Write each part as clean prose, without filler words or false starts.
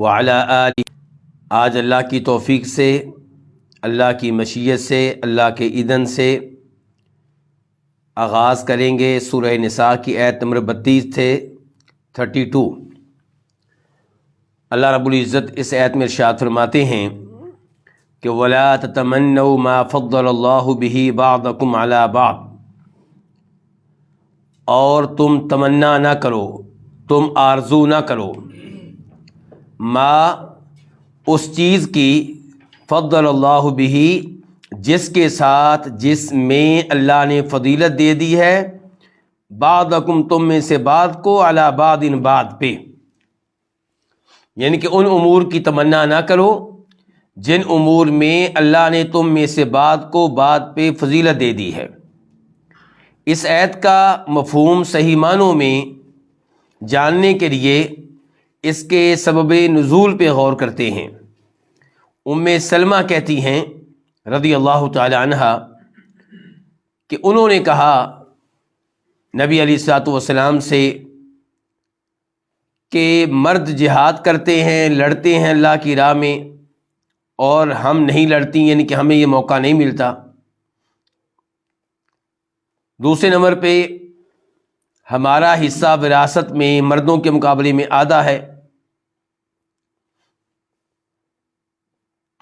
وعلی آلہ۔ آج اللہ کی توفیق سے، اللہ کی مشیت سے، اللہ کے اذن سے آغاز کریں گے سورہ نساء کی آیت نمبر 32 سے 32۔ اللہ رب العزت اس آیت میں ارشاد فرماتے ہیں کہ وَلَا تَتَمَنَّوْا مَا فَضَّلَ اللَّهُ بِهِ بَعْضَكُمْ عَلَى بَعْضٍ، اور تم تمنا نہ کرو، تم آرزو نہ کرو، ما اس چیز کی، فضل اللہ بہ جس کے ساتھ، جس میں اللہ نے فضیلت دے دی ہے، بعضکم تم میں سے بعض کو، علی بعض بعض پہ، یعنی کہ ان امور کی تمنا نہ کرو جن امور میں اللہ نے تم میں سے بعض کو بعض پہ فضیلت دے دی ہے۔ اس آیت کا مفہوم صحیح معنوں میں جاننے کے لیے اس کے سبب نزول پہ غور کرتے ہیں۔ ام سلمہ کہتی ہیں رضی اللہ تعالی عنہا کہ انہوں نے کہا نبی علیہ الصلوۃ والسلام سے کہ مرد جہاد کرتے ہیں، لڑتے ہیں اللہ کی راہ میں، اور ہم نہیں لڑتی، یعنی کہ ہمیں یہ موقع نہیں ملتا۔ دوسرے نمبر پہ ہمارا حصہ وراثت میں مردوں کے مقابلے میں آدھا ہے۔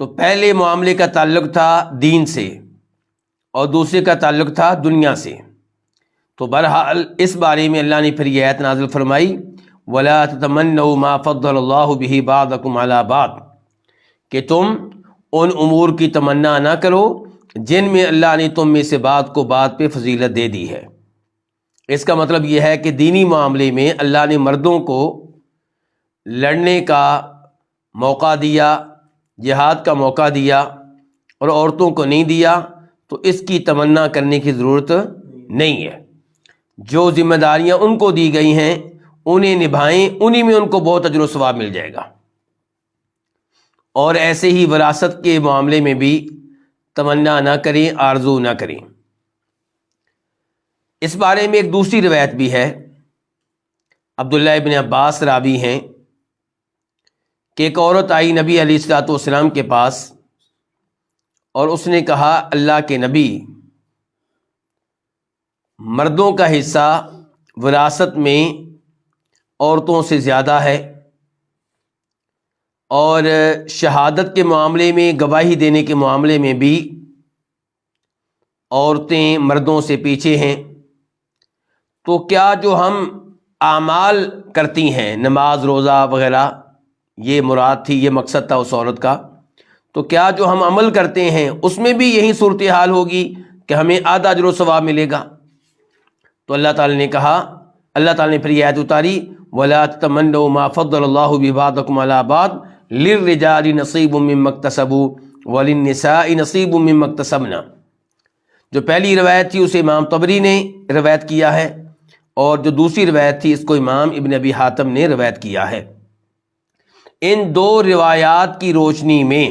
تو پہلے معاملے کا تعلق تھا دین سے اور دوسرے کا تعلق تھا دنیا سے۔ تو بہرحال اس بارے میں اللہ نے پھر یہ آیت نازل فرمائی وَلَا تَتَمَنَّوْا مَا فَضَّلَ اللَّهُ بِهِ بَعْضَكُمْ عَلَى بَعْضٍ، کہ تم ان امور کی تمنا نہ کرو جن میں اللہ نے تم میں سے بعض کو بعض پہ فضیلت دے دی ہے۔ اس کا مطلب یہ ہے کہ دینی معاملے میں اللہ نے مردوں کو لڑنے کا موقع دیا، جہاد کا موقع دیا، اور عورتوں کو نہیں دیا، تو اس کی تمنا کرنے کی ضرورت نہیں ہے۔ جو ذمہ داریاں ان کو دی گئی ہیں انہیں نبھائیں، انہی میں ان کو بہت اجر و ثواب مل جائے گا۔ اور ایسے ہی وراثت کے معاملے میں بھی تمنا نہ کریں، آرزو نہ کریں۔ اس بارے میں ایک دوسری روایت بھی ہے، عبداللہ ابن عباس راوی ہیں کہ ایک عورت آئی نبی علیہ الصلوۃ والسلام کے پاس اور اس نے کہا اللہ کے نبی، مردوں کا حصہ وراثت میں عورتوں سے زیادہ ہے، اور شہادت کے معاملے میں، گواہی دینے کے معاملے میں بھی عورتیں مردوں سے پیچھے ہیں۔ تو کیا جو ہم اعمال کرتی ہیں، نماز روزہ وغیرہ، یہ مراد تھی، یہ مقصد تھا اس عورت کا، تو کیا جو ہم عمل کرتے ہیں اس میں بھی یہی صورتحال ہوگی کہ ہمیں آدھا اجر و ثواب ملے گا؟ تو اللہ تعالی نے کہا، اللہ تعالی نے پھر یہ آیت اتاری وَلَا تَتَمَنَّوْا مَا فَضَّلَ اللَّهُ بِهِ بَعْضَكُمْ عَلَى بَعْضٍ لِلرِّجَالِ نَصِيبٌ مِّمَّا اكْتَسَبُوا وَلِلنِّسَاءِ نَصِيبٌ مِّمَّا اكْتَسَبْنَا۔ جو پہلی روایت تھی اسے امام طبری نے روایت کیا ہے، اور جو دوسری روایت تھی اس کو امام ابن ابی حاتم نے روایت کیا ہے۔ ان دو روایات کی روشنی میں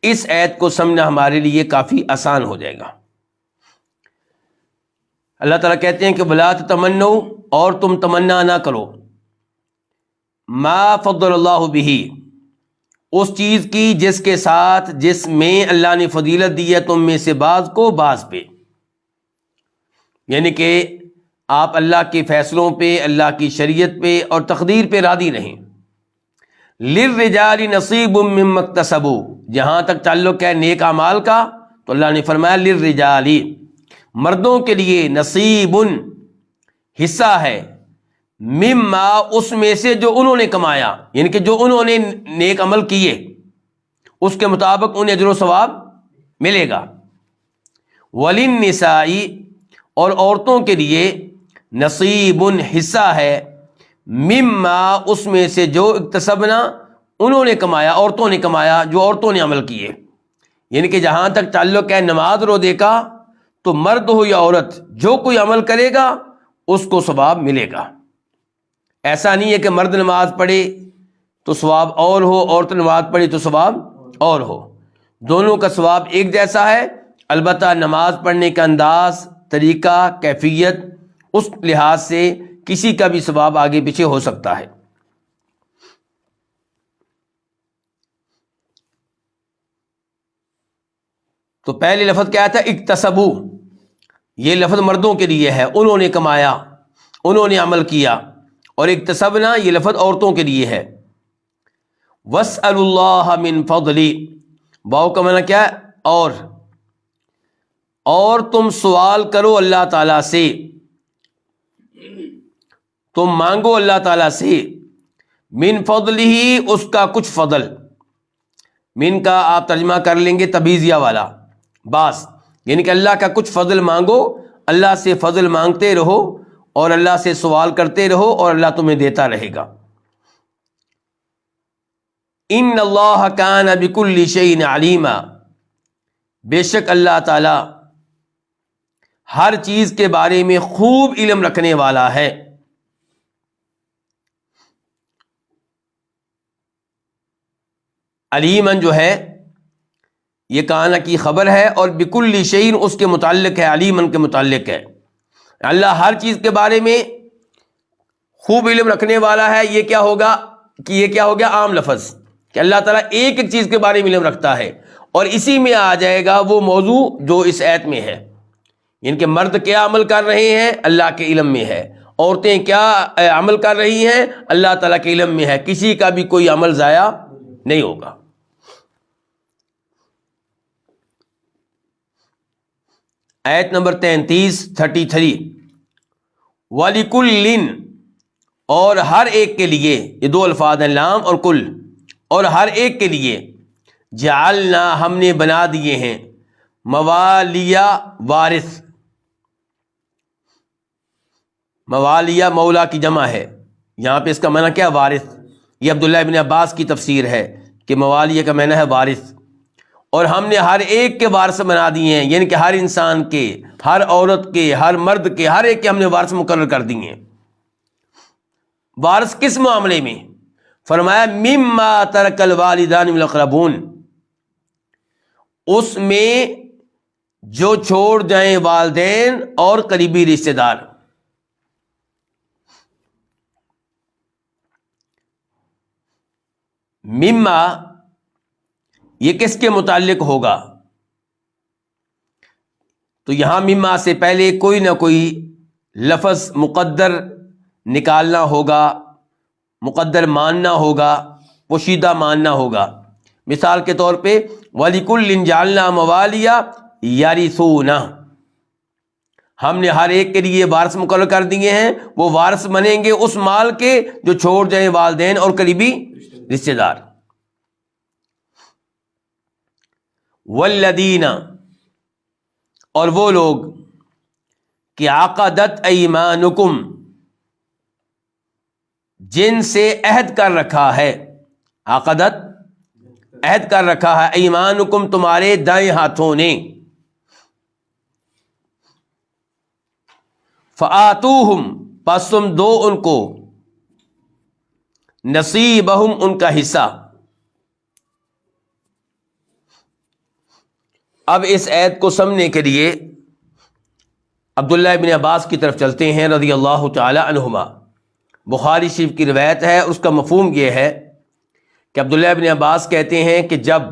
اس آیت کو سمجھنا ہمارے لیے کافی آسان ہو جائے گا۔ اللہ تعالیٰ کہتے ہیں کہ وَلَا تَتَمَنَّوْا، اور تم تمنا نہ کرو، مَا فَضَّلَ اللَّهُ بِهِ، اس چیز کی جس کے ساتھ، جس میں اللہ نے فضیلت دی ہے تم میں سے بعض کو بعض پہ، یعنی کہ آپ اللہ کے فیصلوں پہ، اللہ کی شریعت پہ اور تقدیر پہ راضی رہیں۔ لِلرِّجَالِ نَصِيبٌ مِّمَّا اكْتَسَبُوا، جہاں تک تعلق ہے نیک اعمال کا تو اللہ نے فرمایا لِلرِّجَالِ، مردوں کے لیے، نصیب حصہ ہے، مما اس میں سے جو انہوں نے کمایا، یعنی کہ جو انہوں نے نیک عمل کیے اس کے مطابق انہیں اجر و ثواب ملے گا۔ وللنساء، اور عورتوں کے لیے، نصیب حصہ ہے، مما اس میں سے جو اکتسبنا انہوں نے کمایا، عورتوں نے کمایا، جو عورتوں نے عمل کیے، یعنی کہ جہاں تک تعلق ہے نماز روزے کا تو مرد ہو یا عورت جو کوئی عمل کرے گا اس کو ثواب ملے گا۔ ایسا نہیں ہے کہ مرد نماز پڑھے تو ثواب اور ہو، عورت نماز پڑھے تو ثواب اور ہو، دونوں کا ثواب ایک جیسا ہے، البتہ نماز پڑھنے کا انداز، طریقہ، کیفیت، اس لحاظ سے کسی کا بھی ثواب آگے پیچھے ہو سکتا ہے۔ تو پہلے لفظ کیا تھا؟ اکتسبو، یہ لفظ مردوں کے لیے ہے، انہوں نے کمایا، انہوں نے عمل کیا، اور اکتسبنا یہ لفظ عورتوں کے لیے ہے۔ واسألوا اللہ من فضلی، واو کا معنی کیا ہے؟ اور تم سوال کرو اللہ تعالیٰ سے، تم مانگو اللہ تعالیٰ سے، من فضلہ، اس کا کچھ فضل۔ من کا آپ ترجمہ کر لیں گے تبعیضیہ والا، باس، یعنی کہ اللہ کا کچھ فضل مانگو، اللہ سے فضل مانگتے رہو اور اللہ سے سوال کرتے رہو اور اللہ تمہیں دیتا رہے گا۔ ان اللہ کان بکل شیء علیما، بے شک اللہ تعالی ہر چیز کے بارے میں خوب علم رکھنے والا ہے۔ علیمن جو ہے یہ کانا کی خبر ہے، اور بکل شیء اس کے متعلق ہے، علیمن کے متعلق ہے۔ اللہ ہر چیز کے بارے میں خوب علم رکھنے والا ہے۔ یہ کیا ہوگا کہ یہ کیا ہو گیا؟ عام لفظ، کہ اللہ تعالیٰ ایک ایک چیز کے بارے میں علم رکھتا ہے، اور اسی میں آ جائے گا وہ موضوع جو اس آیت میں ہے، یعنی کہ مرد کیا عمل کر رہے ہیں اللہ کے علم میں ہے، عورتیں کیا عمل کر رہی ہیں اللہ تعالیٰ کے علم میں ہے، کسی کا بھی کوئی عمل ضائع نہیں ہوگا۔ آیت نمبر 33 وَلِكُلٍّ، اور ہر ایک کے لیے، یہ دو الفاظ ہیں لام اور کل، اور ہر ایک کے لیے، جعلنا ہم نے بنا دیے ہیں، موالیہ وارث، موالیہ مولا کی جمع ہے، یہاں پہ اس کا معنی کیا؟ وارث۔ یہ عبداللہ ابن عباس کی تفسیر ہے کہ موالیہ کا معنی ہے وارث، اور ہم نے ہر ایک کے وارث بنا دیے ہیں، یعنی کہ ہر انسان کے، ہر عورت کے، ہر مرد کے، ہر ایک کے ہم نے وارث مقرر کر دیے ہیں۔ وارث کس معاملے میں؟ فرمایا مما ترک الوالدان والاقربون، اس میں جو چھوڑ جائیں والدین اور قریبی رشتہ دار۔ مما یہ کس کے متعلق ہوگا؟ تو یہاں مما سے پہلے کوئی نہ کوئی لفظ مقدر نکالنا ہوگا، مقدر ماننا ہوگا، پوشیدہ ماننا ہوگا۔ مثال کے طور پہ وَلِكُلٍّ جَعَلْنَا مَوَالِيَ يَرِثُونَ، ہم نے ہر ایک کے لیے وارث مقرر کر دیے ہیں، وہ وارث بنیں گے اس مال کے جو چھوڑ جائیں والدین اور قریبی رشتہ دار۔ والذین، اور وہ لوگ کہ عقدت ایمانکم، جن سے عہد کر رکھا ہے، عقدت عہد کر رکھا ہے، ایمانکم تمہارے دائیں ہاتھوں نے، فآتوہم پس تم دو ان کو، نصیبہم ان کا حصہ۔ اب اس آیت کو سمجھنے کے لیے عبداللہ ابن عباس کی طرف چلتے ہیں رضی اللہ تعالی عنہما۔ بخاری شریف کی روایت ہے، اس کا مفہوم یہ ہے کہ عبداللہ ابن عباس کہتے ہیں کہ جب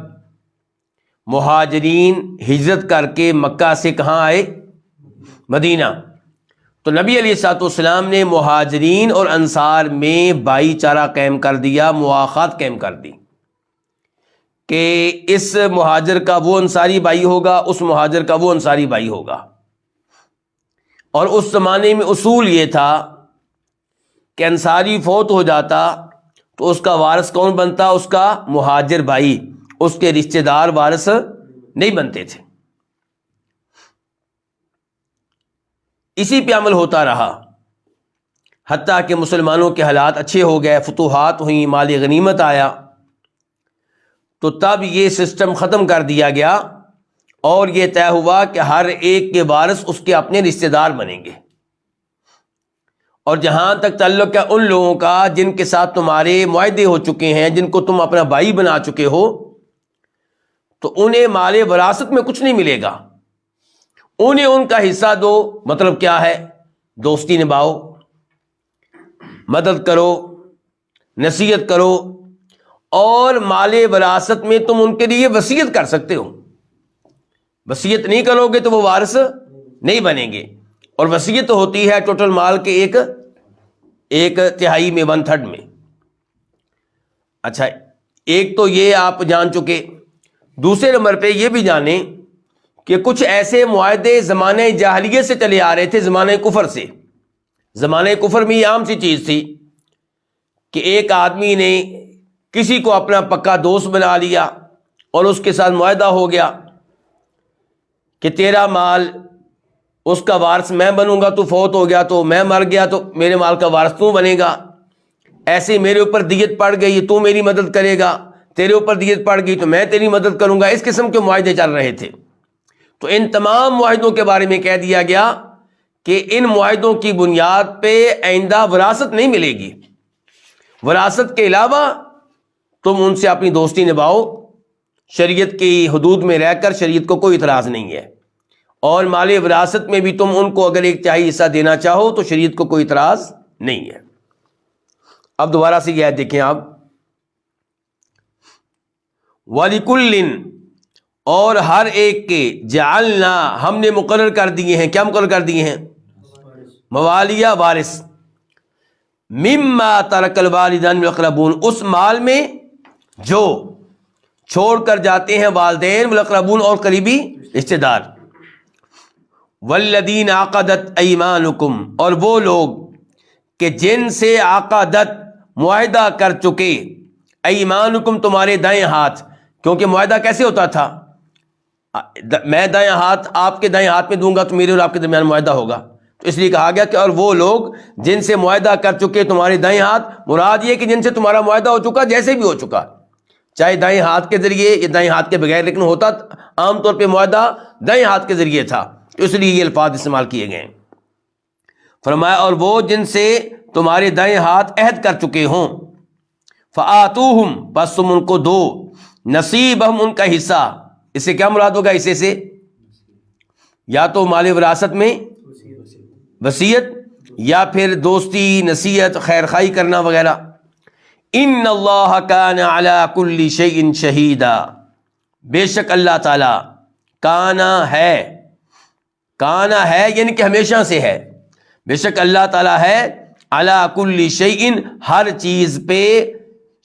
مہاجرین ہجرت کر کے مکہ سے کہاں آئے؟ مدینہ، تو نبی علیہ الصلوۃ والسلام نے مہاجرین اور انصار میں بھائی چارہ قائم کر دیا، مواخات قائم کر دی کہ اس مہاجر کا وہ انصاری بھائی ہوگا، اس مہاجر کا وہ انصاری بھائی ہوگا۔ اور اس زمانے میں اصول یہ تھا کہ انصاری فوت ہو جاتا تو اس کا وارث کون بنتا؟ اس کا مہاجر بھائی، اس کے رشتہ دار وارث نہیں بنتے تھے۔ اسی پہ عمل ہوتا رہا حتیٰ کہ مسلمانوں کے حالات اچھے ہو گئے، فتوحات ہوئیں، مال غنیمت آیا، تو تب یہ سسٹم ختم کر دیا گیا اور یہ طے ہوا کہ ہر ایک کے وارث اس کے اپنے رشتہ دار بنیں گے۔ اور جہاں تک تعلق ہے ان لوگوں کا جن کے ساتھ تمہارے معاہدے ہو چکے ہیں، جن کو تم اپنا بھائی بنا چکے ہو، تو انہیں مال وراثت میں کچھ نہیں ملے گا، انہیں ان کا حصہ دو۔ مطلب کیا ہے؟ دوستی نبھاؤ، مدد کرو، نصیحت کرو، اور مال وراثت میں تم ان کے لیے وصیت کر سکتے ہو۔ وصیت نہیں کرو گے تو وہ وارث نہیں بنیں گے، اور وصیت ہوتی ہے ٹوٹل مال کے ایک تہائی میں، 1/3 میں۔ اچھا، ایک تو یہ آپ جان چکے۔ دوسرے نمبر پہ یہ بھی جانیں کہ کچھ ایسے معاہدے زمانہ جاہلیت سے چلے آ رہے تھے، زمانہ کفر سے۔ زمانہ کفر میں یہ عام سی چیز تھی کہ ایک آدمی نے کسی کو اپنا پکا دوست بنا لیا اور اس کے ساتھ معاہدہ ہو گیا کہ تیرا مال اس کا وارث میں بنوں گا، تو فوت ہو گیا تو میں مر گیا تو میرے مال کا وارث تو بنے گا، ایسے میرے اوپر دیت پڑ گئی تو میری مدد کرے گا، تیرے اوپر دیت پڑ گئی تو میں تیری مدد کروں گا۔ اس قسم کے معاہدے چل رہے تھے۔ تو ان تمام معاہدوں کے بارے میں کہہ دیا گیا کہ ان معاہدوں کی بنیاد پہ آئندہ وراثت نہیں ملے گی، وراثت کے علاوہ تم ان سے اپنی دوستی نبھاؤ، شریعت کی حدود میں رہ کر، شریعت کو کوئی اعتراض نہیں ہے، اور مال وراثت میں بھی تم ان کو اگر ایک تہائی حصہ دینا چاہو تو شریعت کو کوئی اعتراض نہیں ہے۔ اب دوبارہ سے یہ آیت دیکھیں آپ، وَلِكُلٍّ، اور ہر ایک کے، جعلنا، ہم نے مقرر کر دیے ہیں، کیا مقرر کر دیے ہیں؟ موالیہ، وارث، مما ترک الوالدان والاقربون، اس مال میں جو چھوڑ کر جاتے ہیں والدین، والاقربون، اور قریبی رشتہ دار، والذین عقدت ایمانکم، اور وہ لوگ کہ جن سے عقدت، معاہدہ کر چکے، ایمانکم، تمہارے دائیں ہاتھ، کیونکہ معاہدہ کیسے ہوتا تھا؟ میں دائیں ہاتھ آپ کے دائیں ہاتھ میں دوں گا تو میرے اور آپ کے درمیان معاہدہ ہوگا، تو اس لیے کہا گیا کہ اور وہ لوگ جن سے معاہدہ کر چکے تمہارے دائیں ہاتھ، مراد یہ کہ جن سے تمہارا معاہدہ ہو چکا، جیسے بھی ہو چکا، چاہے دائیں ہاتھ کے ذریعے یا دائیں ہاتھ کے بغیر، لیکن ہوتا عام طور پہ معاہدہ دائیں ہاتھ کے ذریعے تھا، تو اس لیے یہ الفاظ استعمال کیے گئے۔ فرمایا اور وہ جن سے تمہارے دائیں ہاتھ عہد کر چکے ہوں، فآتوہم، بس تم ان کو دو، نصیبہم، ان کا حصہ۔ اس سے کیا مراد ہوگا؟ حصے سے یا تو مال وراثت میں وصیت، یا پھر دوستی، نصیحت، خیر خواہی کرنا وغیرہ۔ ان اللہ کان علی کل شیء شہیدا، بے شک اللہ تعالی، کانا ہے، کانا ہے یعنی کہ ہمیشہ سے ہے، بے شک اللہ تعالی ہے، علی کل شیء، ہر چیز پہ،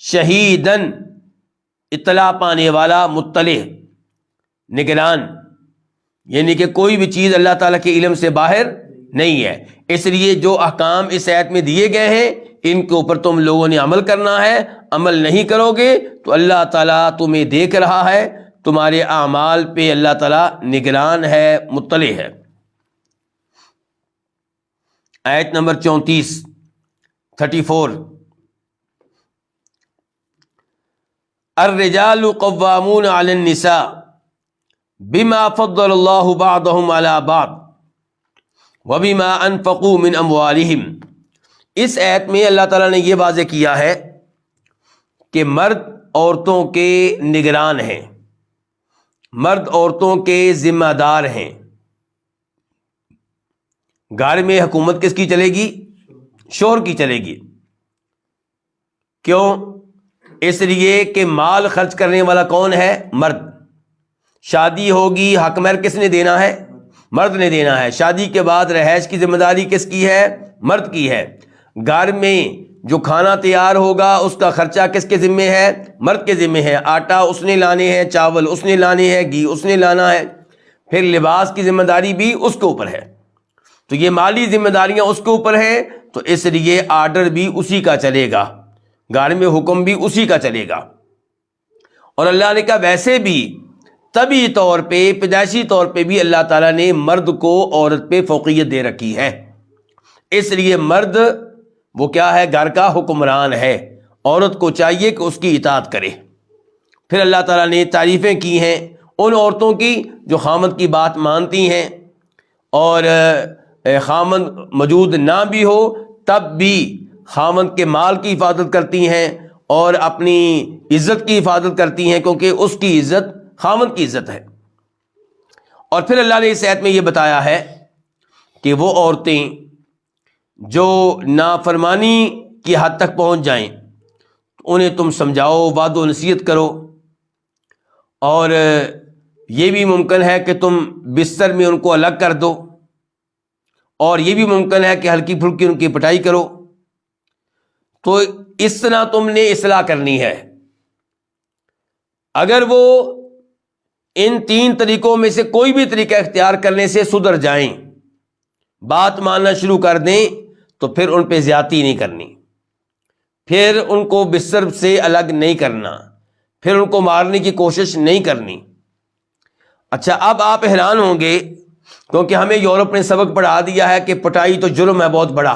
شہیدن، اطلاع پانے والا، مطلع، نگران، یعنی کہ کوئی بھی چیز اللہ تعالیٰ کے علم سے باہر نہیں ہے۔ اس لیے جو احکام اس آیت میں دیے گئے ہیں ان کے اوپر تم لوگوں نے عمل کرنا ہے، عمل نہیں کرو گے تو اللہ تعالیٰ تمہیں دیکھ رہا ہے، تمہارے اعمال پہ اللہ تعالیٰ نگران ہے، مطلع ہے۔ آیت نمبر 34 الرجال قوامون علی النساء بما فضل اللہ بعضهم علی بعض وبما انفقوا من اموالہم۔ اس آیت میں اللہ تعالیٰ نے یہ واضح کیا ہے کہ مرد عورتوں کے نگران ہیں، مرد عورتوں کے ذمہ دار ہیں۔ گھر میں حکومت کس کی چلے گی؟ شوہر کی چلے گی۔ کیوں؟ اس لیے کہ مال خرچ کرنے والا کون ہے؟ مرد۔ شادی ہوگی، حق مہر کس نے دینا ہے؟ مرد نے دینا ہے۔ شادی کے بعد رہائش کی ذمہ داری کس کی ہے؟ مرد کی ہے۔ گھر میں جو کھانا تیار ہوگا اس کا خرچہ کس کے ذمہ ہے؟ مرد کے ذمہ ہے۔ آٹا اس نے لانے ہے، چاول اس نے لانے ہے، گھی اس نے لانا ہے، پھر لباس کی ذمہ داری بھی اس کے اوپر ہے۔ تو یہ مالی ذمہ داریاں اس کے اوپر ہیں، تو اس لیے آرڈر بھی اسی کا چلے گا، گھر میں حکم بھی اسی کا چلے گا۔ اور اللہ نے کہا ویسے بھی طبعی طور پہ، پیدائشی طور پہ بھی اللہ تعالیٰ نے مرد کو عورت پہ فوقیت دے رکھی ہے، اس لیے مرد وہ کیا ہے؟ گھر کا حکمران ہے، عورت کو چاہیے کہ اس کی اطاعت کرے۔ پھر اللہ تعالیٰ نے تعریفیں کی ہیں ان عورتوں کی جو خامد کی بات مانتی ہیں، اور خامد موجود نہ بھی ہو تب بھی خامد کے مال کی حفاظت کرتی ہیں اور اپنی عزت کی حفاظت کرتی ہیں، کیونکہ اس کی عزت خامد کی عزت ہے۔ اور پھر اللہ نے اس آیت میں یہ بتایا ہے کہ وہ عورتیں جو نافرمانی کی حد تک پہنچ جائیں انہیں تم سمجھاؤ، وعد و نصیحت کرو، اور یہ بھی ممکن ہے کہ تم بستر میں ان کو الگ کر دو، اور یہ بھی ممکن ہے کہ ہلکی پھلکی ان کی پٹائی کرو۔ تو اس طرح تم نے اصلاح کرنی ہے۔ اگر وہ ان 3 طریقوں میں سے کوئی بھی طریقہ اختیار کرنے سے سدھر جائیں، بات ماننا شروع کر دیں، تو پھر ان پہ زیادتی نہیں کرنی، پھر ان کو بستر سے الگ نہیں کرنا، پھر ان کو مارنے کی کوشش نہیں کرنی۔ اچھا، اب آپ حیران ہوں گے کیونکہ ہمیں یورپ نے سبق پڑھا دیا ہے کہ پٹائی تو جرم ہے بہت بڑا۔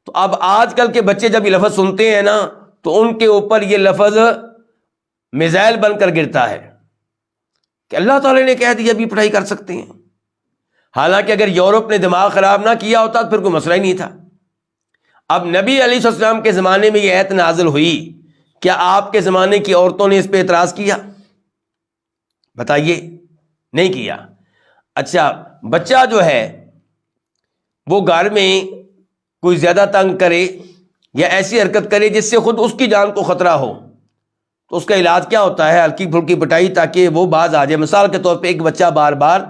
تو اب آج کل کے بچے جب یہ لفظ سنتے ہیں نا، تو ان کے اوپر یہ لفظ میزائل بن کر گرتا ہے کہ اللہ تعالی نے کہہ دیا بھی پٹائی کر سکتے ہیں۔ حالانکہ اگر یورپ نے دماغ خراب نہ کیا ہوتا تو پھر کوئی مسئلہ ہی نہیں تھا۔ اب نبی علیہ السلام کے زمانے میں یہ آیت نازل ہوئی، کیا آپ کے زمانے کی عورتوں نے اس پہ اعتراض کیا؟ بتائیے، نہیں کیا۔ اچھا، بچہ جو ہے وہ گھر میں کوئی زیادہ تنگ کرے یا ایسی حرکت کرے جس سے خود اس کی جان کو خطرہ ہو، تو اس کا علاج کیا ہوتا ہے؟ ہلکی پھلکی پٹائی، تاکہ وہ باز آ جائے۔ مثال کے طور پہ ایک بچہ بار بار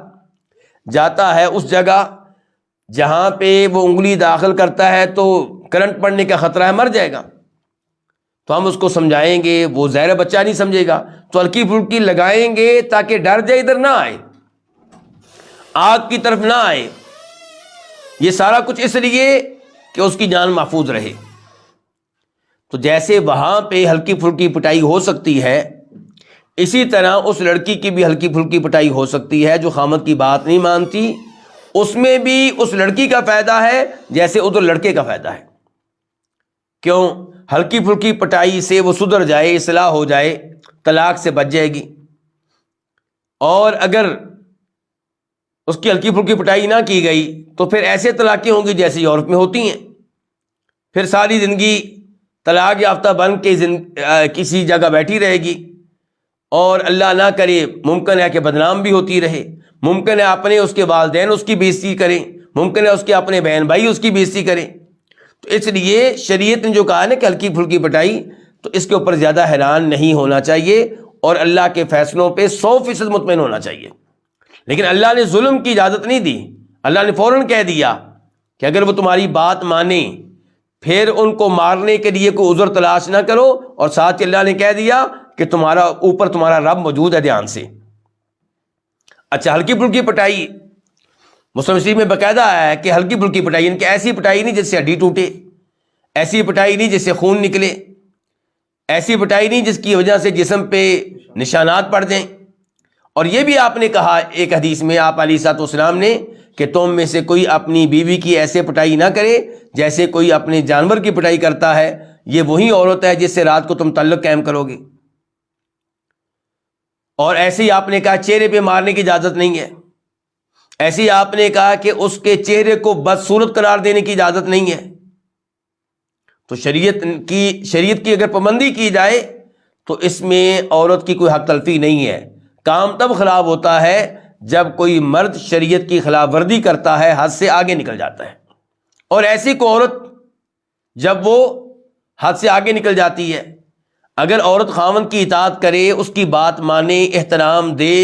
جاتا ہے اس جگہ جہاں پہ وہ انگلی داخل کرتا ہے تو کرنٹ پڑنے کا خطرہ ہے، مر جائے گا، تو ہم اس کو سمجھائیں گے، وہ ظاہر بچہ نہیں سمجھے گا، تو ہلکی پھلکی لگائیں گے تاکہ ڈر جائے، ادھر نہ آئے، آگ کی طرف نہ آئے۔ یہ سارا کچھ اس لیے کہ اس کی جان محفوظ رہے۔ تو جیسے وہاں پہ ہلکی پھلکی پٹائی ہو سکتی ہے، اسی طرح اس لڑکی کی بھی ہلکی پھلکی پٹائی ہو سکتی ہے جو خامد کی بات نہیں مانتی، اس میں بھی اس لڑکی کا فائدہ ہے جیسے ادھر لڑکے کا فائدہ ہے۔ کیوں؟ ہلکی پھلکی پٹائی سے وہ سدھر جائے، اصلاح ہو جائے، طلاق سے بچ جائے گی۔ اور اگر اس کی ہلکی پھلکی پٹائی نہ کی گئی تو پھر ایسے طلاقیں ہوں گی جیسے یورپ میں ہوتی ہیں، پھر ساری زندگی طلاق یافتہ بن کے کسی جگہ بیٹھی رہے گی، اور اللہ نہ کرے ممکن ہے کہ بدنام بھی ہوتی رہے، ممکن ہے اپنے اس کے والدین اس کی بےعزتی کریں، ممکن ہے اس کے اپنے بہن بھائی اس کی بےعزتی کریں۔ تو اس لیے شریعت نے جو کہا نا کہ ہلکی پھلکی پٹائی، تو اس کے اوپر زیادہ حیران نہیں ہونا چاہیے اور اللہ کے فیصلوں پہ 100% مطمئن ہونا چاہیے۔ لیکن اللہ نے ظلم کی اجازت نہیں دی، اللہ نے فوراً کہہ دیا کہ اگر وہ تمہاری بات مانیں پھر ان کو مارنے کے لیے کوئی عذر تلاش نہ کرو، اور ساتھ ہی اللہ نے کہہ دیا کہ تمہارا اوپر تمہارا رب موجود ہے، دھیان سے۔ اچھا، ہلکی پھلکی پٹائی مسلم شریف میں باقاعدہ آیا ہے کہ ہلکی پھلکی پٹائی، ان کی ایسی پٹائی نہیں جس سے ہڈی ٹوٹے، ایسی پٹائی نہیں جس سے خون نکلے، ایسی پٹائی نہیں جس کی وجہ سے جسم پہ نشانات پڑ جائیں۔ اور یہ بھی آپ نے کہا ایک حدیث میں، آپ علیہ الصلوۃ والسلام نے، کہ تم میں سے کوئی اپنی بیوی کی ایسے پٹائی نہ کرے جیسے کوئی اپنے جانور کی پٹائی کرتا ہے، یہ وہی عورت ہے جس سے رات کو تم تعلق قائم کرو گے۔ اور ایسے ہی آپ نے کہا چہرے پہ مارنے کی اجازت نہیں ہے، ایسے ہی آپ نے کہا کہ اس کے چہرے کو بدصورت قرار دینے کی اجازت نہیں ہے۔ تو شریعت کی اگر پابندی کی جائے تو اس میں عورت کی کوئی حق تلفی نہیں ہے۔ کام تب خراب ہوتا ہے جب کوئی مرد شریعت کی خلاف ورزی کرتا ہے، حد سے آگے نکل جاتا ہے، اور ایسی کوئی عورت جب وہ حد سے آگے نکل جاتی ہے، اگر عورت خاوند کی اطاعت کرے، اس کی بات مانے، احترام دے،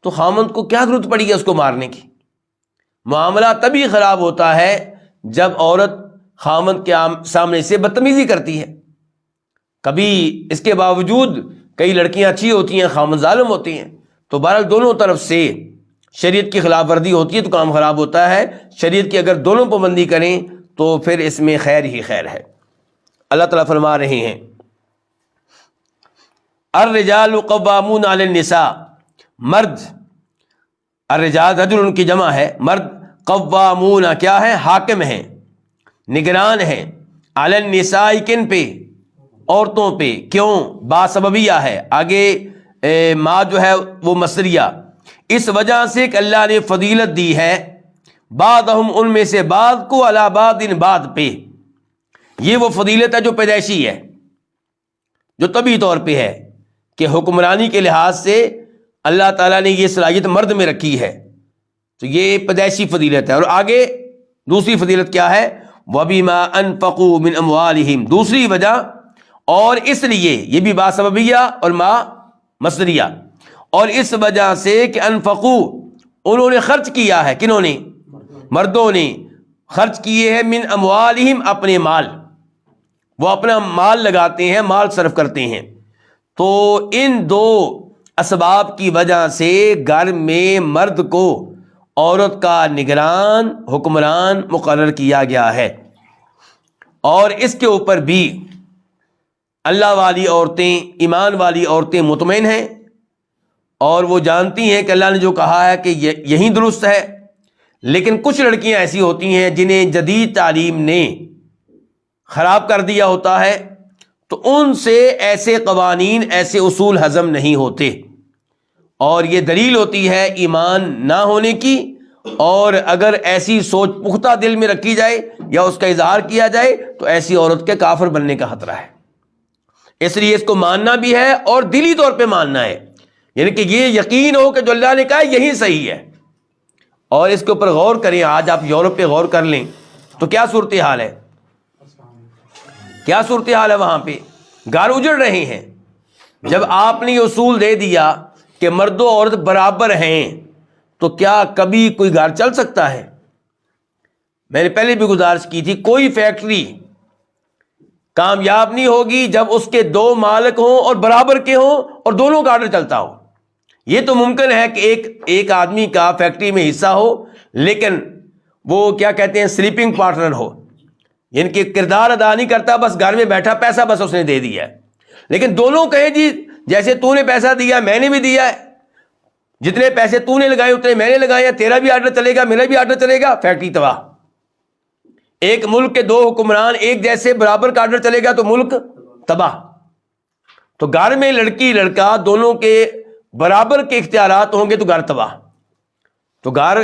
تو خاوند کو کیا ضرورت پڑی ہے اس کو مارنے کی؟ معاملہ تبھی خراب ہوتا ہے جب عورت خاوند کے سامنے سے بدتمیزی کرتی ہے۔ کبھی اس کے باوجود کئی لڑکیاں اچھی ہوتی ہیں، خاوند ظالم ہوتے ہیں، تو بہرحال دونوں طرف سے شریعت کی خلاف ورزی ہوتی ہے تو کام خراب ہوتا ہے۔ شریعت کی اگر دونوں پابندی کریں تو پھر اس میں خیر ہی خیر ہے۔ اللہ تعالیٰ فرما رہے ہیں الرجال قوامون علی النساء، مرد، الرجال رجل ان کی جمع ہے، مرد قوامون کیا ہے؟ حاکم ہیں، نگران ہیں، علی النساء کن پہ؟ عورتوں پہ۔ کیوں؟ با سببیہ ہے، آگے ما جو ہے وہ مصدریہ، اس وجہ سے کہ اللہ نے فضیلت دی ہے بعضہم ان میں سے بعض کو علی بعض بعض پہ۔ یہ وہ فضیلت ہے جو پیدائشی ہے، جو طبعی طور پہ ہے کہ حکمرانی کے لحاظ سے اللہ تعالیٰ نے یہ صلاحیت مرد میں رکھی ہے، تو یہ پیدائشی فضیلت ہے۔ اور آگے دوسری فضیلت کیا ہے؟ وَبِمَا أَنفَقُوا مِنْ أَمْوَالِهِمْ، دوسری وجہ، اور اس لیے، یہ بھی با سببیہ اور ما مصدریہ، اور اس وجہ سے کہ انفقو انہوں نے خرچ کیا ہے، کنہوں نے؟ مردوں نے خرچ کیے ہیں، من اموالہم اپنے مال، وہ اپنا مال لگاتے ہیں، مال صرف کرتے ہیں۔ تو ان دو اسباب کی وجہ سے گھر میں مرد کو عورت کا نگران حکمران مقرر کیا گیا ہے، اور اس کے اوپر بھی اللہ والی عورتیں، ایمان والی عورتیں مطمئن ہیں، اور وہ جانتی ہیں کہ اللہ نے جو کہا ہے کہ یہی درست ہے۔ لیکن کچھ لڑکیاں ایسی ہوتی ہیں جنہیں جدید تعلیم نے خراب کر دیا ہوتا ہے، تو ان سے ایسے قوانین، ایسے اصول ہضم نہیں ہوتے، اور یہ دلیل ہوتی ہے ایمان نہ ہونے کی۔ اور اگر ایسی سوچ پختہ دل میں رکھی جائے یا اس کا اظہار کیا جائے تو ایسی عورت کے کافر بننے کا خطرہ ہے۔ اس لیے اس کو ماننا بھی ہے اور دلی طور پہ ماننا ہے، یعنی کہ یہ یقین ہو کہ جو اللہ نے کہا یہی صحیح ہے، اور اس کے اوپر غور کریں۔ آج آپ یورپ پہ غور کر لیں تو کیا صورتحال ہے، کیا صورتحال ہے وہاں پہ، گھر اجڑ رہے ہیں۔ جب آپ نے یہ اصول دے دیا کہ مرد و عورت برابر ہیں تو کیا کبھی کوئی گھر چل سکتا ہے؟ میں نے پہلے بھی گزارش کی تھی، کوئی فیکٹری کامیاب نہیں ہوگی جب اس کے دو مالک ہوں اور برابر کے ہوں اور دونوں کا آرڈر چلتا ہو۔ یہ تو ممکن ہے کہ ایک آدمی کا فیکٹری میں حصہ ہو، لیکن وہ کیا کہتے ہیں سلیپنگ پارٹنر ہو، یعنی کہ کردار ادا نہیں کرتا، بس گھر میں بیٹھا، پیسہ بس اس نے دے دیا ہے۔ لیکن دونوں کہیں جی جیسے تو نے پیسہ دیا میں نے بھی دیا ہے، جتنے پیسے تو نے لگائے اتنے میں نے لگائے، تیرا بھی آرڈر چلے گا میرا بھی آرڈر چلے گا، فیکٹری تباہ۔ ایک ملک کے دو حکمران ایک جیسے برابر کا آرڈر چلے گا تو ملک تباہ۔ تو گھر میں لڑکی لڑکا دونوں کے برابر کے اختیارات ہوں گے تو گھر تباہ۔ تو گھر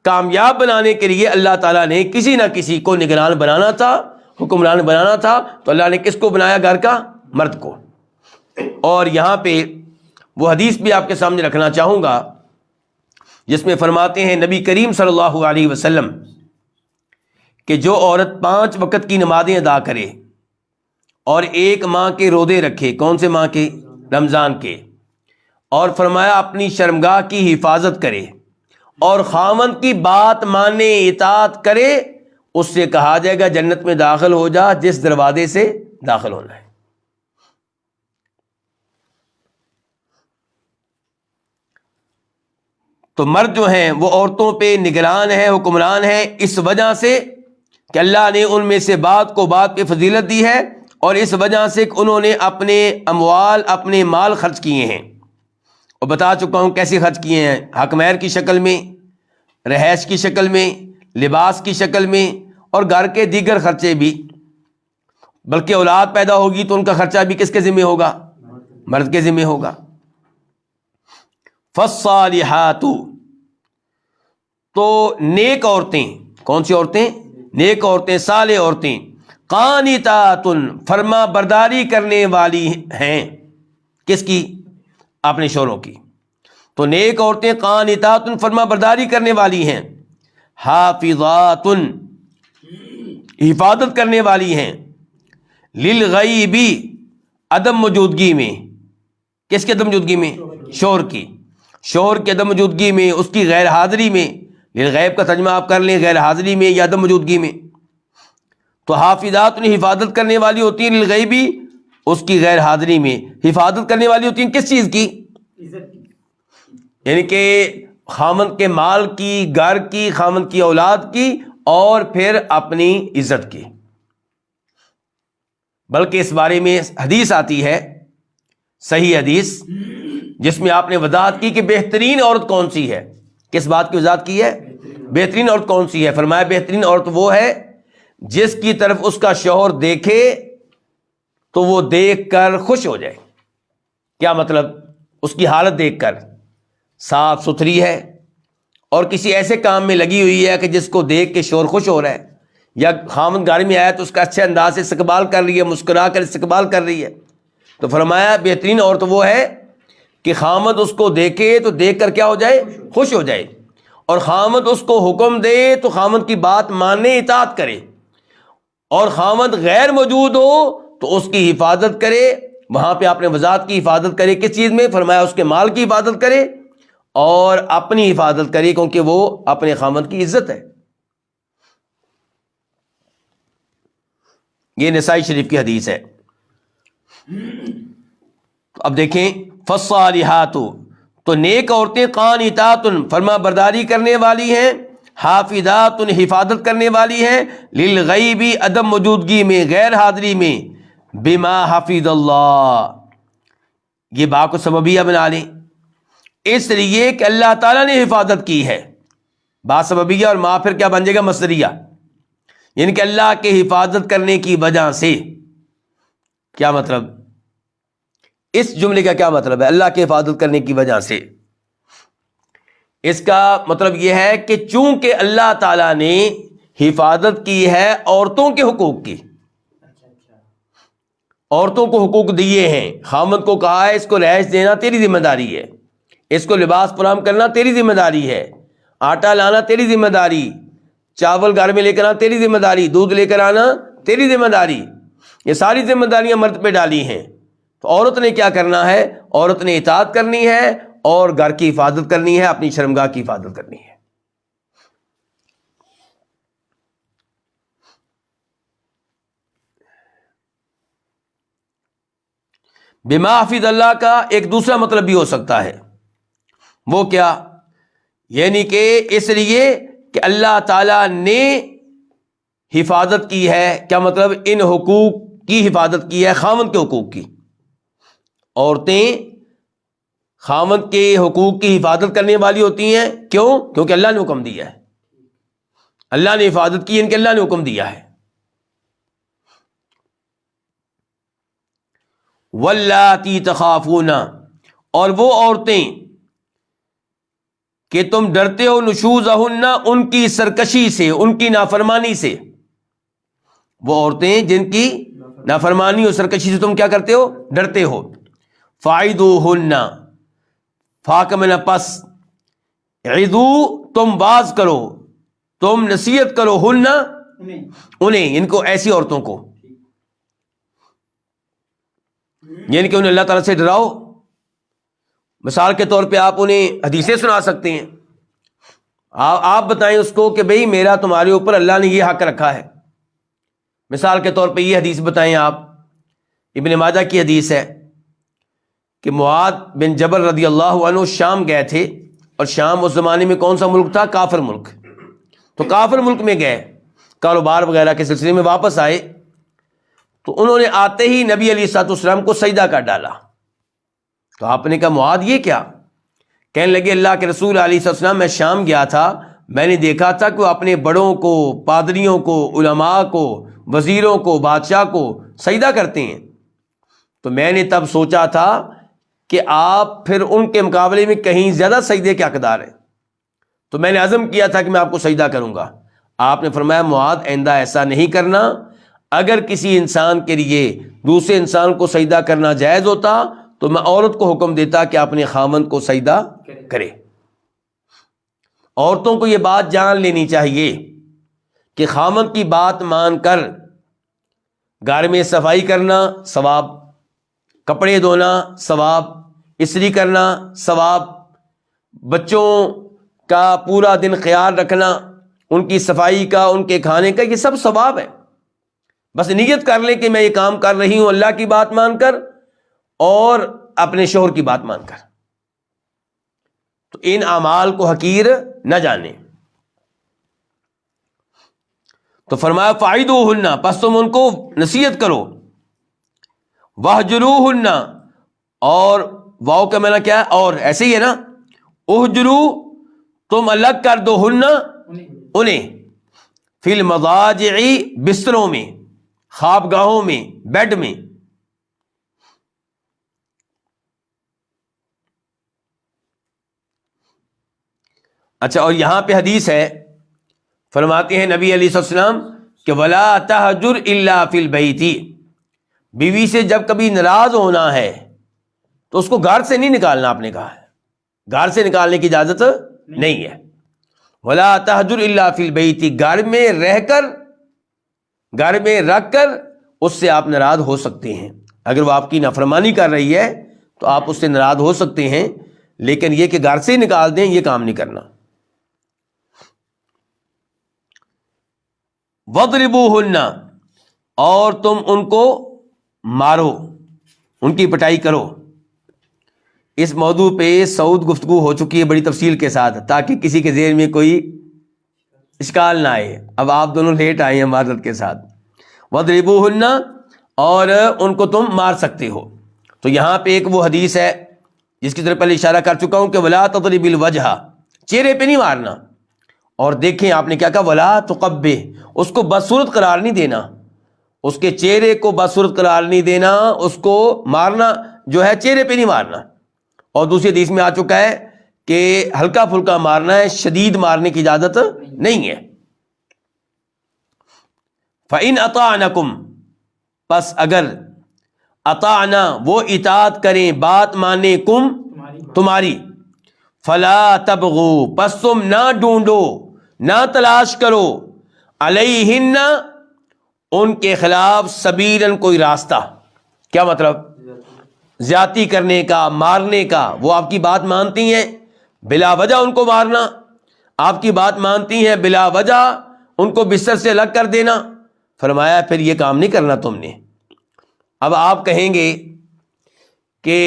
کامیاب بنانے کے لیے اللہ تعالیٰ نے کسی نہ کسی کو نگران بنانا تھا، حکمران بنانا تھا، تو اللہ نے کس کو بنایا؟ گھر کا مرد کو۔ اور یہاں پہ وہ حدیث بھی آپ کے سامنے رکھنا چاہوں گا جس میں فرماتے ہیں نبی کریم صلی اللہ علیہ وسلم کہ جو عورت 5 وقت کی نمازیں ادا کرے اور 1 ماہ کے روزے رکھے، کون سے ماہ کے؟ رمضان کے، اور فرمایا اپنی شرمگاہ کی حفاظت کرے اور خاوند کی بات مانے، اطاعت کرے، اس سے کہا جائے گا جنت میں داخل ہو جا جس دروازے سے داخل ہونا ہے۔ تو مرد جو ہیں وہ عورتوں پہ نگران ہیں، حکمران ہیں، اس وجہ سے کہ اللہ نے ان میں سے بعض کو بعض پہ فضیلت دی ہے، اور اس وجہ سے کہ انہوں نے اپنے اموال، اپنے مال خرچ کیے ہیں، اور بتا چکا ہوں کیسے خرچ کیے ہیں، حق مہر کی شکل میں، رہائش کی شکل میں، لباس کی شکل میں، اور گھر کے دیگر خرچے بھی۔ بلکہ اولاد پیدا ہوگی تو ان کا خرچہ بھی کس کے ذمہ ہوگا؟ مرد کے ذمہ ہوگا۔ فالصالحات، تو نیک عورتیں، کون سی عورتیں؟ نیک عورتیں، صالح عورتیں، قانتات، فرما برداری کرنے والی ہیں، کس کی؟ اپنے شوہروں کی۔ تو نیک عورتیں قانتات، فرما برداری کرنے والی ہیں، حافظات، حفاظت کرنے والی ہیں، للغیب، عدم موجودگی میں، کس کی عدم موجودگی میں؟ شوہر کی، شوہر کی عدم موجودگی میں، اس کی غیر حاضری میں، للغیب کا ترجمہ آپ کر لیں غیر حاضری میں یا عدم موجودگی میں۔ تو حافظات حفاظت کرنے والی ہوتی ہیں، للغیبی اس کی غیر حاضری میں، حفاظت کرنے والی ہوتی ہیں کس چیز کی؟ یعنی کہ خامند کے مال کی، گھر کی، خامند کی اولاد کی، اور پھر اپنی عزت کی۔ بلکہ اس بارے میں حدیث آتی ہے، صحیح حدیث، جس میں آپ نے وضاحت کی کہ بہترین عورت کون سی ہے۔ کس بات کی وضاحت کی ہے؟ بہترین عورت کون سی ہے؟ فرمایا بہترین عورت وہ ہے جس کی طرف اس کا شوہر دیکھے تو وہ دیکھ کر خوش ہو جائے۔ کیا مطلب؟ اس کی حالت دیکھ کر صاف ستھری ہے اور کسی ایسے کام میں لگی ہوئی ہے کہ جس کو دیکھ کے شوہر خوش ہو رہا ہے، یا خامند گاڑی میں آیا تو اس کا اچھے انداز سے استقبال کر رہی ہے، مسکرا کر استقبال کر رہی ہے۔ تو فرمایا بہترین عورت وہ ہے کہ خامند اس کو دیکھے تو دیکھ کر کیا ہو جائے؟ خوش ہو جائے، اور خامند اس کو حکم دے تو خامند کی بات مانے، اطاعت کرے، اور خامند غیر موجود ہو تو اس کی حفاظت کرے وہاں پہ آپ نے وضاحت کی حفاظت کرے کس چیز میں؟ فرمایا اس کے مال کی حفاظت کرے اور اپنی حفاظت کرے، کیونکہ وہ اپنے خامند کی عزت ہے۔ یہ نسائی شریف کی حدیث ہے۔ اب دیکھیں فالصالحات، تو نیک عورتیں قانتات، فرما برداری کرنے والی ہیں، حافظات، حفاظت کرنے والی ہیں، للغیب، عدم موجودگی میں، غیر حاضری میں، بما حفظ اللہ، یہ با کو سببیہ بنا لیں، اس لیے کہ اللہ تعالیٰ نے حفاظت کی ہے۔ با سببیہ اور ما پھر کیا بن جائے گا؟ مصدریہ، یعنی کہ اللہ کے حفاظت کرنے کی وجہ سے۔ کیا مطلب؟ اس جملے کا کیا مطلب ہے؟ اللہ کی حفاظت کرنے کی وجہ سے، اس کا مطلب یہ ہے کہ چونکہ اللہ تعالیٰ نے حفاظت کی ہے عورتوں کے حقوق کی، عورتوں کو حقوق دیے ہیں، خامد کو کہا ہے اس کو رہائش دینا تیری ذمہ داری ہے، اس کو لباس فراہم کرنا تیری ذمہ داری ہے، آٹا لانا تیری ذمہ داری، چاول گھر میں لے کر آنا تیری ذمہ داری، دودھ لے کر آنا تیری ذمہ داری، یہ ساری ذمہ داریاں مرد پہ ڈالی ہیں۔ تو عورت نے کیا کرنا ہے؟ عورت نے اطاعت کرنی ہے اور گھر کی حفاظت کرنی ہے، اپنی شرمگاہ کی حفاظت کرنی ہے۔ بما حفظ اللہ کا ایک دوسرا مطلب بھی ہو سکتا ہے، وہ کیا؟ یعنی کہ اس لیے کہ اللہ تعالیٰ نے حفاظت کی ہے۔ کیا مطلب؟ ان حقوق کی حفاظت کی ہے، خامند کے حقوق کی۔ عورتیں خامند کے حقوق کی حفاظت کرنے والی ہوتی ہیں، کیوں؟ کیونکہ اللہ نے حکم دیا ہے، اللہ نے حفاظت کی، ان کے اللہ نے حکم دیا ہے۔ واللاتی تخافون، اور وہ عورتیں کہ تم ڈرتے ہو، نشوزہن، ان کی سرکشی سے، ان کی نافرمانی سے، وہ عورتیں جن کی نافرمانی اور سرکشی سے تم کیا کرتے ہو؟ ڈرتے ہو۔ فاعذوہن، فا کا معنی پس، عذو تم باز کرو، تم نصیحت کرو، ہن انہیں، ان کو، ایسی عورتوں کو، یعنی کہ انہیں اللہ تعالیٰ سے ڈراؤ۔ مثال کے طور پہ آپ انہیں حدیثیں سنا سکتے ہیں، آپ بتائیں اس کو کہ بھئی میرا تمہارے اوپر اللہ نے یہ حق رکھا ہے۔ مثال کے طور پہ یہ حدیث بتائیں آپ، ابن ماجہ کی حدیث ہے کہ معاذ بن جبل رضی اللہ عنہ شام گئے تھے، اور شام اس زمانے میں کون سا ملک تھا؟ کافر ملک۔ تو کافر ملک میں گئے، کاروبار وغیرہ کے سلسلے میں واپس آئے، تو انہوں نے آتے ہی نبی علیہ الصلوۃ والسلام کو سجدہ کر ڈالا۔ تو آپ نے کہا معاذ یہ کیا؟ کہنے لگے اللہ کے رسول علیہ الصلوۃ والسلام میں شام گیا تھا، میں نے دیکھا تھا کہ وہ اپنے بڑوں کو، پادریوں کو، علماء کو، وزیروں کو، بادشاہ کو سجدہ کرتے ہیں، تو میں نے تب سوچا تھا کہ آپ پھر ان کے مقابلے میں کہیں زیادہ سجدے کے حقدار ہیں، تو میں نے عزم کیا تھا کہ میں آپ کو سجدہ کروں گا۔ آپ نے فرمایا معاذ آئندہ ایسا نہیں کرنا، اگر کسی انسان کے لیے دوسرے انسان کو سجدہ کرنا جائز ہوتا تو میں عورت کو حکم دیتا کہ اپنے خامند کو سجدہ کرے۔ عورتوں کو یہ بات جان لینی چاہیے کہ خامند کی بات مان کر گھر میں صفائی کرنا ثواب، کپڑے دھونا ثواب، استری کرنا ثواب، بچوں کا پورا دن خیال رکھنا، ان کی صفائی کا، ان کے کھانے کا، یہ سب ثواب ہے۔ بس نیت کر لیں کہ میں یہ کام کر رہی ہوں اللہ کی بات مان کر اور اپنے شوہر کی بات مان کر، تو ان اعمال کو حقیر نہ جانیں۔ تو فرمایا فاعذوہن، پس تم ان کو نصیحت کرو، واہجروہن، اور واو کا معنی کیا ہے؟ اور، ایسے ہی ہے نا، اہجرو تم الگ کر دو، ہن انہیں، فی المضاجع بستروں میں، خواب گاہوں میں، بیڈ میں۔ اچھا، اور یہاں پہ حدیث ہے، فرماتے ہیں نبی علیہ السلام کہ ولا تہجر الا فی البیت، بیوی سے جب کبھی ناراض ہونا ہے تو اس کو گھر سے نہیں نکالنا، آپ نے کہا ہے گھر سے نکالنے کی اجازت نہیں ہے۔ ولا تہجر الا فی البیت، گھر میں رہ کر، گھر میں رکھ کر اس سے آپ ناراض ہو سکتے ہیں۔ اگر وہ آپ کی نافرمانی کر رہی ہے تو آپ اس سے ناراض ہو سکتے ہیں، لیکن یہ کہ گھر سے نکال دیں، یہ کام نہیں کرنا۔ وَاضْرِبُوهُنَّ، اور تم ان کو مارو، ان کی پٹائی کرو۔ اس موضوع پہ سعود گفتگو ہو چکی ہے بڑی تفصیل کے ساتھ، تاکہ کسی کے ذہن میں کوئی اشکال نہ آئے۔ اب آپ دونوں لیٹ آئے ہیں معذرت کے ساتھ۔ وَاضْرِبُوهُنَّ، اور ان کو تم مار سکتے ہو۔ تو یہاں پہ ایک وہ حدیث ہے جس کی طرف پہلے اشارہ کر چکا ہوں کہ وَلَا تَضْرِبِ الْوَجْهَ، چہرے پہ نہیں مارنا۔ اور دیکھیں آپ نے کیا کہا، وَلَا تُقَبِّحْ، اس کو بدصورت قرار نہیں دینا، اس کے چہرے کو بدصورت قرار نہیں دینا، اس کو مارنا جو ہے چہرے پہ نہیں مارنا۔ اور دوسری حدیث میں آ چکا ہے کہ ہلکا پھلکا مارنا ہے، شدید مارنے کی اجازت نہیں ہے۔ فَإِنْ أَطَعْنَكُمْ، پس اگر اطعنا، وہ اطاعت کریں، بات مانے، کم، تمہاری، فلا تبغوا، پس تم نہ ڈھونڈو، نہ تلاش کرو، علیہن، ان کے خلاف، سبیلاً، کوئی راستہ۔ کیا مطلب؟ زیادتی کرنے کا، مارنے کا۔ وہ آپ کی بات مانتی ہیں، بلا وجہ ان کو مارنا، آپ کی بات مانتی ہیں، بلا وجہ ان کو بستر سے الگ کر دینا۔ فرمایا پھر یہ کام نہیں کرنا تم نے۔ اب آپ کہیں گے کہ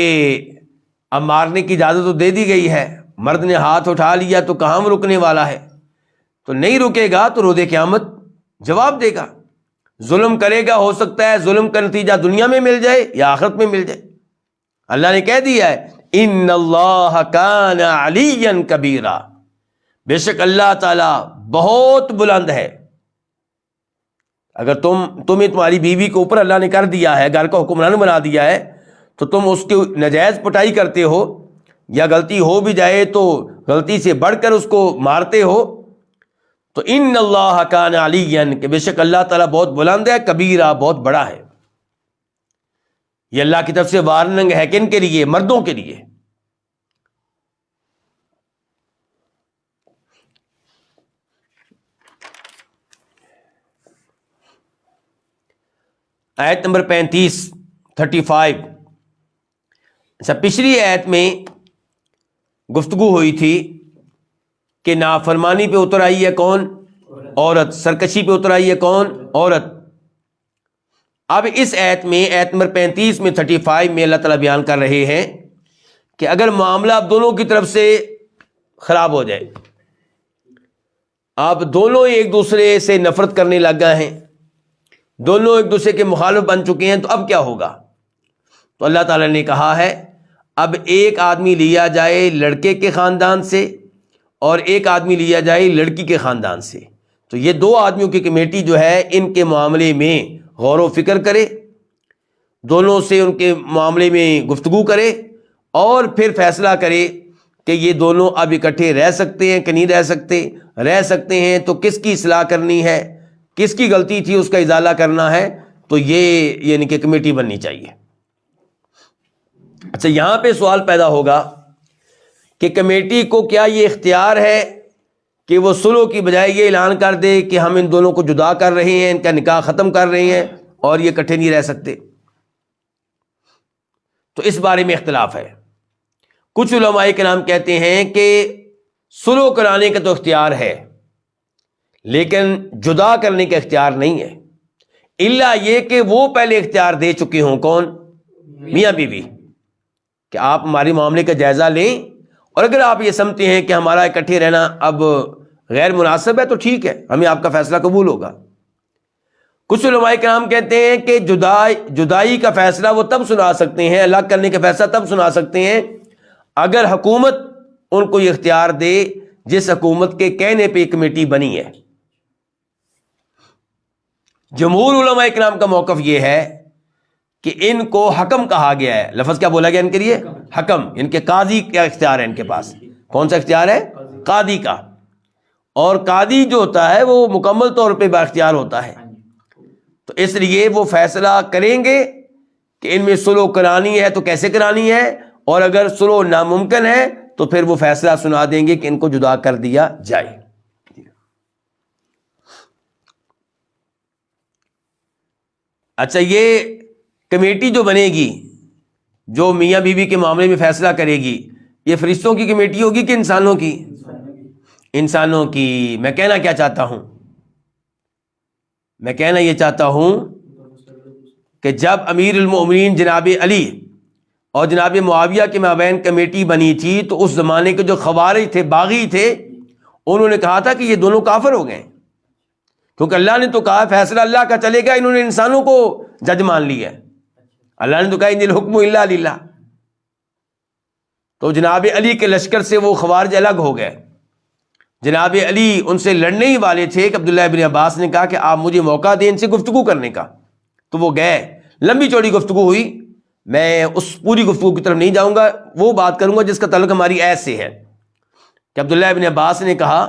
اب مارنے کی اجازت تو دے دی گئی ہے، مرد نے ہاتھ اٹھا لیا تو کہاں وہ رکنے والا ہے؟ تو نہیں رکے گا تو روز قیامت جواب دے گا۔ ظلم کرے گا، ہو سکتا ہے ظلم کا نتیجہ دنیا میں مل جائے یا آخرت میں مل جائے۔ اللہ نے کہہ دیا ہے ان اللہ کان علیا کبیرا، بے شک اللہ تعالی بہت بلند ہے۔ اگر تمہیں تمہاری بیوی کے اوپر اللہ نے کر دیا ہے، گھر کا حکمران بنا دیا ہے، تو تم اس کی ناجائز پٹائی کرتے ہو، یا غلطی ہو بھی جائے تو غلطی سے بڑھ کر اس کو مارتے ہو، تو ان اللہ کان علیا، کہ بے شک اللہ تعالیٰ بہت بلند ہے، کبیرہ، بہت بڑا ہے۔ یہ اللہ کی طرف سے وارننگ ہے کن کے لیے؟ مردوں کے لیے۔ آیت نمبر 35 اچھا، پچھلی آیت میں گفتگو ہوئی تھی کہ نافرمانی پہ اتر آئی ہے کون؟ عورت۔ سرکشی پہ اتر آئی ہے کون؟ عورت۔ اب اس آیت میں، آیت نمبر 35 میں، 35 میں اللہ تعالیٰ بیان کر رہے ہیں کہ اگر معاملہ اب دونوں کی طرف سے خراب ہو جائے، آپ دونوں ایک دوسرے سے نفرت کرنے لگ گئے ہیں، دونوں ایک دوسرے کے مخالف بن چکے ہیں، تو اب کیا ہوگا؟ تو اللہ تعالیٰ نے کہا ہے اب ایک آدمی لیا جائے لڑکے کے خاندان سے اور ایک آدمی لیا جائے لڑکی کے خاندان سے۔ تو یہ دو آدمیوں کی کمیٹی جو ہے ان کے معاملے میں غور و فکر کرے، دونوں سے ان کے معاملے میں گفتگو کرے، اور پھر فیصلہ کرے کہ یہ دونوں اب اکٹھے رہ سکتے ہیں کہ نہیں رہ سکتے۔ رہ سکتے ہیں تو کس کی اصلاح کرنی ہے، کس کی غلطی تھی اس کا ازالہ کرنا ہے، تو یہ یعنی کہ کمیٹی بننی چاہیے۔ اچھا، یہاں پہ سوال پیدا ہوگا کہ کمیٹی کو کیا یہ اختیار ہے کہ وہ صلح کی بجائے یہ اعلان کر دے کہ ہم ان دونوں کو جدا کر رہے ہیں، ان کا نکاح ختم کر رہے ہیں اور یہ اکٹھے نہیں رہ سکتے؟ تو اس بارے میں اختلاف ہے۔ کچھ علماء کرام کہتے ہیں کہ صلح کرانے کا تو اختیار ہے، لیکن جدا کرنے کا اختیار نہیں ہے، الا یہ کہ وہ پہلے اختیار دے چکے ہوں۔ کون؟ میاں بیوی، کہ آپ ہمارے معاملے کا جائزہ لیں، اور اگر آپ یہ سمجھتے ہیں کہ ہمارا اکٹھے رہنا اب غیر مناسب ہے تو ٹھیک ہے، ہمیں آپ کا فیصلہ قبول ہوگا۔ کچھ علماء کرام کہتے ہیں کہ جدائی کا فیصلہ وہ تب سنا سکتے ہیں، الگ کرنے کا فیصلہ تب سنا سکتے ہیں اگر حکومت ان کو یہ اختیار دے جس حکومت کے کہنے پہ کمیٹی بنی ہے۔ جمہور علماء کرام کا موقف یہ ہے کہ ان کو حکم کہا گیا ہے۔ لفظ کیا بولا گیا ان کے لیے؟ حکم، ان کے قاضی کا اختیار ہے ان کے پاس۔ کون سا اختیار ہے؟ قاضی کا۔ اور قاضی جو ہوتا ہے وہ مکمل طور پہ با اختیار ہوتا ہے، تو اس لیے وہ فیصلہ کریں گے کہ ان میں صلح کرانی ہے تو کیسے کرانی ہے، اور اگر صلح ناممکن ہے تو پھر وہ فیصلہ سنا دیں گے کہ ان کو جدا کر دیا جائے۔ اچھا، یہ کمیٹی جو بنے گی جو میاں بیوی کے معاملے میں فیصلہ کرے گی، یہ فرشتوں کی کمیٹی ہوگی کہ انسانوں کی؟ انسانوں کی۔ میں کہنا کیا چاہتا ہوں، میں کہنا یہ چاہتا ہوں کہ جب امیر المومنین جناب علی اور جناب معاویہ کے مابین کمیٹی بنی تھی تو اس زمانے کے جو خوارج تھے، باغی تھے، انہوں نے کہا تھا کہ یہ دونوں کافر ہو گئے، کیونکہ اللہ نے تو کہا فیصلہ اللہ کا چلے گا، انہوں نے انسانوں کو جج مان لیا ہے۔ اللہ نے تو کہا ان الحکم الا للہ۔ تو جناب علی کے لشکر سے وہ خوارج الگ ہو گئے۔ جناب علی ان سے لڑنے ہی والے تھے کہ عبداللہ ابن عباس نے کہا کہ آپ مجھے موقع دیں ان سے گفتگو کرنے کا، تو وہ گئے، لمبی چوڑی گفتگو ہوئی، میں اس پوری گفتگو کی طرف نہیں جاؤں گا، وہ بات کروں گا جس کا تعلق ہماری ایت سے ہے کہ عبداللہ ابن عباس نے کہا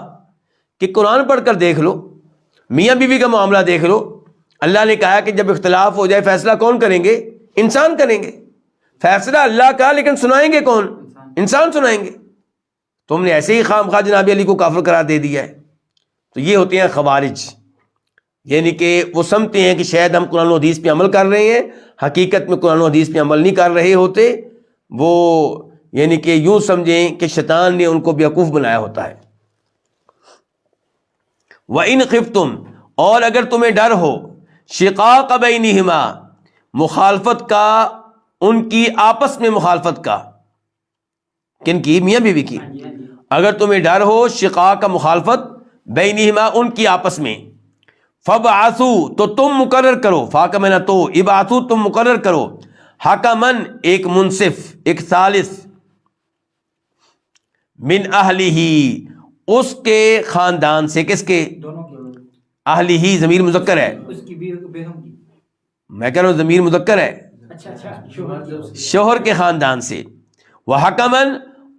کہ قرآن پڑھ کر دیکھ لو، میاں بیوی کا معاملہ دیکھ لو، اللہ نے کہا کہ جب اختلاف ہو جائے فیصلہ کون کریں گے؟ انسان کریں گے۔ فیصلہ اللہ کا، لیکن سنائیں گے کون؟ انسان سنائیں گے۔ تم نے ایسے ہی خام خواہ جناب علی کو کافر قرار دے دیا ہے۔ تو یہ ہوتے ہیں خوارج، یعنی کہ وہ سمجھتے ہیں کہ شاید ہم قرآن و حدیث پہ عمل کر رہے ہیں، حقیقت میں قرآن و حدیث پہ عمل نہیں کر رہے ہوتے، وہ یعنی کہ یوں سمجھیں کہ شیطان نے ان کو بیوقوف بنایا ہوتا ہے۔ وَإِنْ خِفْتُمْ، اور اگر تمہیں ڈر ہو، شِقَاقَ بَيْنِهِمَا، مخالفت کا، ان کی آپس میں مخالفت کا، کن کی؟ میاں بیوی کی۔ اگر تمہیں ڈر ہو شقاق کا، مخالفت، بینہما، ان کی آپس میں، فَبْعَثُوا، تو تم مقرر کرو، فا کا معنی تو، ابعثوا، تم مقرر کرو، حکمن، ایک منصف، ایک ثالث، من اہلہ، اس کے خاندان سے، کس کے؟ اہلہ ضمیر مذکر ہے، میں کہہ رہا ہوں ضمیر مذکر ہے، شوہر کے خاندان سے، وحکمن،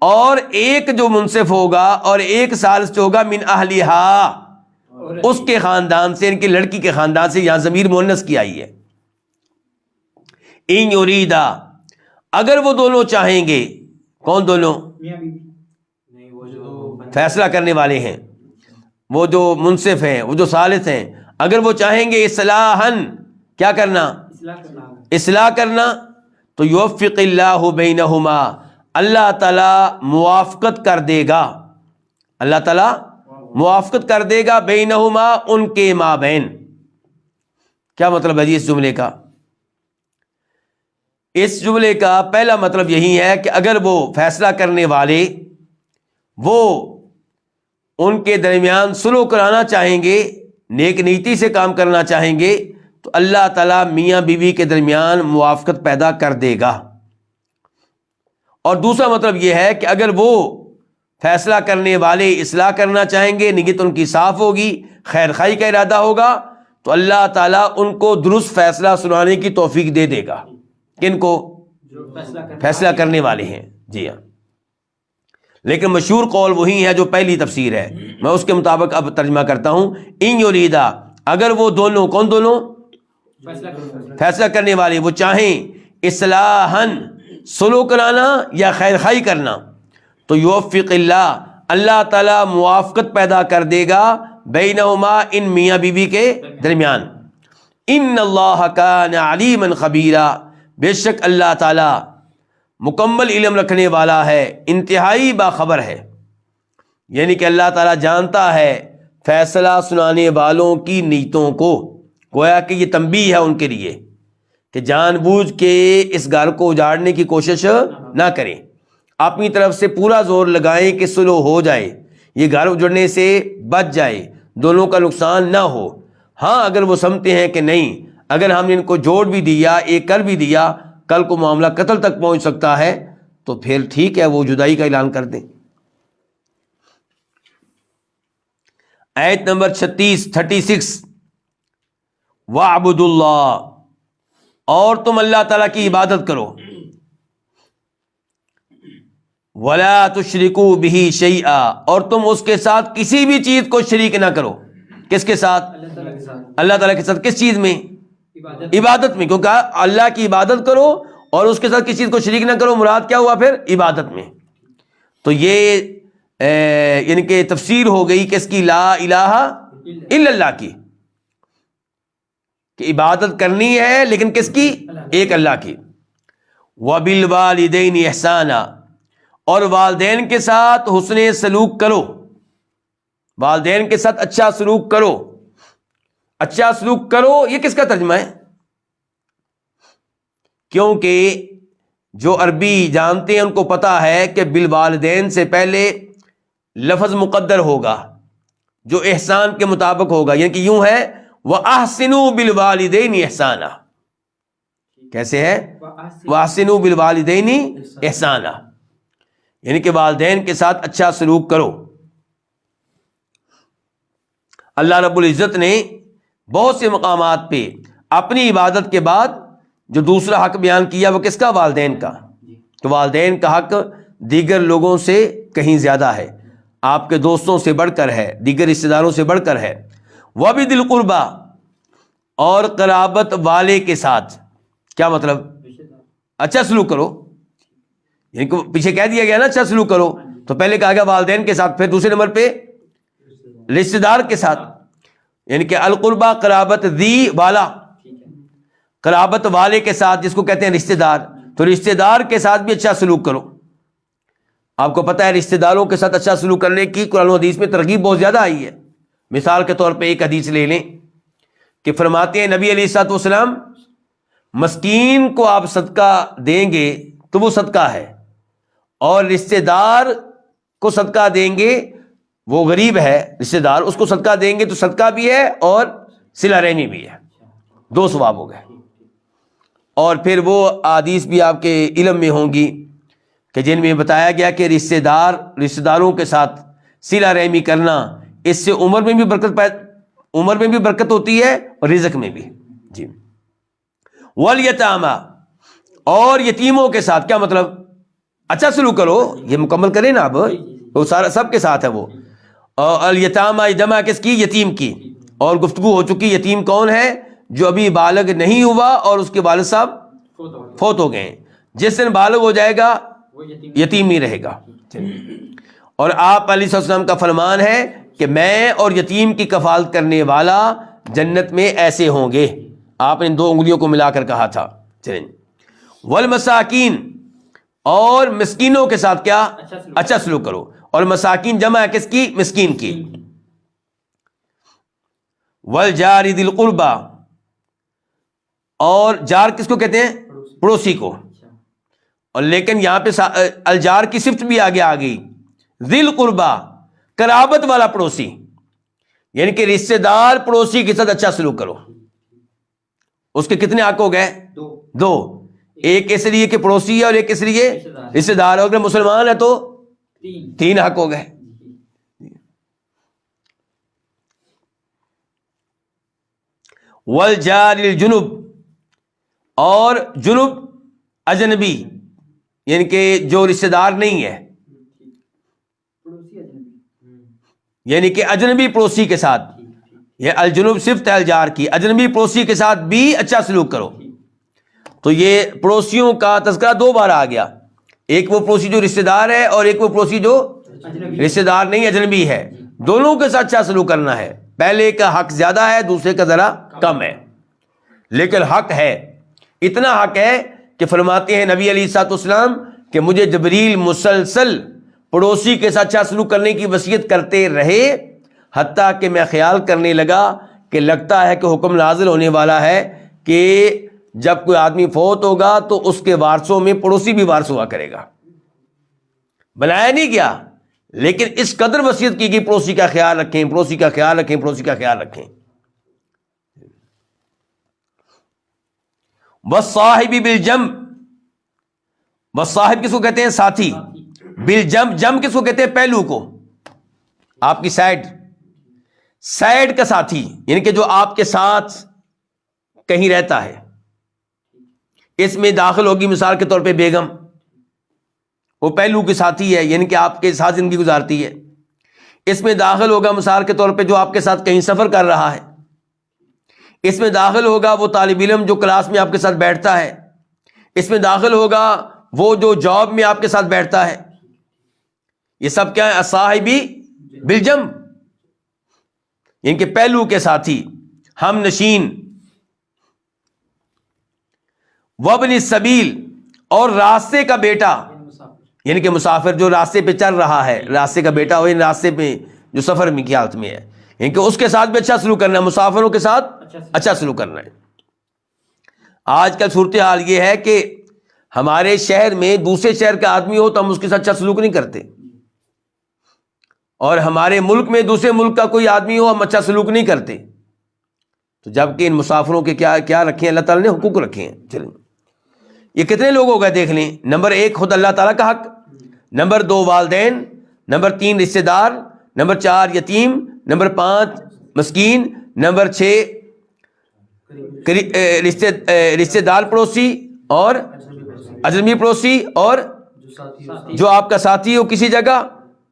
اور ایک جو منصف ہوگا اور ایک ثالث جو ہوگا، من اہلہا، اس کے خاندان سے، ان کی لڑکی کے خاندان سے، یہاں ضمیر مؤنث کی آئی ہے۔ ان یریدا، اگر وہ دونوں چاہیں گے، کون دونوں؟ فیصلہ کرنے والے ہیں، وہ جو منصف ہیں، وہ جو ثالث ہیں، اگر وہ چاہیں گے اصلاحاً، کیا کرنا؟ اصلاح کرنا، تو یوفق اللہ بینہما، اللہ تعالیٰ موافقت کر دے گا، اللہ تعالیٰ موافقت کر دے گا، بینہما، ان کے مابین۔ کیا مطلب ہے جی اس جملے کا؟ اس جملے کا پہلا مطلب یہی ہے کہ اگر وہ فیصلہ کرنے والے وہ ان کے درمیان صلح کرانا چاہیں گے، نیک نیتی سے کام کرنا چاہیں گے، تو اللہ تعالیٰ میاں بیوی کے درمیان موافقت پیدا کر دے گا۔ اور دوسرا مطلب یہ ہے کہ اگر وہ فیصلہ کرنے والے اصلاح کرنا چاہیں گے، نیت ان کی صاف ہوگی، خیر خواہی کا ارادہ ہوگا، تو اللہ تعالیٰ ان کو درست فیصلہ سنانے کی توفیق دے دے گا۔ کن کو؟ فیصلہ کرنے والے ہیں، جی ہاں۔ لیکن مشہور قول وہی ہے جو پہلی تفسیر ہے، میں اس کے مطابق اب ترجمہ کرتا ہوں۔ ان یریدا، اگر وہ دونوں، کون دونوں؟ فیصلہ کرنے والے، وہ چاہیں اصلاحاً، صلح کرانا یا خیر خواہی کرنا، تو یوفق اللہ، اللہ تعالیٰ موافقت پیدا کر دے گا، بینہما، ان میاں بیوی کے درمیان۔ ان اللہ کان علیما خبیرا، بے شک اللہ تعالیٰ مکمل علم رکھنے والا ہے، انتہائی باخبر ہے، یعنی کہ اللہ تعالیٰ جانتا ہے فیصلہ سنانے والوں کی نیتوں کو۔ گویا کہ یہ تنبیہ ہے ان کے لیے کہ جان بوجھ کے اس گھر کو اجاڑنے کی کوشش نہ کریں، اپنی طرف سے پورا زور لگائیں کہ صلح ہو جائے، یہ گھر اجڑنے سے بچ جائے، دونوں کا نقصان نہ ہو۔ ہاں اگر وہ سمجھتے ہیں کہ نہیں، اگر ہم نے ان کو جوڑ بھی دیا، ایک کر بھی دیا، کل کو معاملہ قتل تک پہنچ سکتا ہے، تو پھر ٹھیک ہے، وہ جدائی کا اعلان کر دیں۔ آیت نمبر 36 وَاعْبُدُوا اللَّهَ، اور تم اللہ تعالیٰ کی عبادت کرو، وَلَا تُشْرِكُوا بِهِ شَيْئًا، اور تم اس کے ساتھ کسی بھی چیز کو شریک نہ کرو۔ کس کے ساتھ؟ اللہ تعالیٰ کے ساتھ۔ کس چیز میں؟ عبادت میں، کیونکہ اللہ کی عبادت کرو اور اس کے ساتھ کسی چیز کو شریک نہ کرو، مراد کیا ہوا پھر؟ عبادت میں۔ تو یہ یعنی کہ تفسیر ہو گئی کس کی؟ لا الہ الا اللہ کی۔ کہ عبادت کرنی ہے لیکن کس کی؟ ایک اللہ کی. وَبِالْوَالِدَيْنِ إِحْسَانًا، اور والدین کے ساتھ حسن سلوک کرو، والدین کے ساتھ اچھا سلوک کرو. اچھا سلوک کرو یہ کس کا ترجمہ ہے؟ کیونکہ جو عربی جانتے ہیں ان کو پتا ہے کہ بالوالدین سے پہلے لفظ مقدر ہوگا جو احسان کے مطابق ہوگا، یعنی کہ یوں ہے وَأَحْسِنُوا بِالْوَالِدَيْنِ إِحْسَانًا. کیسے ہے؟ وَأَحْسِنُوا بِالْوَالِدَيْنِ إِحْسَانًا، یعنی کہ والدین کے ساتھ اچھا سلوک کرو. اللہ رب العزت نے بہت سے مقامات پہ اپنی عبادت کے بعد جو دوسرا حق بیان کیا وہ کس کا؟ والدین کا. تو والدین کا حق دیگر لوگوں سے کہیں زیادہ ہے، آپ کے دوستوں سے بڑھ کر ہے، دیگر رشتہ داروں سے بڑھ کر ہے. وَبِذِي الْقُرْبَى، اور قرابت والے کے ساتھ. کیا مطلب؟ اچھا سلوک کرو، یعنی کہ پیچھے کہہ دیا گیا نا اچھا سلوک کرو، تو پہلے کہا گیا والدین کے ساتھ، پھر دوسرے نمبر پہ رشتہ دار کے ساتھ، یعنی کہ القربہ قرابت ذی والا، قرابت والے کے ساتھ جس کو کہتے ہیں رشتہ دار. تو رشتہ دار کے ساتھ بھی اچھا سلوک کرو. آپ کو پتہ ہے رشتہ داروں کے ساتھ اچھا سلوک کرنے کی قرآن و حدیث میں ترغیب بہت زیادہ آئی ہے. مثال کے طور پہ ایک حدیث لے لیں کہ فرماتے ہیں نبی علیہ الصلوۃ والسلام مسکین کو آپ صدقہ دیں گے تو وہ صدقہ ہے، اور رشتہ دار کو صدقہ دیں گے، وہ غریب ہے رشتہ دار، اس کو صدقہ دیں گے تو صدقہ بھی ہے اور صلہ رحمی بھی ہے، دو ثواب ہو گئے. اور پھر وہ احادیث بھی آپ کے علم میں ہوں گی کہ جن میں بتایا گیا کہ رشتہ داروں کے ساتھ صلہ رحمی کرنا، اس سے عمر میں بھی برکت ہوتی ہے اور رزق میں بھی. جی. والیتامى، اور یتیموں کے ساتھ. کیا مطلب؟ اچھا سلوک کرو، یہ مکمل کریں نا اب، وہ سارا سب کے ساتھ ہے وہ. اور الیتامى جمع کس کی؟ یتیم کی. اور گفتگو ہو چکی یتیم کون ہے؟ جو ابھی بالغ نہیں ہوا اور اس کے والد صاحب فوت ہو گئے. جس دن بالغ ہو جائے گا یتیم نہیں رہے گا. اور آپ علیہ السلام کا فرمان ہے کہ میں اور یتیم کی کفالت کرنے والا جنت میں ایسے ہوں گے. آپ نے دو انگلیوں کو ملا کر کہا تھا. چلیں. والمساکین، اور مسکینوں کے ساتھ کیا؟ اچھا سلوک کرو. اور مساکین جمع ہے کس کی؟ مسکین کی. والجار ذی القربى، اور جار کس کو کہتے ہیں؟ پڑوسی کو. اور لیکن یہاں پہ الجار کی صفت بھی آگے آ گئی، ذی القربى، قرابت والا پڑوسی، یعنی کہ رشتہ دار پڑوسی کے ساتھ اچھا سلوک کرو. اس کے کتنے حق ہو گئے؟ دو. ایک اس لیے کہ پڑوسی ہے اور ایک اس لیے رشتہ دار ہے. اگر مسلمان ہے تو تین حق ہو گئے. والجار الجنب، اور جنب اجنبی، یعنی کہ جو رشتہ دار نہیں ہے، یعنی کہ اجنبی پڑوسی کے ساتھ. یہ الجنوب صفت ہے الجار کی. اجنبی پڑوسی کے ساتھ بھی اچھا سلوک کرو. تو یہ پڑوسیوں کا تذکرہ دو بار آ گیا، ایک وہ پڑوسی جو رشتہ دار ہے اور ایک وہ پڑوسی جو رشتہ دار نہیں اجنبی ہے. دونوں کے ساتھ اچھا سلوک کرنا ہے. پہلے کا حق زیادہ ہے، دوسرے کا ذرا کم ہے، لیکن حق ہے. اتنا حق ہے کہ فرماتے ہیں نبی علیہ الصلوۃ والسلام کہ مجھے جبریل مسلسل پڑوسی کے ساتھ اچھا سلوک کرنے کی وصیت کرتے رہے، حتیٰ کہ میں خیال کرنے لگا کہ لگتا ہے کہ حکم نازل ہونے والا ہے کہ جب کوئی آدمی فوت ہوگا تو اس کے وارثوں میں پڑوسی بھی وارث ہوا کرے گا. بنایا نہیں گیا، لیکن اس قدر وصیت کی گئی پڑوسی کا خیال رکھیں، پڑوسی کا خیال رکھیں، پڑوسی کا خیال رکھیں. والصاحب بالجنب، والصاحب کس کو کہتے ہیں؟ ساتھی. بالجنب، جنب کس کو کہتے ہیں؟ پہلو کو، آپ کی سائڈ کا ساتھی، یعنی کہ جو آپ کے ساتھ کہیں رہتا ہے. اس میں داخل ہوگی مثال کے طور پہ بیگم، وہ پہلو کے ساتھی ہے، یعنی کہ آپ کے ساتھ زندگی گزارتی ہے. اس میں داخل ہوگا مثال کے طور پہ جو آپ کے ساتھ کہیں سفر کر رہا ہے. اس میں داخل ہوگا وہ طالب علم جو کلاس میں آپ کے ساتھ بیٹھتا ہے. اس میں داخل ہوگا وہ جو جاب میں آپ کے ساتھ بیٹھتا ہے. یہ سب کیا ہے؟ الصاحبی بالجنب، یعنی کہ پہلو کے ساتھی، ہم نشین. وابن السبیل اور راستے کا بیٹا، یعنی کہ مسافر جو راستے پہ چل رہا ہے، راستے کا بیٹا ہو، راستے پہ جو سفر میں کی حالت میں ہے، یعنی کہ اس کے ساتھ بھی اچھا سلوک کرنا ہے، مسافروں کے ساتھ اچھا سلوک کرنا ہے۔ آج کل صورتحال یہ ہے کہ ہمارے شہر میں دوسرے شہر کا آدمی ہو تو ہم اس کے ساتھ اچھا سلوک نہیں کرتے، اور ہمارے ملک میں دوسرے ملک کا کوئی آدمی ہو ہم اچھا سلوک نہیں کرتے، تو جبکہ ان مسافروں کے کیا رکھے ہیں اللہ تعالیٰ نے؟ حقوق رکھے ہیں۔ چلیں یہ کتنے لوگ ہو گئے دیکھ لیں۔ نمبر 1 خود اللہ تعالیٰ کا حق، نمبر 2 والدین، نمبر 3 رشتہ دار، نمبر 4 یتیم، نمبر 5 مسکین، نمبر 6 رشتہ دار پڑوسی اور اجنبی پڑوسی، اور جو آپ کا ساتھی ہو کسی جگہ،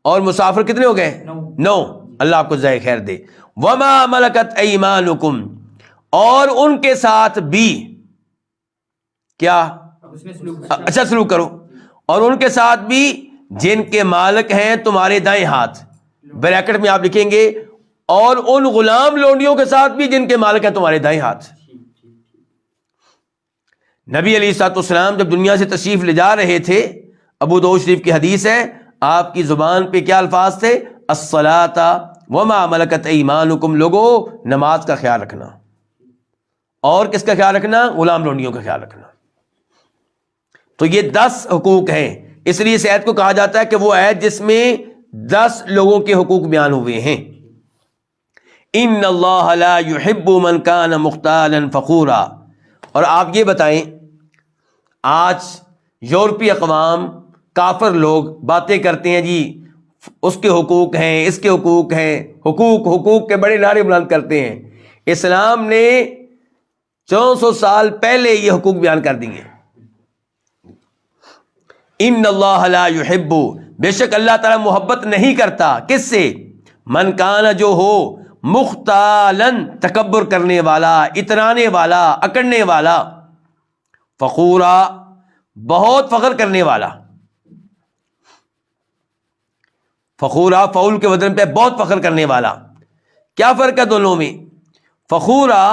اور مسافر کتنے ہو گئے؟ 9۔ اللہ آپ کو جزائے خیر دے۔ وما ملکت ایمانکم، اور ان کے ساتھ بھی کیا اچھا سلوک کرو، اور ان کے ساتھ بھی جن کے مالک ہیں تمہارے دائیں ہاتھ، بریکٹ میں آپ لکھیں گے، اور ان غلام لونڈیوں کے ساتھ بھی جن کے مالک ہیں تمہارے دائیں ہاتھ۔ نبی علیہ الصلوۃ والسلام جب دنیا سے تشریف لے جا رہے تھے، ابو داؤد شریف کی حدیث ہے، آپ کی زبان پہ کیا الفاظ تھے؟ الصلاۃ وما ملکت ایمانکم، لوگو نماز کا خیال رکھنا، اور کس کا خیال رکھنا؟ غلام لونڈیوں کا خیال رکھنا۔ تو یہ 10 حقوق ہیں، اس لیے اس آیت کو کہا جاتا ہے کہ وہ آیت جس میں 10 لوگوں کے حقوق بیان ہوئے ہیں۔ ان اللہ لا يحب من کان مختالا فخورا۔ اور آپ یہ بتائیں، آج یورپی اقوام، کافر لوگ باتیں کرتے ہیں جی اس کے حقوق ہیں، اس کے حقوق ہیں، حقوق کے بڑے نعرے بلند کرتے ہیں۔ اسلام نے 400 سال پہلے یہ حقوق بیان کر دیے۔ ان اللہ لا يحب، بے شک اللہ تعالیٰ محبت نہیں کرتا، کس سے؟ من کان، جو ہو، مختالن، تکبر کرنے والا، اترانے والا، اکڑنے والا، فخورا، بہت فخر کرنے والا۔ فخورا فعول کے وزن پہ بہت فخر کرنے والا۔ کیا فرق ہے دونوں میں؟ فخورا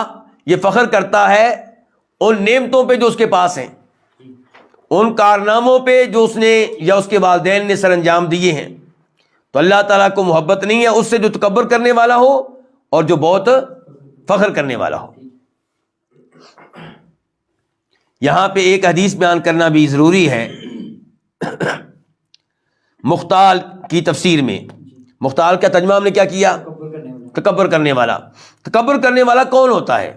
یہ فخر کرتا ہے ان نعمتوں پہ جو اس کے پاس ہیں، ان کارناموں پہ جو اس نے یا اس کے والدین نے سر انجام دیے ہیں، تو اللہ تعالیٰ کو محبت نہیں ہے اس سے جو تکبر کرنے والا ہو اور جو بہت فخر کرنے والا ہو۔ یہاں پہ ایک حدیث بیان کرنا بھی ضروری ہے۔ مختال کی تفسیر میں، مختال کا ترجمہ ہم نے کیا کیا؟ تکبر کرنے والا۔ تکبر کرنے والا کون ہوتا ہے؟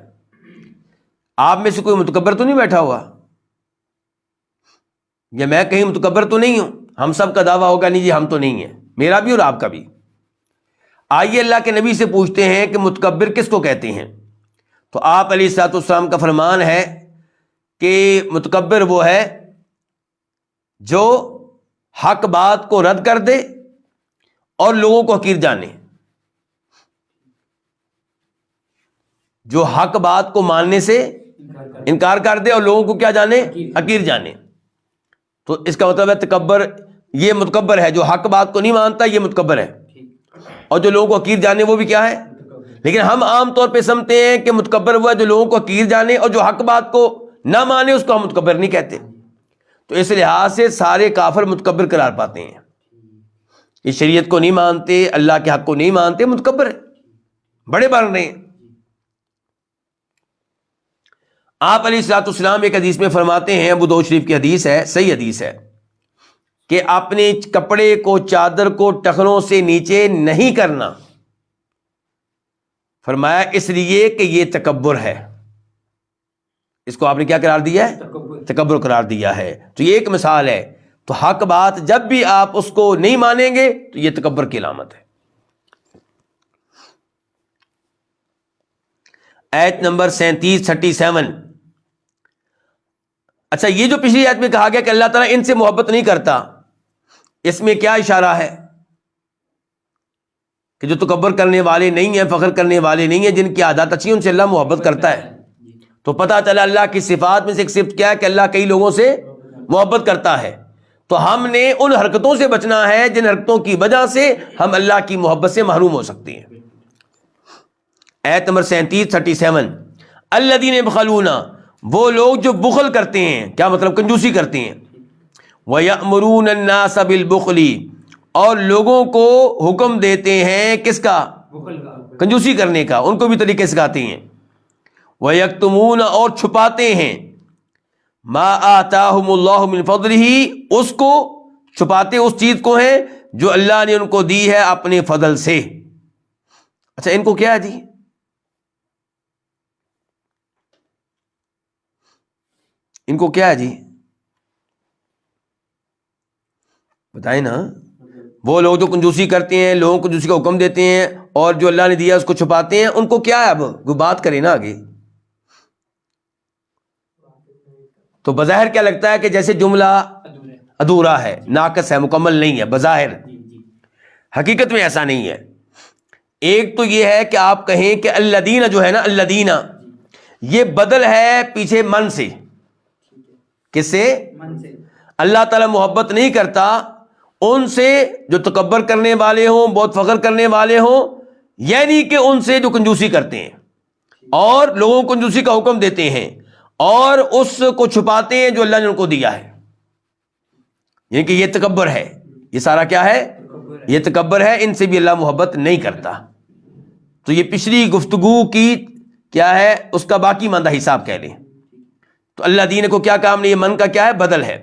آپ میں سے کوئی متکبر تو نہیں بیٹھا ہوا، یا میں کہیں متکبر تو نہیں ہوں؟ ہم سب کا دعویٰ ہوگا نہیں جی ہم تو نہیں ہیں، میرا بھی اور آپ کا بھی۔ آئیے اللہ کے نبی سے پوچھتے ہیں کہ متکبر کس کو کہتے ہیں؟ تو آپ علیہ الصلوۃ والسلام کا فرمان ہے کہ متکبر وہ ہے جو حق بات کو رد کر دے اور لوگوں کو حقیر جانے، جو حق بات کو ماننے سے انکار کر دے اور لوگوں کو کیا جانے؟ حقیر جانے۔ تو اس کا مطلب ہے تکبر، یہ متکبر ہے جو حق بات کو نہیں مانتا، یہ متکبر ہے، اور جو لوگوں کو حقیر جانے وہ بھی کیا ہے؟ لیکن ہم عام طور پہ سمجھتے ہیں کہ متکبر وہ ہے جو لوگوں کو حقیر جانے، اور جو حق بات کو نہ مانے اس کو ہم متکبر نہیں کہتے۔ تو اس لحاظ سے سارے کافر متکبر قرار پاتے ہیں، یہ شریعت کو نہیں مانتے، اللہ کے حق کو نہیں مانتے، متکبر ہے، بڑے بن رہے ہیں۔ آپ علیہ الصلوۃ والسلام ایک حدیث میں فرماتے ہیں، ابو داؤد شریف کی حدیث ہے، صحیح حدیث ہے، کہ اپنے کپڑے کو، چادر کو ٹخنوں سے نیچے نہیں کرنا، فرمایا اس لیے کہ یہ تکبر ہے۔ اس کو آپ نے کیا قرار دیا ہے؟ تکبر قرار دیا ہے۔ تو یہ ایک مثال ہے۔ تو حق بات جب بھی آپ اس کو نہیں مانیں گے تو یہ تکبر کی علامت ہے۔ آیت نمبر 37 اچھا، یہ جو پچھلی آیت میں کہا گیا کہ اللہ تعالیٰ ان سے محبت نہیں کرتا، اس میں کیا اشارہ ہے؟ کہ جو تکبر کرنے والے نہیں ہیں، فخر کرنے والے نہیں ہیں، جن کی عادات اچھی ہیں، ان سے اللہ محبت کرتا ہے۔ تو پتہ چلا اللہ کی صفات میں سے ایک صفت کیا ہے کہ اللہ کئی لوگوں سے محبت کرتا ہے۔ تو ہم نے ان حرکتوں سے بچنا ہے جن حرکتوں کی وجہ سے ہم اللہ کی محبت سے محروم ہو سکتے ہیں۔ آیت نمبر 37 الذین یبخلون، وہ لوگ جو بخل کرتے ہیں، کیا مطلب؟ کنجوسی کرتے ہیں. وَيَأْمُرُونَ النَّاسَ بِالْبُخْلِ، اور لوگوں کو حکم دیتے ہیں کس کا؟ کنجوسی کرنے کا. ان کو بھی طریقے سکھاتے ہیں. وَيَكْتُمُونَ، اور چھپاتے ہیں، مَا آتَاهُمُ اللَّهُ مِنْ فَضْلِهِ، اس کو چھپاتے اس چیز کو ہیں جو اللہ نے ان کو دی ہے اپنے فضل سے. اچھا ان کو کیا ہے جی؟ ان کو کیا ہے جی؟ بتائیں نا. وہ لوگ جو کنجوسی کرتے ہیں، لوگوں کو کنجوسی کا حکم دیتے ہیں، اور جو اللہ نے دیا اس کو چھپاتے ہیں، ان کو کیا ہے؟ اب وہ بات کرے نا آگے. تو بظاہر کیا لگتا ہے کہ جیسے جملہ ادھورا ہے، ناقص ہے، مکمل نہیں ہے بظاہر. حقیقت میں ایسا نہیں ہے. ایک تو یہ ہے کہ آپ کہیں کہ الذین جو ہے نا، الذین یہ بدل ہے پیچھے من سے. کس سے؟ اللہ تعالیٰ محبت نہیں کرتا ان سے جو تکبر کرنے والے ہوں، بہت فخر کرنے والے ہوں، یعنی کہ ان سے جو کنجوسی کرتے ہیں اور لوگوں کو کنجوسی کا حکم دیتے ہیں اور اس کو چھپاتے ہیں جو اللہ نے ان کو دیا ہے. یعنی کہ یہ تکبر ہے. یہ سارا کیا ہے؟ یہ تکبر ہے. ان سے بھی اللہ محبت نہیں کرتا. تو یہ پچھلی گفتگو کی کیا ہے، اس کا باقی ماندہ حساب کہہ لیں. تو اللہ دین کو کیا کام نہیں، یہ من کا کیا ہے؟ بدل ہے.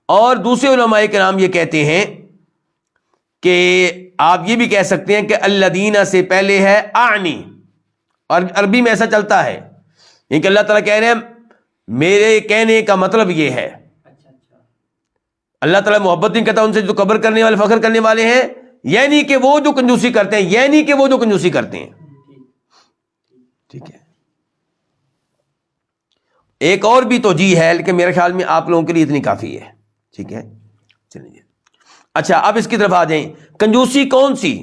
اور دوسرے علماء کرام یہ کہتے ہیں کہ آپ یہ بھی کہہ سکتے ہیں کہ الذین سے پہلے ہے اعنی، اور عربی میں ایسا چلتا ہے. یعنی کہ اللہ تعالیٰ کہہ رہے ہیں میرے کہنے کا مطلب یہ ہے. اللہ تعالیٰ محبت نہیں کرتا ان سے جو قبر کرنے والے، فخر کرنے والے ہیں، یعنی کہ وہ جو کنجوسی کرتے ہیں، یعنی کہ وہ جو کنجوسی کرتے ہیں. ٹھیک ہے. ایک اور بھی توجیہ ہے لیکن میرے خیال میں آپ لوگوں کے لیے اتنی کافی ہے. ٹھیک ہے چلیے. اچھا اب اس کی طرف آ جائیں. کنجوسی کون سی؟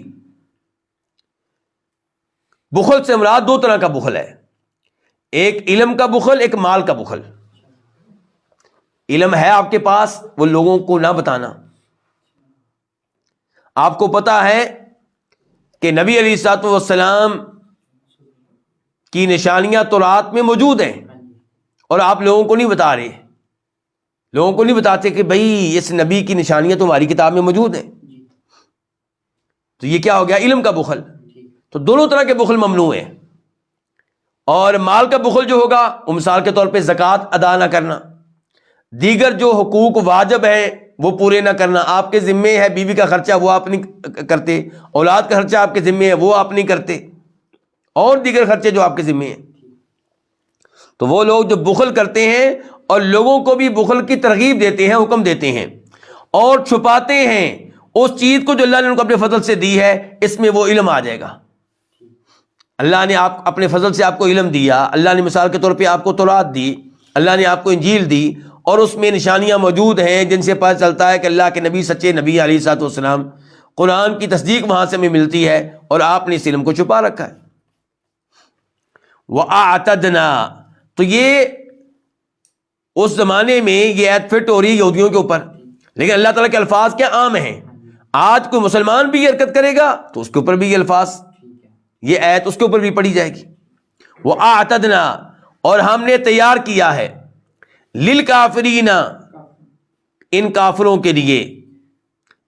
بخل سے مراد دو طرح کا بخل ہے. ایک علم کا بخل، ایک مال کا بخل. علم ہے آپ کے پاس، وہ لوگوں کو نہ بتانا. آپ کو پتا ہے کہ نبی علیہ الصلوۃ والسلام کی نشانیاں تورات میں موجود ہیں اور آپ لوگوں کو نہیں بتا رہے. لوگوں کو نہیں بتاتے کہ بھائی اس نبی کی نشانیاں تمہاری کتاب میں موجود ہیں. تو یہ کیا ہو گیا؟ علم کا بخل. تو دونوں طرح کے بخل ممنوع ہیں. اور مال کا بخل جو ہوگا وہ مثال کے طور پہ زکوٰۃ ادا نہ کرنا، دیگر جو حقوق واجب ہیں وہ پورے نہ کرنا. آپ کے ذمے ہے بیوی کا خرچہ، وہ آپ نہیں کرتے. اولاد کا خرچہ آپ کے ذمے ہے، وہ آپ نہیں کرتے. اور دیگر خرچے جو آپ کے ذمے ہیں. تو وہ لوگ جو بخل کرتے ہیں اور لوگوں کو بھی بخل کی ترغیب دیتے ہیں، حکم دیتے ہیں، اور چھپاتے ہیں اس چیز کو جو اللہ نے ان کو اپنے فضل سے دی ہے، اس میں وہ علم آ جائے گا. اللہ نے آپ اپنے فضل سے آپ کو علم دیا. اللہ نے مثال کے طور پہ آپ کو تورات دی، اللہ نے آپ کو انجیل دی، اور اس میں نشانیاں موجود ہیں جن سے پتہ چلتا ہے کہ اللہ کے نبی سچے نبی علیہ الصلوۃ والسلام. قرآن کی تصدیق وہاں سے ہمیں ملتی ہے اور آپ نے اس علم کو چھپا رکھا ہے. وَأَعْتَدْنَا، تو یہ اس زمانے میں یہ ایت فٹ ہو رہی ہے یہودیوں کے اوپر، لیکن اللہ تعالیٰ کے الفاظ کیا عام ہیں. آج کوئی مسلمان بھی یہ حرکت کرے گا تو اس کے اوپر بھی یہ الفاظ، یہ ایت اس کے اوپر بھی پڑھی جائے گی. وَأَعْتَدْنَا، اور ہم نے تیار کیا ہے، للکافرین، ان کافروں کے لیے،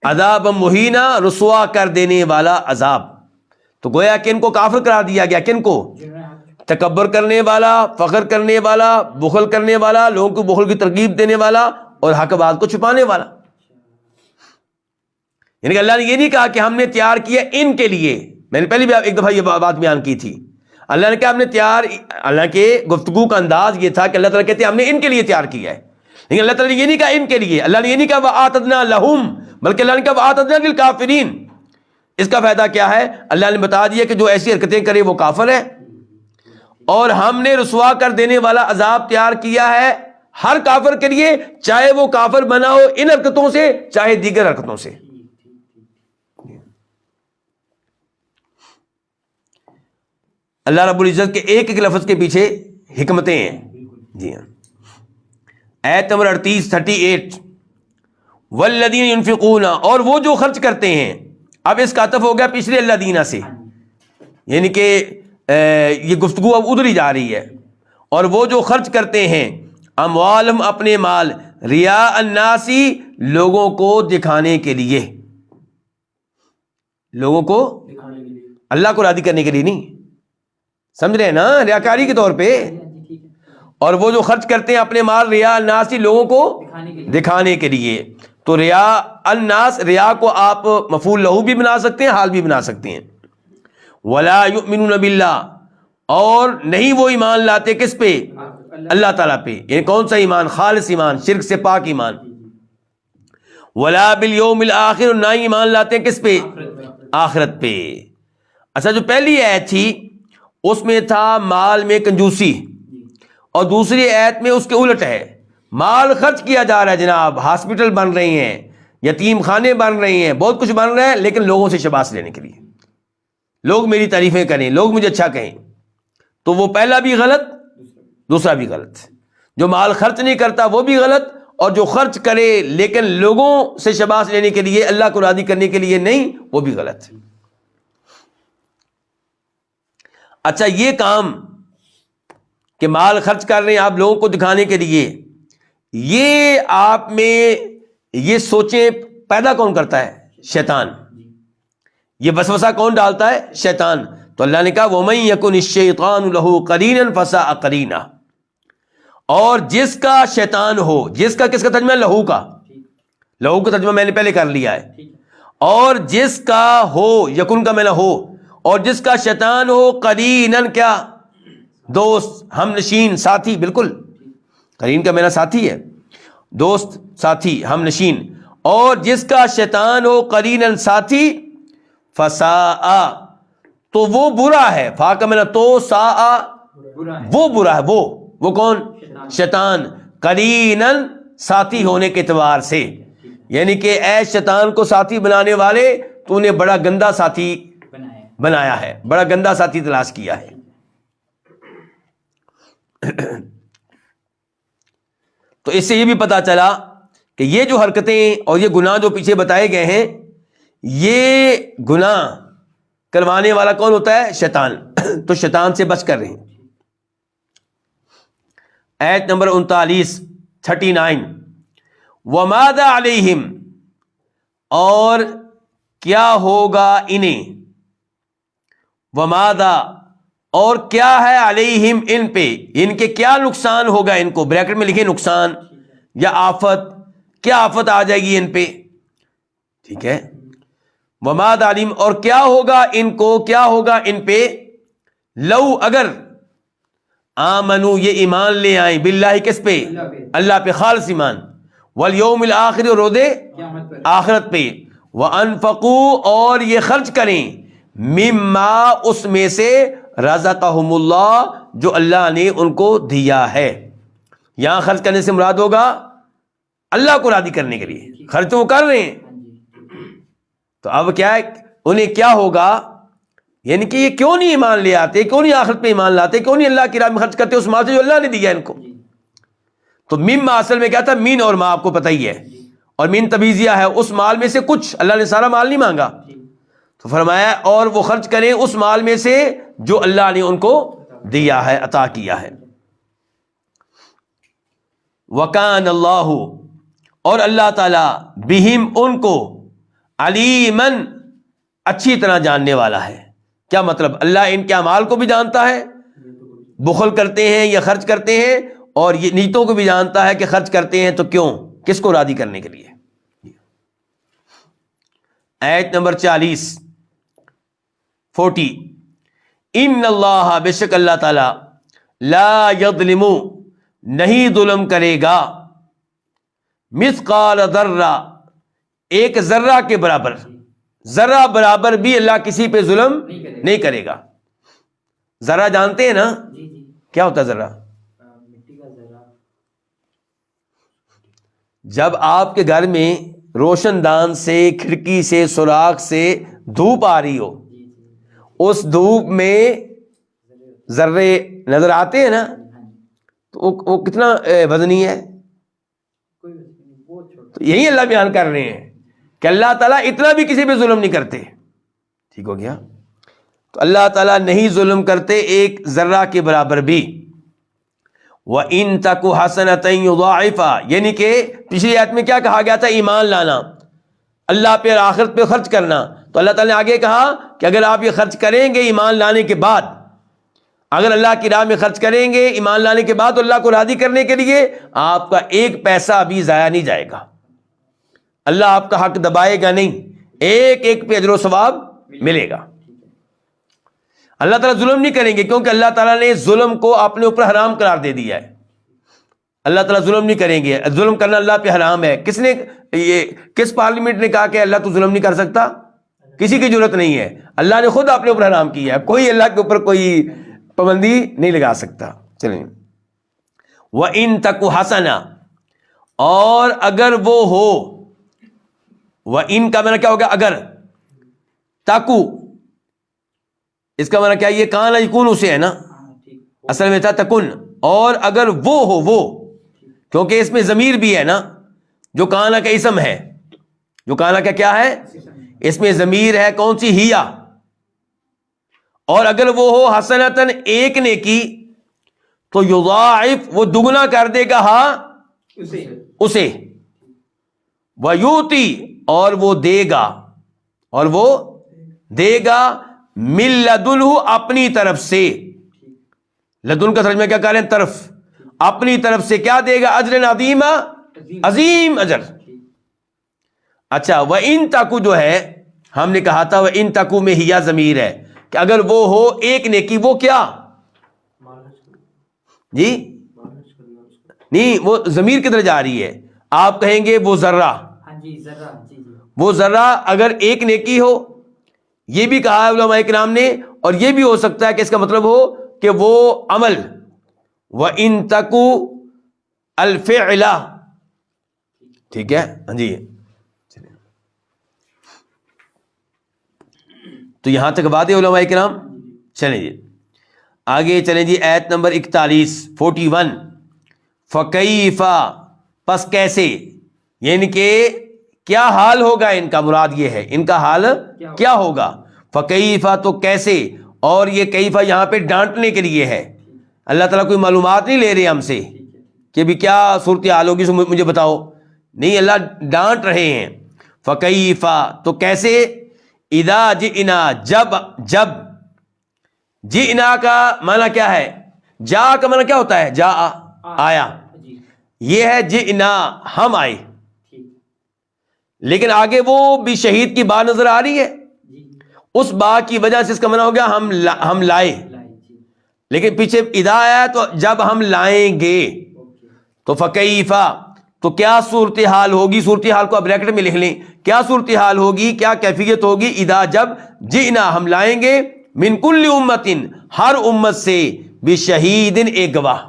عذاب مہینہ، رسوا کر دینے والا عذاب. تو گویا کہ ان کو کافر قرار دیا گیا. کن کو؟ تکبر کرنے والا، فخر کرنے والا، بخل کرنے والا، لوگوں کو بخل کی ترغیب دینے والا اور حق بات کو چھپانے والا. یعنی کہ اللہ نے یہ نہیں کہا کہ ہم نے تیار کیا ان کے لیے. میں نے پہلے بھی ایک دفعہ یہ بات بیان کی تھی. اللہ نے کہا ہم نے تیار، اللہ کے گفتگو کا انداز یہ تھا کہ اللہ تعالیٰ کہتے ہیں ہم نے ان کے لیے تیار کیا ہے، لیکن اللہ تعالیٰ نے یہ نہیں کہا ان کے لیے. اللہ نے یہ نہیں کہا وَآتَدْنَا لَهُمْ، بلکہ اللہ نے کہا وَآتَدْنَا لِلْكَافِرِينَ. اس کا فائدہ کیا ہے؟ اللہ نے بتا دیا کہ جو ایسی حرکتیں کرے وہ کافر ہے، اور ہم نے رسوا کر دینے والا عذاب تیار کیا ہے ہر کافر کے لیے، چاہے وہ کافر بنا ہو ان حرکتوں سے چاہے دیگر حرکتوں سے. اللہ رب العزت کے ایک ایک لفظ کے پیچھے حکمتیں ہیں. جی ہاں. ایت نمبر 38 والذین ینفقون، اور وہ جو خرچ کرتے ہیں. اب اس کا عطف ہو گیا پچھلے الذین سے، یعنی کہ یہ گفتگو اب ادھر ہی جا رہی ہے. اور وہ جو خرچ کرتے ہیں اموالہم اپنے مال ریا الناسی لوگوں کو دکھانے کے لیے، لوگوں کو اللہ کو راضی کرنے کے لیے نہیں، سمجھ رہے ہیں نا، ریاکاری کے طور پہ. اور وہ جو خرچ کرتے ہیں اپنے مال ریا الناسی لوگوں کو دکھانے کے لیے. تو ریا الناس، ریا کو آپ مفعول لہو بھی بنا سکتے ہیں، حال بھی بنا سکتے ہیں. ولا یؤمنون باللہ، اور نہیں وہ ایمان لاتے کس پہ؟ اللہ تعالیٰ پہ. یعنی کون سا ایمان؟ خالص ایمان، شرک سے پاک ایمان. ولا بالیوم الآخر، نہ ایمان لاتے کس پہ؟ آخرت پہ. اچھا، جو پہلی آیت تھی اس میں تھا مال میں کنجوسی، اور دوسری آیت میں اس کے الٹ ہے، مال خرچ کیا جا رہا ہے جناب، ہاسپٹل بن رہی ہیں، یتیم خانے بن رہی ہیں، بہت کچھ بن رہا ہے، لیکن لوگوں سے شاباش لینے کے لیے، لوگ میری تعریفیں کریں، لوگ مجھے اچھا کہیں. تو وہ پہلا بھی غلط، دوسرا بھی غلط. جو مال خرچ نہیں کرتا وہ بھی غلط، اور جو خرچ کرے لیکن لوگوں سے شاباش لینے کے لیے، اللہ کو راضی کرنے کے لیے نہیں، وہ بھی غلط. اچھا، یہ کام کہ مال خرچ کر رہے ہیں آپ لوگوں کو دکھانے کے لیے، یہ آپ میں یہ سوچیں پیدا کون کرتا ہے؟ شیطان. یہ وسوسہ کون ڈالتا ہے؟ شیطان. تو اللہ نے کہا وَمَن يَكُنِ الشَّيْطَانُ لَهُ قَرِينًا فَسَاءَ قَرِينًا، اور جس کا شیطان ہو، جس کا، کس کا ترجمہ؟ لہو کا. لہو کا ترجمہ میں نے پہلے کر لیا ہے. اور جس کا ہو، یکن کا میں نہ ہو، اور جس کا شیطان ہو قرینن، کیا؟ دوست، ہم نشین، ساتھی. بالکل، قرین کا میرا ساتھی ہے، دوست، ساتھی، ہم نشین. اور جس کا شیطان ہو قرینن، ساتھی، فساء، تو وہ برا ہے. فا کا میرا تو، ساء، وہ برا ہے. وہ کون؟ شیطان. قرینن، ساتھی ہونے کے اعتبار سے، یعنی کہ اے شیطان کو ساتھی بنانے والے، تو نے بڑا گندا ساتھی بنایا ہے، بڑا گندا ساتھی تلاش کیا ہے. تو اس سے یہ بھی پتا چلا کہ یہ جو حرکتیں اور یہ گناہ جو پیچھے بتائے گئے ہیں، یہ گناہ کروانے والا کون ہوتا ہے؟ شیطان. تو شیطان سے بچ کر رہے ہیں. آیت نمبر 39 وَمَاذَا عَلَيْهِمْ، اور کیا ہوگا انہیں، وَمَاذَا، اور کیا ہے، علیہم، ان پہ، ان کے کیا نقصان ہوگا ان کو، بریکٹ میں لکھیں نقصان یا آفت، کیا آفت آ جائے گی ان پہ. ٹھیک ہے، وَمَاذَا عَلَيْهِمْ، اور کیا ہوگا ان کو، کیا ہوگا ان پہ، لو، اگر، آمنو، یہ ایمان لے آئیں، باللہ، کس پہ؟ اللہ پہ، خالص ایمان، والیوم الآخر، اور روز آخرت پہ، وانفقوا، اور یہ خرچ کریں، مما، اس میں سے، رزقہم اللہ، جو اللہ نے ان کو دیا ہے. یہاں خرچ کرنے سے مراد ہوگا اللہ کو راضی کرنے کے لیے، خرچ تو وہ کر رہے ہیں. تو اب کیا ہے، انہیں کیا ہوگا، یعنی کہ یہ کیوں نہیں ایمان لے آتے، کیوں نہیں آخرت پہ ایمان لاتے، کیوں نہیں اللہ کی راہ میں خرچ کرتے اس مال سے جو اللہ نے دیا ان کو. تو مما اصل میں کیا تھا؟ مین اور ما، آپ کو پتہ ہی ہے، اور مین تبیزیہ ہے، اس مال میں سے کچھ، اللہ نے سارا مال نہیں مانگا. تو فرمایا اور وہ خرچ کریں اس مال میں سے جو اللہ نے ان کو دیا ہے، عطا کیا ہے. وَكَانَ اللَّهُ، اور اللہ تعالیٰ، بِهِمْ، ان کو، عَلِيمًا، اچھی طرح جاننے والا ہے. کیا مطلب؟ اللہ ان کے اعمال کو بھی جانتا ہے، بخل کرتے ہیں یا خرچ کرتے ہیں، اور یہ نیتوں کو بھی جانتا ہے کہ خرچ کرتے ہیں تو کیوں، کس کو راضی کرنے کے لیے. آیت نمبر 40 ان اللہ، بے شک اللہ تعالی، لا یظلم، نہیں ظلم کرے گا، مثقال ذرہ، ایک ذرہ کے برابر، ذرہ برابر بھی اللہ کسی پہ ظلم نہیں کرے گا. ذرہ جانتے ہیں نا کیا ہوتا ہے ذرہ؟ جب آپ کے گھر میں روشن دان سے، کھڑکی سے، سوراخ سے دھوپ آ رہی ہو، اس دھوپ میں ذرے نظر آتے ہیں نا، تو وہ کتنا وزنی ہے. تو یہی اللہ بیان کر رہے ہیں کہ اللہ تعالیٰ اتنا بھی کسی پہ ظلم نہیں کرتے. ٹھیک ہو گیا؟ تو اللہ تعالیٰ نہیں ظلم کرتے ایک ذرہ کے برابر بھی. وَإِن تَكُ حَسَنَةً يُضَاعِفْهَا، یعنی کہ پچھلی آیت میں کیا کہا گیا تھا؟ ایمان لانا، اللہ پہ اور آخرت پہ خرچ کرنا. تو اللہ تعالیٰ نے آگے کہا کہ اگر آپ یہ خرچ کریں گے ایمان لانے کے بعد، اگر اللہ کی راہ میں خرچ کریں گے ایمان لانے کے بعد اللہ کو راضی کرنے کے لیے، آپ کا ایک پیسہ بھی ضائع نہیں جائے گا. اللہ آپ کا حق دبائے گا نہیں، ایک ایک پہ اجر و ثواب ملے گا. اللہ تعالیٰ ظلم نہیں کریں گے، کیونکہ اللہ تعالیٰ نے ظلم کو اپنے اوپر حرام قرار دے دیا ہے. اللہ تعالیٰ ظلم نہیں کریں گے، ظلم کرنا اللہ پہ حرام ہے. کس پارلیمنٹ نے کہا کہ اللہ تو ظلم نہیں کر سکتا؟ کسی کی ضرورت نہیں ہے، اللہ نے خود اپنے اوپر حرام کیا ہے، کوئی اللہ کے اوپر کوئی پابندی نہیں لگا سکتا. چلیں. وَإِن تَكُ حَسَنَةً، اور اگر وہ ہو، وَإِن کا معنی کیا ہوگا؟ اگر. تَكُ اس کا معنی کیا؟ یہ کان یکون سے ہے نا، اصل میں تھا تکن. اور اگر وہ ہو، وہ کیونکہ اس میں ضمیر بھی ہے نا، جو کانا کا اسم ہے، جو کانا کا کیا ہے؟ اس میں ضمیر ہے، کون سی؟ ہیا. اور اگر وہ ہو حسنتن، ایک نیکی، تو یضاعف، وہ دگنا کر دے گا ہاں اسے. ویوتی، اور وہ دے گا، اور وہ دے گا من لدنہ، اپنی طرف سے. لدن کا ترجمہ کیا کہہ رہے ہیں؟ طرف. اپنی طرف سے کیا دے گا؟ اجر عظیما، عظیم اجر. اچھا، وَإِن تَكُ جو ہے ہم نے کہا تھا وَإِن تَكُ میں ہیا ضمیر ہے کہ اگر وہ ہو ایک نیکی، وہ کیا جی نہیں، وہ ضمیر کدھر جا رہی ہے؟ آپ کہیں گے وہ ذرہ، وہ ذرہ اگر ایک نیکی ہو، یہ بھی کہا ہے علماء کرام نے. اور یہ بھی ہو سکتا ہے کہ اس کا مطلب ہو کہ وہ عمل. وَإِن تَكُ الْفِعْلَ، ٹھیک ہے ہاں جی. تو یہاں تک بات ہے علماء کرام. چلیں جی آگے چلیں جی. آیت نمبر 41 41. فَكَيْفَ، پس کیسے، یعنی کہ کیا حال ہوگا ان کا، مراد یہ ہے ان کا حال کیا ہوگا. فَكَيْفَ تو کیسے، اور یہ کیفا یہاں پہ ڈانٹنے کے لیے ہے. اللہ تعالیٰ کوئی معلومات نہیں لے رہے ہم سے کہ بھی کیا صورتحال ہوگی مجھے بتاؤ، نہیں، اللہ ڈانٹ رہے ہیں. فَكَيْفَ تو کیسے، اذا جئنا، جب جئنا کا معنی کیا ہے؟ جا کا معنی کیا ہوتا ہے؟ جا آیا، یہ ہے جئنا ہم آئے. لیکن آگے وہ بھی شہید کی بات نظر آ رہی ہے، اس بات کی وجہ سے اس کا معنی ہو گیا ہم لائے. لیکن پیچھے اذا آیا تو جب ہم لائیں گے. تو فکیفا تو کیا صورتحال ہوگی، صورتحال کو اب بریکٹ میں لکھ لیں، کیا صورتحال ہوگی، کیا کیفیت ہوگی. اذا جب جئنا ہم لائیں گے، من کل امت ہر امت سے، بشہید ایک گواہ.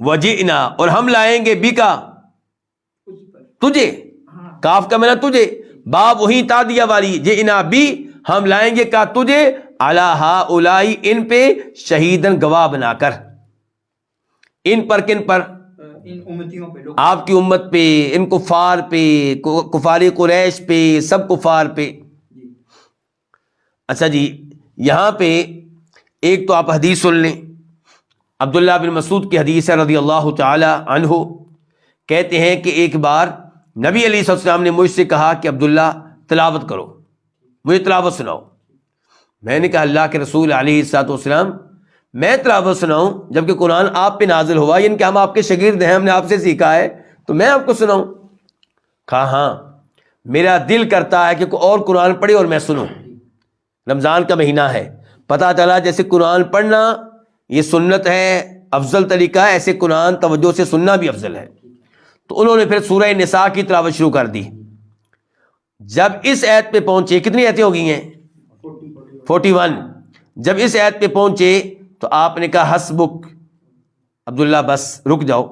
وجئنا اور ہم لائیں گے، بکا تجھے، کاف کا معنی تجھے، باب وہی تادیہ والی، جئنا بھی ہم لائیں گے کا تجھے، علی ہؤلاء ان پہ، شہیدن گواہ بنا کر. ان پر کن پر؟ ان امتیوں پہ، آپ کی امت پہ، ان کفار پہ، کفار قریش پہ، سب کفار پہ. اچھا جی یہاں پہ ایک تو آپ حدیث سن لیں. عبداللہ بن مسعود کی حدیث ہے رضی اللہ تعالی عنہ، کہتے ہیں کہ ایک بار نبی علیہ السلام نے مجھ سے کہا کہ عبداللہ تلاوت کرو، مجھے تلاوت سناؤ. میں نے کہا اللہ کے رسول علیہ السلام میں تلاوت سناؤں جبکہ قرآن آپ پہ نازل ہوا، یعنی کہ ہم آپ کے شاگرد ہیں، ہم نے آپ سے سیکھا ہے، تو میں آپ کو سناؤں؟ کہا ہاں میرا دل کرتا ہے کہ کوئی اور قرآن پڑھے اور میں سنوں. رمضان کا مہینہ ہے، پتہ چلا جیسے قرآن پڑھنا یہ سنت ہے، افضل طریقہ ہے، ایسے قرآن توجہ سے سننا بھی افضل ہے. تو انہوں نے پھر سورہ نساء کی تلاوت شروع کر دی. جب اس آیت پہ پہنچے، کتنی آیتیں ہو گئی ہیں؟ 41. جب اس آیت پہ پہنچے تو آپ نے کہا حسبک عبداللہ، بس رک جاؤ.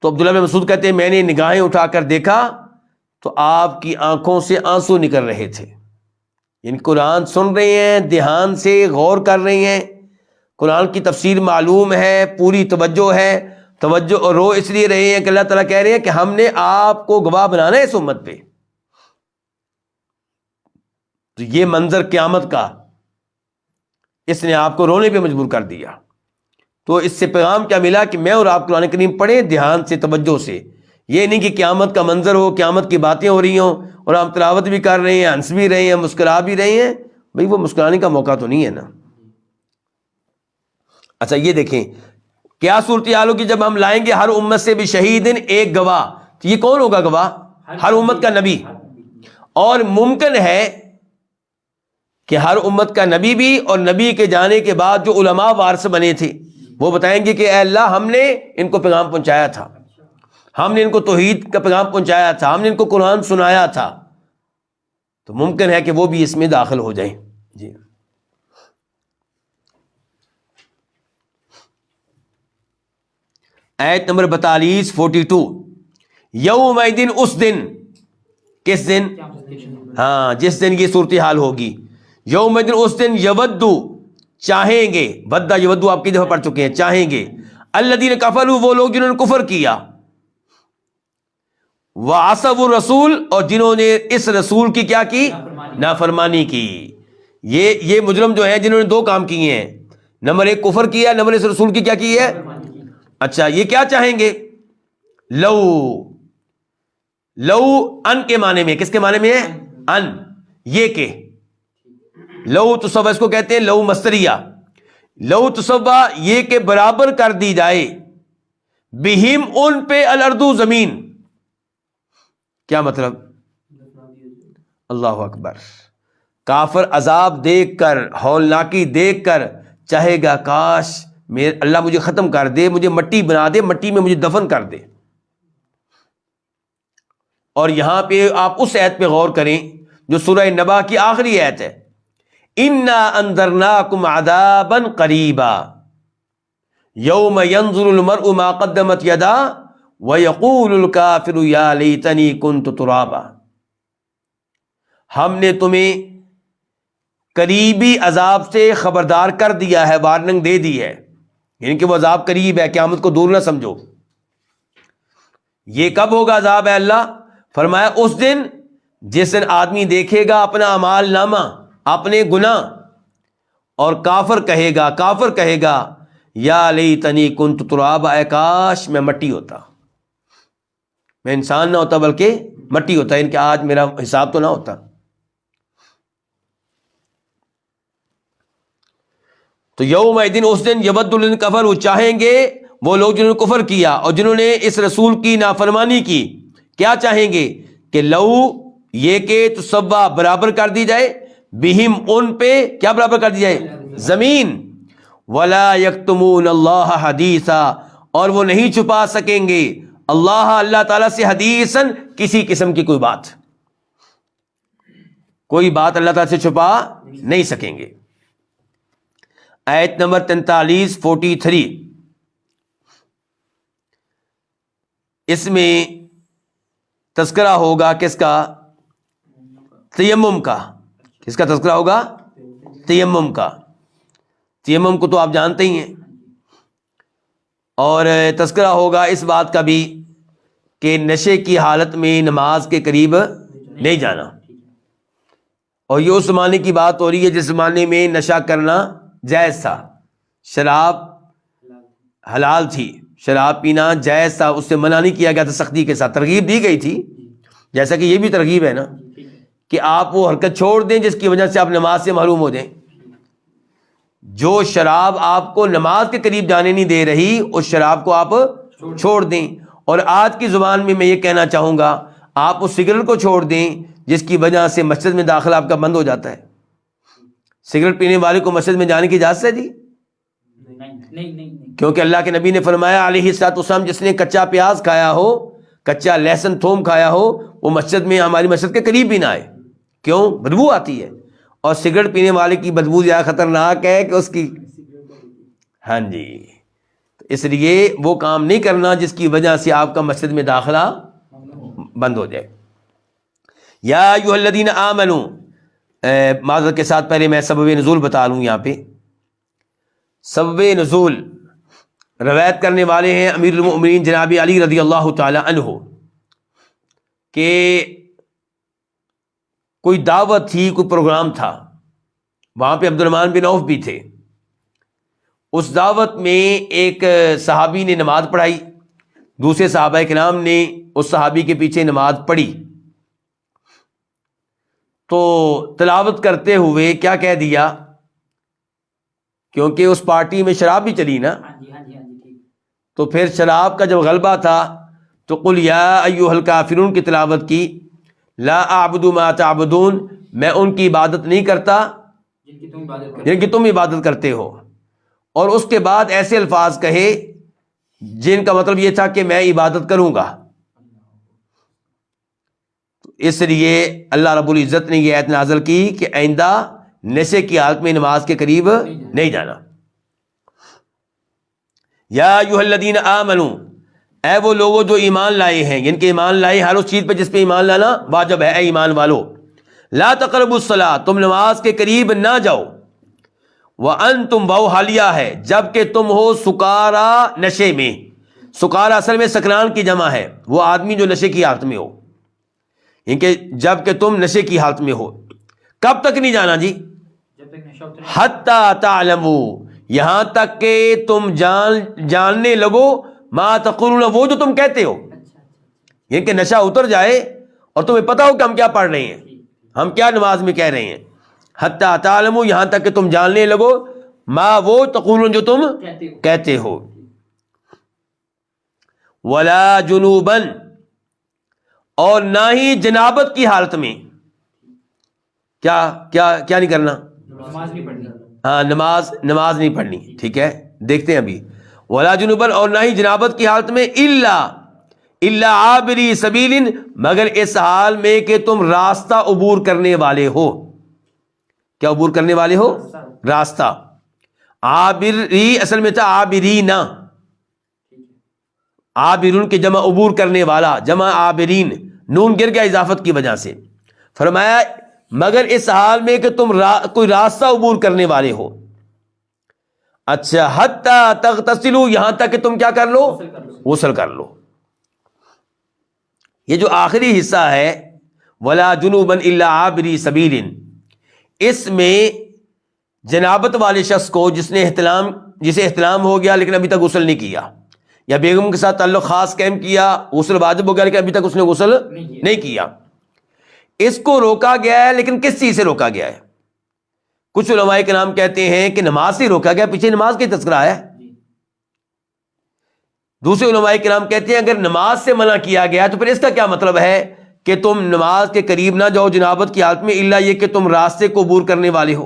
تو عبداللہ بن مسعود کہتے ہیں میں نے نگاہیں اٹھا کر دیکھا تو آپ کی آنکھوں سے آنسو نکل رہے تھے. یعنی قرآن سن رہے ہیں، دھیان سے غور کر رہے ہیں، قرآن کی تفسیر معلوم ہے، پوری توجہ ہے، توجہ اور رو اس لیے رہے ہیں کہ اللہ تعالیٰ کہہ رہے ہیں کہ ہم نے آپ کو گواہ بنانا ہے اس امت پہ. تو یہ منظر قیامت کا اس نے آپ کو رونے پہ مجبور کر دیا۔ تو اس سے پیغام کیا ملا کہ میں اور آپ قرآن کریم پڑھیں دھیان سے، توجہ سے، یہ نہیں کہ قیامت کا منظر ہو، قیامت کی باتیں ہو رہی ہوں اور ہم تلاوت بھی کر رہے ہیں، ہنس بھی رہے ہیں، مسکرا بھی رہے ہیں، بھئی وہ مسکرانے کا موقع تو نہیں ہے نا۔ اچھا یہ دیکھیں کیا صورتحال ہوگی جب ہم لائیں گے ہر امت سے بھی شہیدن، ایک گواہ، تو یہ کون ہوگا گواہ؟ ہر امت کا نبی۔ اور ممکن ہے کہ ہر امت کا نبی بھی، اور نبی کے جانے کے بعد جو علماء وارث بنے تھے وہ بتائیں گے کہ اے اللہ ہم نے ان کو پیغام پہنچایا تھا، ہم نے ان کو توحید کا پیغام پہنچایا تھا، ہم نے ان کو قرآن سنایا تھا، تو ممکن ہے کہ وہ بھی اس میں داخل ہو جائیں۔ جی آیت نمبر 42 42، یوم دن، اس دن، کس دن؟ ہاں جس دن یہ صورتحال ہوگی، یوم دن اس دن، یودو چاہیں گے، بدہ یودو آپ کی دفعہ پڑھ چکے ہیں، چاہیں گے، الذین کفروا وہ لوگ جنہوں نے کفر کیا، وعصوا الرسول اور جنہوں نے اس رسول کی کیا کی؟ نافرمانی کی۔ یہ مجرم جو ہیں جنہوں نے دو کام کیے ہیں، نمبر ایک کفر کیا، نمبر اس رسول کی کیا کی ہے؟ اچھا یہ کیا چاہیں گے؟ لو، لو ان کے معنی میں، کس کے معنی میں ہے؟ ان، یہ کہ لو تصوہ اس کو کہتے ہیں لو مصدریہ، لو تصوہ یہ کہ برابر کر دی جائے، بہم ان پہ، الارض زمین، کیا مطلب؟ اللہ اکبر، کافر عذاب دیکھ کر، ہولناکی دیکھ کر چاہے گا کاش اللہ مجھے ختم کر دے، مجھے مٹی بنا دے، مٹی میں مجھے دفن کر دے۔ اور یہاں پہ آپ اس آیت پہ غور کریں جو سورہ نبا کی آخری آیت ہے، اِنَّا أَنذَرْنَاكُمْ عَذَابًا قَرِيبًا يَوْمَ يَنظُرُ الْمَرْءُ مَا قَدَّمَتْ يَدَاهُ وَيَقُولُ الْكَافِرُ يَا لَيْتَنِي كُنتُ تُرَابًا، ہم نے تمہیں قریبی عذاب سے خبردار کر دیا ہے، وارننگ دے دی ہے، یعنی کہ وہ عذاب قریب ہے، قیامت کو دور نہ سمجھو۔ یہ کب ہوگا عذاب ہے اللہ؟ فرمایا اس دن جس دن آدمی دیکھے گا اپنا اعمال نامہ، اپنے گناہ، اور کافر کہے گا یا لیتنی کنت ترابا، اے کاش میں مٹی ہوتا، میں انسان نہ ہوتا بلکہ مٹی ہوتا، ان کہ آج میرا حساب تو نہ ہوتا۔ تو یوم دن اس دن، یود الذین کفروا چاہیں گے وہ لوگ جنہوں نے کفر کیا اور جنہوں نے اس رسول کی نافرمانی کی، کیا چاہیں گے کہ لو یہ کہ تصوہ برابر کر دی جائے، بہم ان پہ، کیا برابر کر دی جائے؟ زمین، ولا یکتمون اللہ حدیثا اور وہ نہیں چھپا سکیں گے اللہ تعالیٰ سے حدیثاً کسی قسم کی کوئی بات اللہ تعالیٰ سے چھپا نہیں سکیں گے۔ آیت نمبر 43 43، اس میں تذکرہ ہوگا کس کا؟ تیمم کا۔ کس کا تذکرہ ہوگا؟ تیمم کا۔ تیمم کو تو آپ جانتے ہی ہیں، اور تذکرہ ہوگا اس بات کا بھی کہ نشے کی حالت میں نماز کے قریب نہیں جانا، اور یہ اس زمانے کی بات ہو رہی ہے جس زمانے میں نشہ کرنا جائز تھا، شراب حلال تھی، شراب پینا جائز تھا، اس سے منع نہیں کیا گیا تھا، سختی کے ساتھ ترغیب دی گئی تھی، جیسا کہ یہ بھی ترغیب ہے نا کہ آپ وہ حرکت چھوڑ دیں جس کی وجہ سے آپ نماز سے محروم ہو جائیں۔ جو شراب آپ کو نماز کے قریب جانے نہیں دے رہی، اس شراب کو آپ چھوڑ دیں۔ اور آج کی زبان میں یہ کہنا چاہوں گا، آپ اس سگریٹ کو چھوڑ دیں جس کی وجہ سے مسجد میں داخلہ آپ کا بند ہو جاتا ہے۔ سگریٹ پینے والے کو مسجد میں جانے کی اجازت ہے جی؟ کیونکہ اللہ کے نبی نے فرمایا علیہ الصلوۃ والسلام، جس نے کچا پیاز کھایا ہو، کچا لہسن تھوم کھایا ہو، وہ مسجد میں، ہماری مسجد کے قریب بھی نہ آئے۔ کیوں؟ بدبو آتی ہے، اور سگریٹ پینے والے کی بدبو زیادہ خطرناک ہے کہ اس کی، ہاں جی، اس لیے وہ کام نہیں کرنا جس کی وجہ سے آپ کا مسجد میں داخلہ بند ہو جائے۔ یا ایھا الذین آمنوا، معذرت کے ساتھ پہلے میں سبب نزول بتا لوں۔ یہاں پہ سبب نزول روایت کرنے والے ہیں امیر المؤمنین جناب علی رضی اللہ تعالی عنہ، کہ کوئی دعوت تھی، کوئی پروگرام تھا، وہاں پہ عبد الرحمن بن عوف بھی تھے، اس دعوت میں ایک صحابی نے نماز پڑھائی، دوسرے صحابہ کرام نے اس صحابی کے پیچھے نماز پڑھی، تو تلاوت کرتے ہوئے کیا کہہ دیا، کیونکہ اس پارٹی میں شراب بھی چلی نا، تو پھر شراب کا جب غلبہ تھا تو قل یا ایھا الکافرون کی تلاوت کی، لا اعبد ما تعبدون، میں ان کی عبادت نہیں کرتا جن کی تم عبادت کرتے ہو، اور اس کے بعد ایسے الفاظ کہے جن کا مطلب یہ تھا کہ میں عبادت کروں گا۔ اس لیے اللہ رب العزت نے یہ آیت نازل کی کہ آئندہ نشے کی حالت میں نماز کے قریب نہیں جانا۔ یا ایھا الذین آمنوا، اے وہ لوگوں جو ایمان لائے ہیں، یعنی کہ ایمان لائے ہر اس چیز پہ جس پہ ایمان لانا واجب ہے، اے ایمان والو، لا تقربوا الصلاۃ، تم نماز کے قریب نہ جاؤ، وانتم، وہ حالیہ ہے جب کہ تم ہو سکارا، نشے میں، سکارا اصل میں سکران کی جمع ہے، وہ آدمی جو نشے کی حالت میں ہو، یعنی کہ جب کہ تم نشے کی حالت میں ہو۔ کب تک نہیں جانا جی؟ حتی تعلموا، یہاں تک کہ تم جاننے لگو، ما تقولون، وہ جو تم کہتے ہو، یعنی کہ نشہ اتر جائے اور تمہیں پتہ ہو کہ ہم کیا پڑھ رہے ہیں، ہم کیا نماز میں کہہ رہے ہیں۔ حتی تعلموا، یہاں تک کہ تم جاننے لگو، ما، وہ، تقولون، جو تم کہتے ہو۔ ولا جنوبا، اور نہ ہی جنابت کی حالت میں، کیا نہیں کرنا، نماز نہیں پڑھنی، ہاں نماز نہیں پڑھنی، ٹھیک ہے، دیکھتے ہیں ابھی۔ ولا جنوبا، اور نہ ہی جنابت کی حالت میں، الا عابری سبیل، مگر اس حال میں کہ تم راستہ عبور کرنے والے ہو۔ کیا عبور کرنے والے ہو؟ راستہ۔ عابری اصل میں تھا عابرین، عابرون کی جمع عبور کرنے والا، جمع عابرین، نون گر گیا اضافت کی وجہ سے۔ فرمایا مگر اس حال میں کہ تم کوئی راستہ عبور کرنے والے ہو۔ اچھا، حتی تغتسلوا، یہاں تک کہ تم کیا کر لو؟ غسل کر لو۔ یہ جو آخری حصہ ہے ولا جنوبا الا عابری سبیل، اس میں جنابت والے شخص کو جسے احتلام ہو گیا لیکن ابھی تک غسل نہیں کیا، یا بیگم کے ساتھ تعلق خاص قائم کیا، غسل واجب ہو گیا لیکن ابھی تک اس نے غسل نہیں کیا، اس کو روکا گیا ہے، لیکن کس چیز سے روکا گیا ہے؟ کچھ علماء کرام کہتے ہیں کہ نماز سے روکا گیا، پیچھے نماز کا تذکرہ ہے۔ دوسرے علماء کرام کہتے ہیں اگر نماز سے منع کیا گیا تو پھر اس کا کیا مطلب ہے کہ تم نماز کے قریب نہ جاؤ جنابت کی حالت میں، الا یہ کہ تم راستے کو عبور کرنے والے ہو۔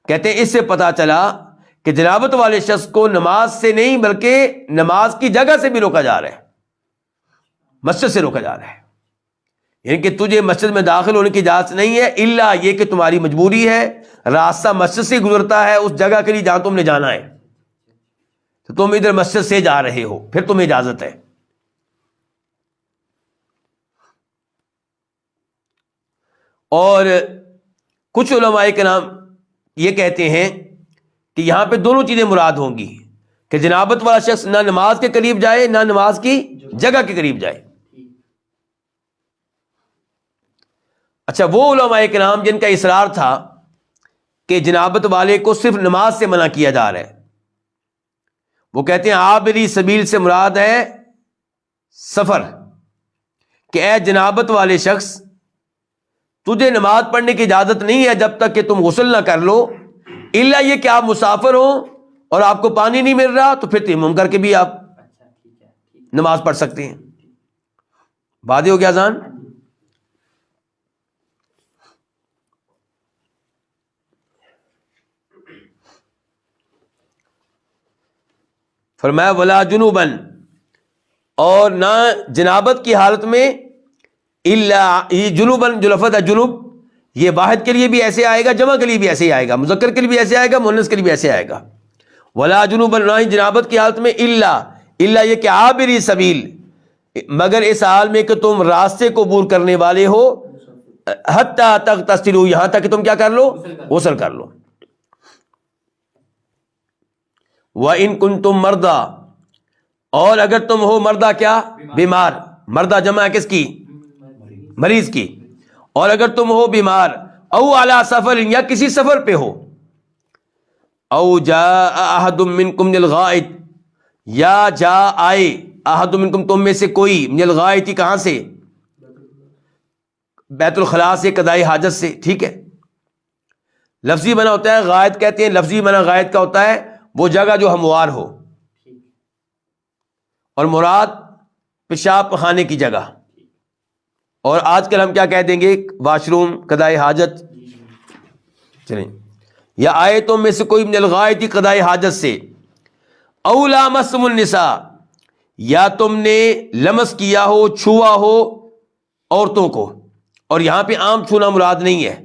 کہتے ہیں اس سے پتہ چلا کہ جنابت والے شخص کو نماز سے نہیں بلکہ نماز کی جگہ سے بھی روکا جا رہا ہے، مسجد سے روکا جا رہا ہے، یعنی کہ تجھے مسجد میں داخل ہونے کی اجازت نہیں ہے، الا یہ کہ تمہاری مجبوری ہے، راستہ مسجد سے گزرتا ہے اس جگہ کے لیے جہاں تم نے جانا ہے، تو تم ادھر مسجد سے جا رہے ہو، پھر تمہیں اجازت ہے۔ اور کچھ علماء کرام یہ کہتے ہیں کہ یہاں پہ دونوں چیزیں مراد ہوں گی، کہ جنابت والا شخص نہ نماز کے قریب جائے نہ نماز کی جگہ کے قریب جائے۔ اچھا، وہ علماء کرام جن کا اصرار تھا کہ جنابت والے کو صرف نماز سے منع کیا جا رہا ہے، وہ کہتے ہیں عابری سبیل سے مراد ہے سفر، کہ اے جنابت والے شخص تجھے نماز پڑھنے کی اجازت نہیں ہے جب تک کہ تم غسل نہ کر لو، الا یہ کہ آپ مسافر ہو اور آپ کو پانی نہیں مل رہا، تو پھر تیمم کر کے بھی آپ نماز پڑھ سکتے ہیں۔ واضح ہو گیا اذان؟ فرمایا ولا جنوبن، اور نہ جنابت کی حالت میں، الا، یہ جنوبن جو لفظ ہے جنوب، یہ واحد کے لیے بھی ایسے آئے گا، جمع کے لیے بھی ایسے ہی آئے گا، مذکر کے لیے بھی ایسے آئے گا، مؤنث کے لیے بھی ایسے آئے گا۔ ولا جنوبن، نہ ہی جنابت کی حالت میں، الا یہ کہ عابری سبیل، مگر اس حال میں کہ تم راستے کو عبور کرنے والے ہو، حتی تغتسلوا، یہاں تک کہ تم کیا کر لو؟ غسل کر لو۔ وَإِن كُنتُم مَرْضَىٰ، اور اگر تم ہو مردہ، کیا؟ بیمار، مردہ جمع کس کی؟ مریض کی۔ اور اگر تم ہو بیمار، او علی سفر، یا کسی سفر پہ ہو، او جاء احد منکم من الغائط، یا جا آئے احد منکم تم میں سے کوئی، من الغائط کہاں سے؟ بیت الخلاء سے، قضاء حاجت سے، ٹھیک ہے۔ لفظی معنی ہوتا ہے غائط کہتے ہیں، لفظی معنی غائط کا ہوتا ہے وہ جگہ جو ہموار ہو، اور مراد پیشاب پخانے کی جگہ، اور آج کل ہم کیا کہہ دیں گے؟ واش روم، قضاء حاجت۔ چلیں، یا آئے تم میں سے کوئی من الغائط قضاء حاجت سے، او لامستم النساء، یا تم نے لمس کیا ہو، چھوا ہو عورتوں کو، اور یہاں پہ عام چھونا مراد نہیں ہے،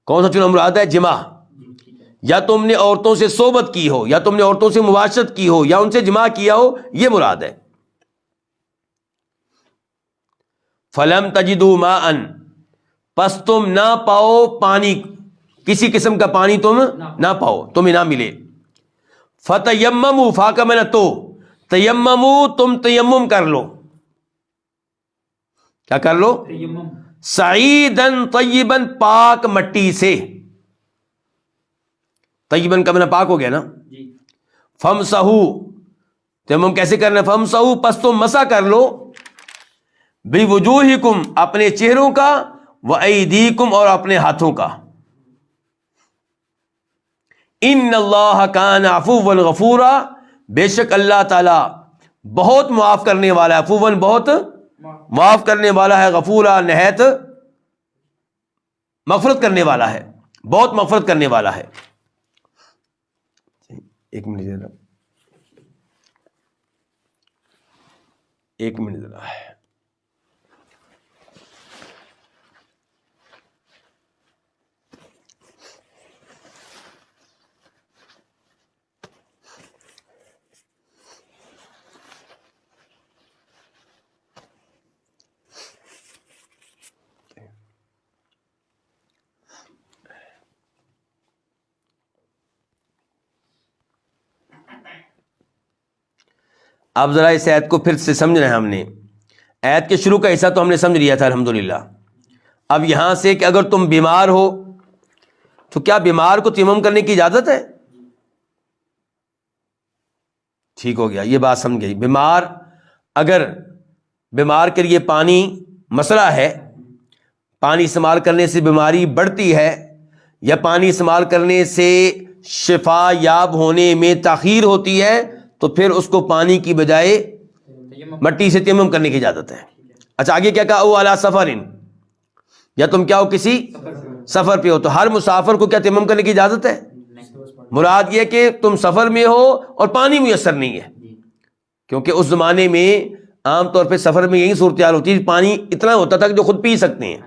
کون سا چھونا مراد ہے؟ جماع۔ یا تم نے عورتوں سے صحبت کی ہو، یا تم نے عورتوں سے مباشرت کی ہو، یا ان سے جماع کیا ہو، یہ مراد ہے۔ فلم تجدوا ماء، پس تم نہ پاؤ پانی، کسی قسم کا پانی تم نہ پاؤ، تمہیں نہ ملے۔ فتیمموا، فا کا معنی تو، تیمموا تم تیمم کر لو، کیا کر لو؟ سعیدن طیبن، پاک مٹی سے، طیبن کا معنی پاک ہو گیا نا۔ فمسحو، تیمم کیسے کرنا ہے؟ فمسحو، پس تم مسح کر لو، بوجوہکم، اپنے چہروں کا، وایدیکم، اور اپنے ہاتھوں کا۔ ان اللہ کان عفوا غفورا، بے شک اللہ تعالی بہت معاف کرنے والا ہے، عفوا بہت معاف کرنے والا ہے، غفورا نہایت مغفرت کرنے والا ہے، بہت مغفرت کرنے والا ہے۔ ایک منٹ ذرا، ایک منٹ ذرا۔ اب ذرا اس آیت کو پھر سے سمجھنا ہے ہم نے۔ آیت کے شروع کا حصہ تو ہم نے سمجھ لیا تھا الحمدللہ۔ اب یہاں سے کہ اگر تم بیمار ہو تو کیا بیمار کو تیمم کرنے کی اجازت ہے؟ ٹھیک ہو گیا، یہ بات سمجھ گئی۔ بیمار، اگر بیمار کے لیے پانی مسئلہ ہے، پانی استعمال کرنے سے بیماری بڑھتی ہے، یا پانی استعمال کرنے سے شفا یاب ہونے میں تاخیر ہوتی ہے، تو پھر اس کو پانی کی بجائے مٹی سے تیمم کرنے کی اجازت ہے۔ اچھا آگے کیا کہا؟ او علی سفر، یا تم کیا ہو کسی سفر پہ ہو، تو ہر مسافر کو کیا تیمم کرنے کی اجازت ہے؟ مراد یہ کہ تم سفر میں ہو اور پانی میسر نہیں ہے، کیونکہ اس زمانے میں عام طور پہ سفر میں یہی صورتحال ہوتی ہے، پانی اتنا ہوتا تھا کہ جو خود پی سکتے ہیں۔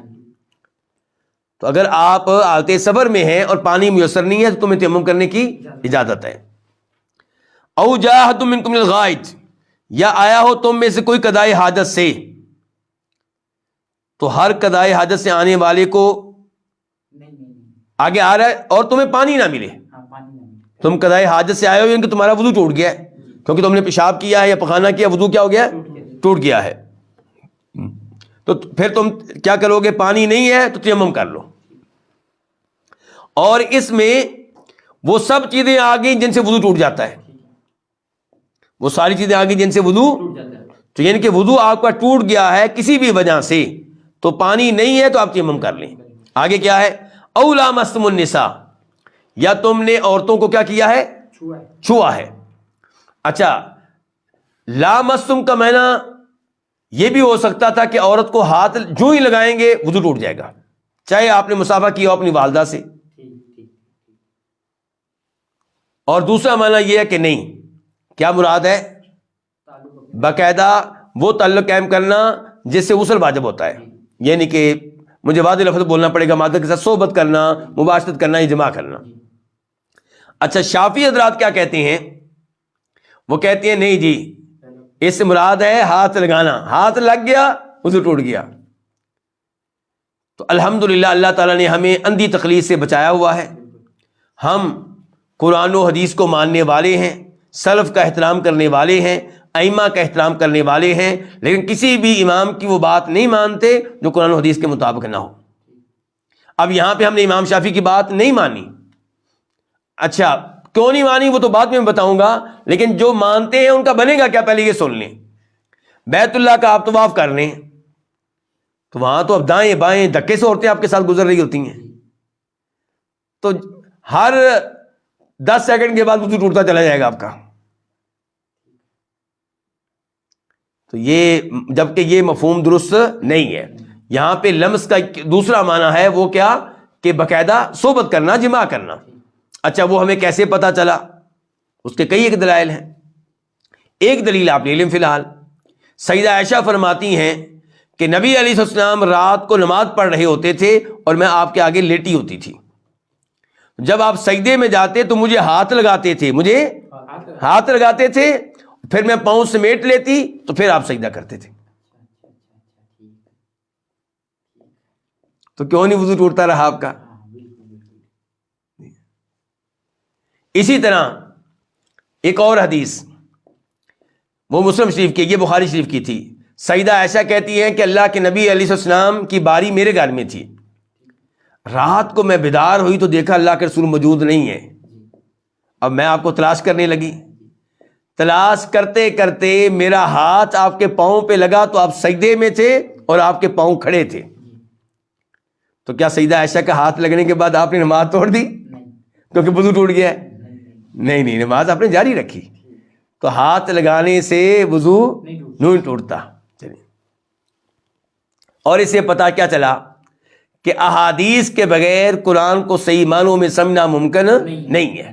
تو اگر آپ حالت سفر میں ہیں اور پانی میسر نہیں ہے تو تمہیں تیمم کرنے کی اجازت ہے۔ او جاء احد منکم من الغائط، یا آیا ہو تم میں سے کوئی قضاء حاجت سے، تو ہر قضاء حاجت سے آنے والے کو آگے آ رہا ہے اور تمہیں پانی نہ ملے، تم قضاء حاجت سے آئے ہو یعنی کہ تمہارا وضو ٹوٹ گیا ہے، کیونکہ تم نے پیشاب کیا ہے یا پخانہ کیا، وضو کیا ہو گیا؟ ٹوٹ گیا ہے۔ تو پھر تم کیا کرو گے؟ پانی نہیں ہے تو تیمم کر لو۔ اور اس میں وہ سب چیزیں آ گئی جن سے وضو ٹوٹ جاتا ہے، وہ ساری چیزیں آ گئی جن سے وضو، تو یعنی کہ وضو آپ کا ٹوٹ گیا ہے کسی بھی وجہ سے، تو پانی نہیں ہے تو آپ تیمم کر لیں۔ آگے کیا ہے؟ او لامستم النساء، یا تم نے عورتوں کو کیا کیا ہے؟ چھوا ہے۔ اچھا، لامستم کا معنی یہ بھی ہو سکتا تھا کہ عورت کو ہاتھ جو ہی لگائیں گے وضو ٹوٹ جائے گا، چاہے آپ نے مصافحہ کیا ہو اپنی والدہ سے۔ اور دوسرا معنی یہ ہے کہ نہیں، کیا مراد ہے؟ باقاعدہ وہ تعلق قائم کرنا جس سے غسل واجب ہوتا ہے، یعنی کہ مجھے واضح لفظ بولنا پڑے گا، مادہ کے ساتھ صحبت کرنا، مباشرت کرنا، یا جماع کرنا۔ اچھا شافعی حضرات کیا کہتے ہیں؟ وہ کہتے ہیں نہیں جی، اس سے مراد ہے ہاتھ لگانا، ہاتھ لگ گیا وضو ٹوٹ گیا۔ تو الحمدللہ اللہ تعالیٰ نے ہمیں اندھی تقلید سے بچایا ہوا ہے، ہم قرآن و حدیث کو ماننے والے ہیں، سلف کا احترام کرنے والے ہیں، ائمہ کا احترام کرنے والے ہیں، لیکن کسی بھی امام کی وہ بات نہیں مانتے جو قرآن و حدیث کے مطابق نہ ہو۔ اب یہاں پہ ہم نے امام شافعی کی بات نہیں مانی، اچھا کیوں نہیں مانی وہ تو بعد میں بتاؤں گا، لیکن جو مانتے ہیں ان کا بنے گا کیا، پہلے یہ سن لیں۔ بیت اللہ کا آپ طواف کر لیں تو وہاں تو اب دائیں بائیں دھکے سے عورتیں آپ کے ساتھ گزر رہی ہوتی ہیں، تو ہر 10 سیکنڈ کے بعد وضو ٹوٹتا چلا جائے گا آپ کا۔ تو یہ جبکہ یہ مفہوم درست نہیں ہے۔ یہاں پہ لمس کا دوسرا معنی ہے وہ کیا، کہ باقاعدہ صحبت کرنا، جماع کرنا۔ اچھا وہ ہمیں کیسے پتا چلا، اس کے کئی ایک دلائل ہیں۔ ایک دلیل آپ لے لیں فی الحال، سیدہ عائشہ فرماتی ہیں کہ نبی علیہ السلام رات کو نماز پڑھ رہے ہوتے تھے اور میں آپ کے آگے لیٹی ہوتی تھی، جب آپ سجدے میں جاتے تو مجھے ہاتھ لگاتے تھے، پھر میں پاؤں سمیٹ لیتی تو پھر آپ سجدہ کرتے تھے۔ تو کیوں نہیں وضو ٹوٹتا رہا آپ کا؟ اسی طرح ایک اور حدیث وہ مسلم شریف کی، یہ بخاری شریف کی تھی، سیدہ عائشہ کہتی ہیں کہ اللہ کے نبی علیہ السلام کی باری میرے گھر میں تھی، رات کو میں بیدار ہوئی تو دیکھا اللہ کے رسول موجود نہیں ہے، اب میں آپ کو تلاش کرنے لگی، تلاش کرتے کرتے میرا ہاتھ آپ کے پاؤں پہ لگا تو آپ سجدے میں تھے اور آپ کے پاؤں کھڑے تھے۔ تو کیا سیدہ عائشہ کا ہاتھ لگنے کے بعد آپ نے نماز توڑ دی کیونکہ وضو ٹوٹ گیا ہے؟ نہیں، نماز آپ نے جاری رکھی۔ تو ہاتھ لگانے سے وضو نہیں ٹوٹتا۔ چلیے، اور اسے پتہ کیا چلا کہ احادیث کے بغیر قرآن کو صحیح معنوں میں سمجھنا ممکن نہیں ہے۔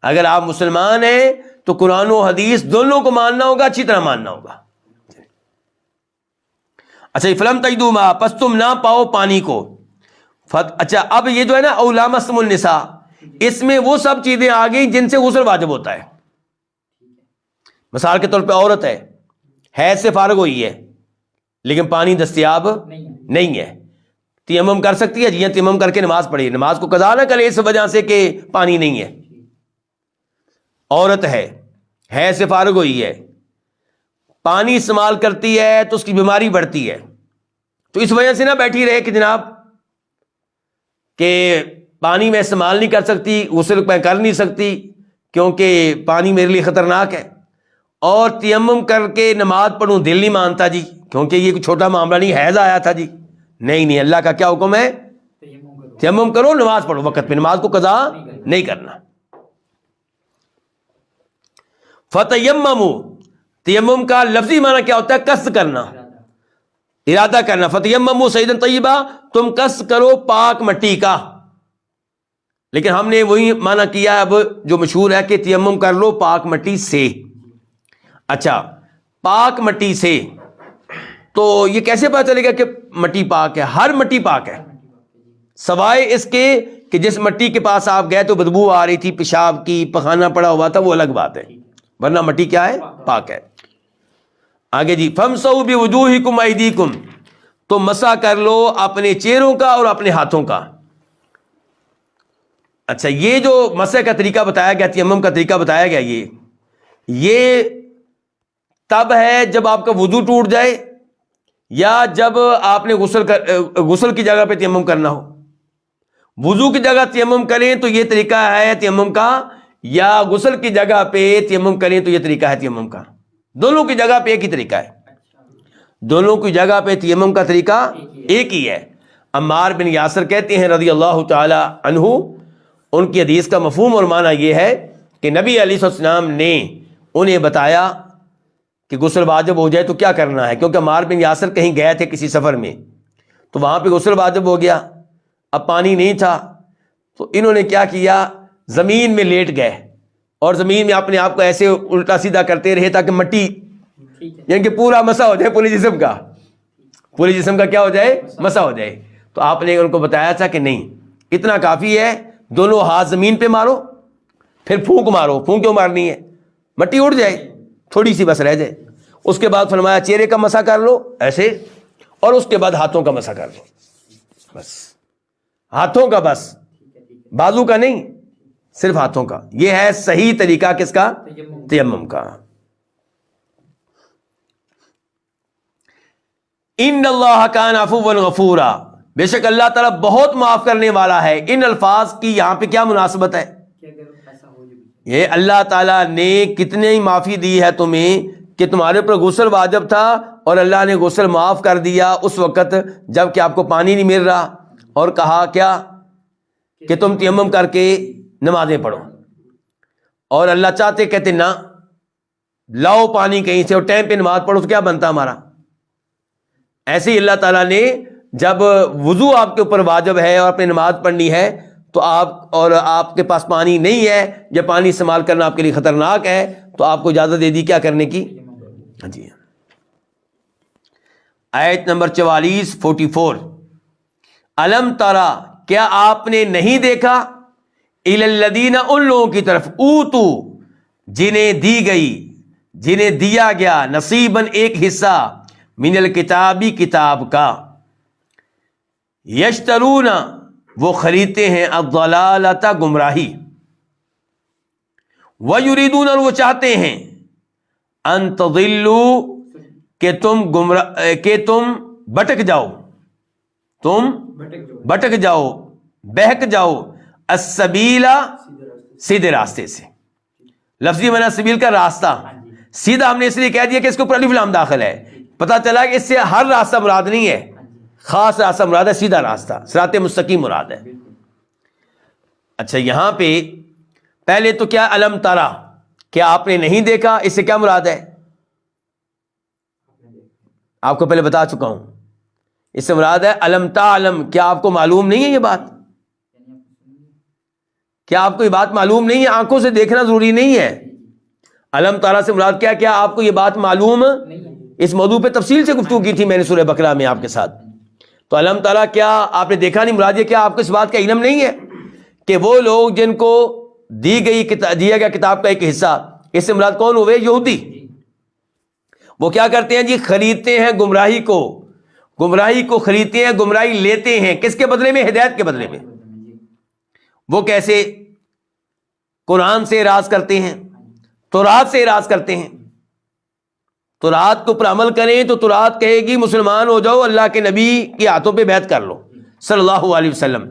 اگر آپ مسلمان ہیں تو قرآن و حدیث دونوں کو ماننا ہوگا، اچھی طرح ماننا ہوگا۔ اچھا فلم تجدوا ماء، پس تم نہ پاؤ پانی کو۔ اچھا اب یہ جو ہے نا او لامستم النساء، اس میں وہ سب چیزیں آ گئی جن سے غسل واجب ہوتا ہے۔ مثال کے طور پہ عورت ہے، حیض سے فارغ ہوئی ہے لیکن پانی دستیاب نہیں ہے، تیمم کر سکتی ہے؟ جی تیمم کر کے نماز پڑھی، نماز کو قضا نہ کرے اس وجہ سے کہ پانی نہیں ہے۔ عورت ہے، حیض سے فارغ ہوئی ہے، پانی استعمال کرتی ہے تو اس کی بیماری بڑھتی ہے، تو اس وجہ سے نہ بیٹھی رہے کہ جناب کہ پانی میں استعمال نہیں کر سکتی، غسل میں کر نہیں سکتی کیونکہ پانی میرے لیے خطرناک ہے، اور تیمم کر کے نماز پڑھوں دل نہیں مانتا جی کیونکہ یہ کوئی چھوٹا معاملہ نہیں، حیض آیا تھا جی۔ نہیں، اللہ کا کیا حکم ہے؟ تیمم کرو، نماز پڑھو وقت پہ، نماز کو قضا نہیں کرنا۔ فتیمموا، تیمم کا لفظی معنی کیا ہوتا ہے؟ قصد کرنا، ارادہ کرنا۔ فتیمموا صعیدا طیبا، تم قصد کرو پاک مٹی کا، لیکن ہم نے وہی معنی کیا اب جو مشہور ہے کہ تیمم کر لو پاک مٹی سے۔ اچھا پاک مٹی سے تو یہ کیسے پتہ چلے گا کہ مٹی پاک ہے؟ ہر مٹی پاک ہے سوائے اس کے کہ جس مٹی کے پاس آپ گئے تو بدبو آ رہی تھی، پیشاب کی، پخانہ پڑا ہوا تھا، وہ الگ بات ہے، ورنہ مٹی کیا ہے؟ پاک ہے۔ آگے جی فَامْسَحُوا بِوُجُوهِكُمْ وَأَيْدِيكُمْ، تو مسح کر لو اپنے چہروں کا اور اپنے ہاتھوں کا۔ اچھا یہ جو مسح کا طریقہ بتایا گیا، تیمم کا طریقہ بتایا گیا، یہ تب ہے جب آپ کا وضو ٹوٹ جائے یا جب آپ نے غسل کی جگہ پہ تیمم کرنا ہو۔ وضو کی جگہ تیمم کریں تو یہ طریقہ ہے تیمم کا، یا غسل کی جگہ پہ تیمم کریں تو یہ طریقہ ہے تیمم کا۔ دونوں کی جگہ پہ ایک ہی طریقہ ہے، دونوں کی جگہ پہ تیمم کا طریقہ ایک ہی ہے۔ عمار بن یاسر کہتے ہیں رضی اللہ تعالی عنہ، ان کی حدیث کا مفہوم اور معنی یہ ہے کہ نبی علیہ السلام نے انہیں بتایا کہ غسل واجب ہو جائے تو کیا کرنا ہے، کیونکہ عمار بن یاسر کہیں گئے تھے کسی سفر میں، تو وہاں پہ غسل واجب ہو گیا، اب پانی نہیں تھا، تو انہوں نے کیا کیا، زمین میں لیٹ گئے اور زمین میں اپنے آپ کو ایسے الٹا سیدھا کرتے رہے تاکہ مٹی یعنی کہ پورا مسح ہو جائے، پورے جسم کا کیا ہو جائے؟ مسح ہو جائے۔ تو آپ نے ان کو بتایا تھا کہ نہیں، اتنا کافی ہے، دونوں ہاتھ زمین پہ مارو، پھر پھونک مارو۔ پھونک کیوں مارنی ہے؟ مٹی اڑ جائے، تھوڑی سی بس رہ جائے۔ اس کے بعد فرمایا چہرے کا مسح کر لو ایسے، اور اس کے بعد ہاتھوں کا مسح کر لو، بس ہاتھوں کا، بس بازو کا نہیں، صرف ہاتھوں کا۔ یہ ہے صحیح طریقہ کس کا؟ تیمم کا۔ ان اللہ کان عفوا غفورا، بے شک اللہ تعالیٰ بہت معاف کرنے والا ہے۔ ان الفاظ کی یہاں پہ کیا مناسبت ہے؟ یہ اللہ تعالیٰ نے کتنی معافی دی ہے تمہیں کہ تمہارے اوپر غسل واجب تھا اور اللہ نے غسل معاف کر دیا اس وقت جب کہ آپ کو پانی نہیں مل رہا، اور کہا کیا کہ تم تیمم کر کے نمازیں پڑھو، اور اللہ چاہتے کہتے نہ، لاؤ پانی کہیں سے اور ٹائم پہ نماز پڑھو تو کیا بنتا ہمارا۔ ایسے ہی اللہ تعالیٰ نے جب وضو آپ کے اوپر واجب ہے اور اپنی نماز پڑھنی ہے تو آپ کے پاس پانی نہیں ہے یا پانی استعمال کرنا آپ کے لیے خطرناک ہے تو آپ کو اجازت دے دی کیا کرنے کی۔ جی آیت نمبر 44 الم ترا، کیا آپ نے نہیں دیکھا، الی الذین، ان لوگوں کی طرف، اوتو، جنہیں دی گئی، جنہیں دیا گیا، نصیباً، ایک حصہ، من الکتابی، کتاب کا، یشترون، وہ خریدتے ہیں، الضلالۃ، گمراہی، ویریدون، اور وہ چاہتے ہیں، ان تضلوا، کہ تم بھٹک جاؤ، بھٹک جاؤ، بہک جاؤ، السبیل، سیدھے راستے سے۔ لفظی معنی سبیل کا راستہ، سیدھا ہم نے اس لیے کہہ دیا کہ اس کے اوپر الف لام داخل ہے، پتہ چلا کہ اس سے ہر راستہ مراد نہیں ہے، خاص راستہ مراد ہے، سیدھا راستہ، صراط مستقیم مراد ہے۔ اچھا یہاں پہ پہلے تو کیا علم ترا، کیا آپ نے نہیں دیکھا، اس سے کیا مراد ہے؟ آپ کو پہلے بتا چکا ہوں، اس سے مراد ہے علم تعلم، کیا آپ کو معلوم نہیں ہے یہ بات؟ کیا آپ کو یہ بات معلوم نہیں ہے؟ آنکھوں سے دیکھنا ضروری نہیں ہے۔ علم تعالیٰ سے مراد کیا آپ کو یہ بات معلوم؟ اس موضوع پہ تفصیل سے گفتگو کی تھی میں نے سورہ بقرہ میں آپ کے ساتھ۔ تو علم تعالیٰ کیا آپ نے دیکھا نہیں، مراد یہ کیا آپ کو اس بات کا علم نہیں ہے کہ وہ لوگ جن کو دیا گیا کتاب کا ایک حصہ، اس سے مراد کون ہوئے؟ یہودی۔ وہ کیا کرتے ہیں جی؟ خریدتے ہیں گمراہی کو خریدتے ہیں، گمراہی لیتے ہیں، کس کے بدلے میں؟ ہدایت کے بدلے میں۔ وہ کیسے؟ قرآن سے اعراض کرتے ہیں، تورات سے اعراض کرتے ہیں، تورات کو پر عمل کریں تو تورات کہے گی مسلمان ہو جاؤ، اللہ کے نبی کے ہاتھوں پہ بیعت کر لو صلی اللہ علیہ وسلم۔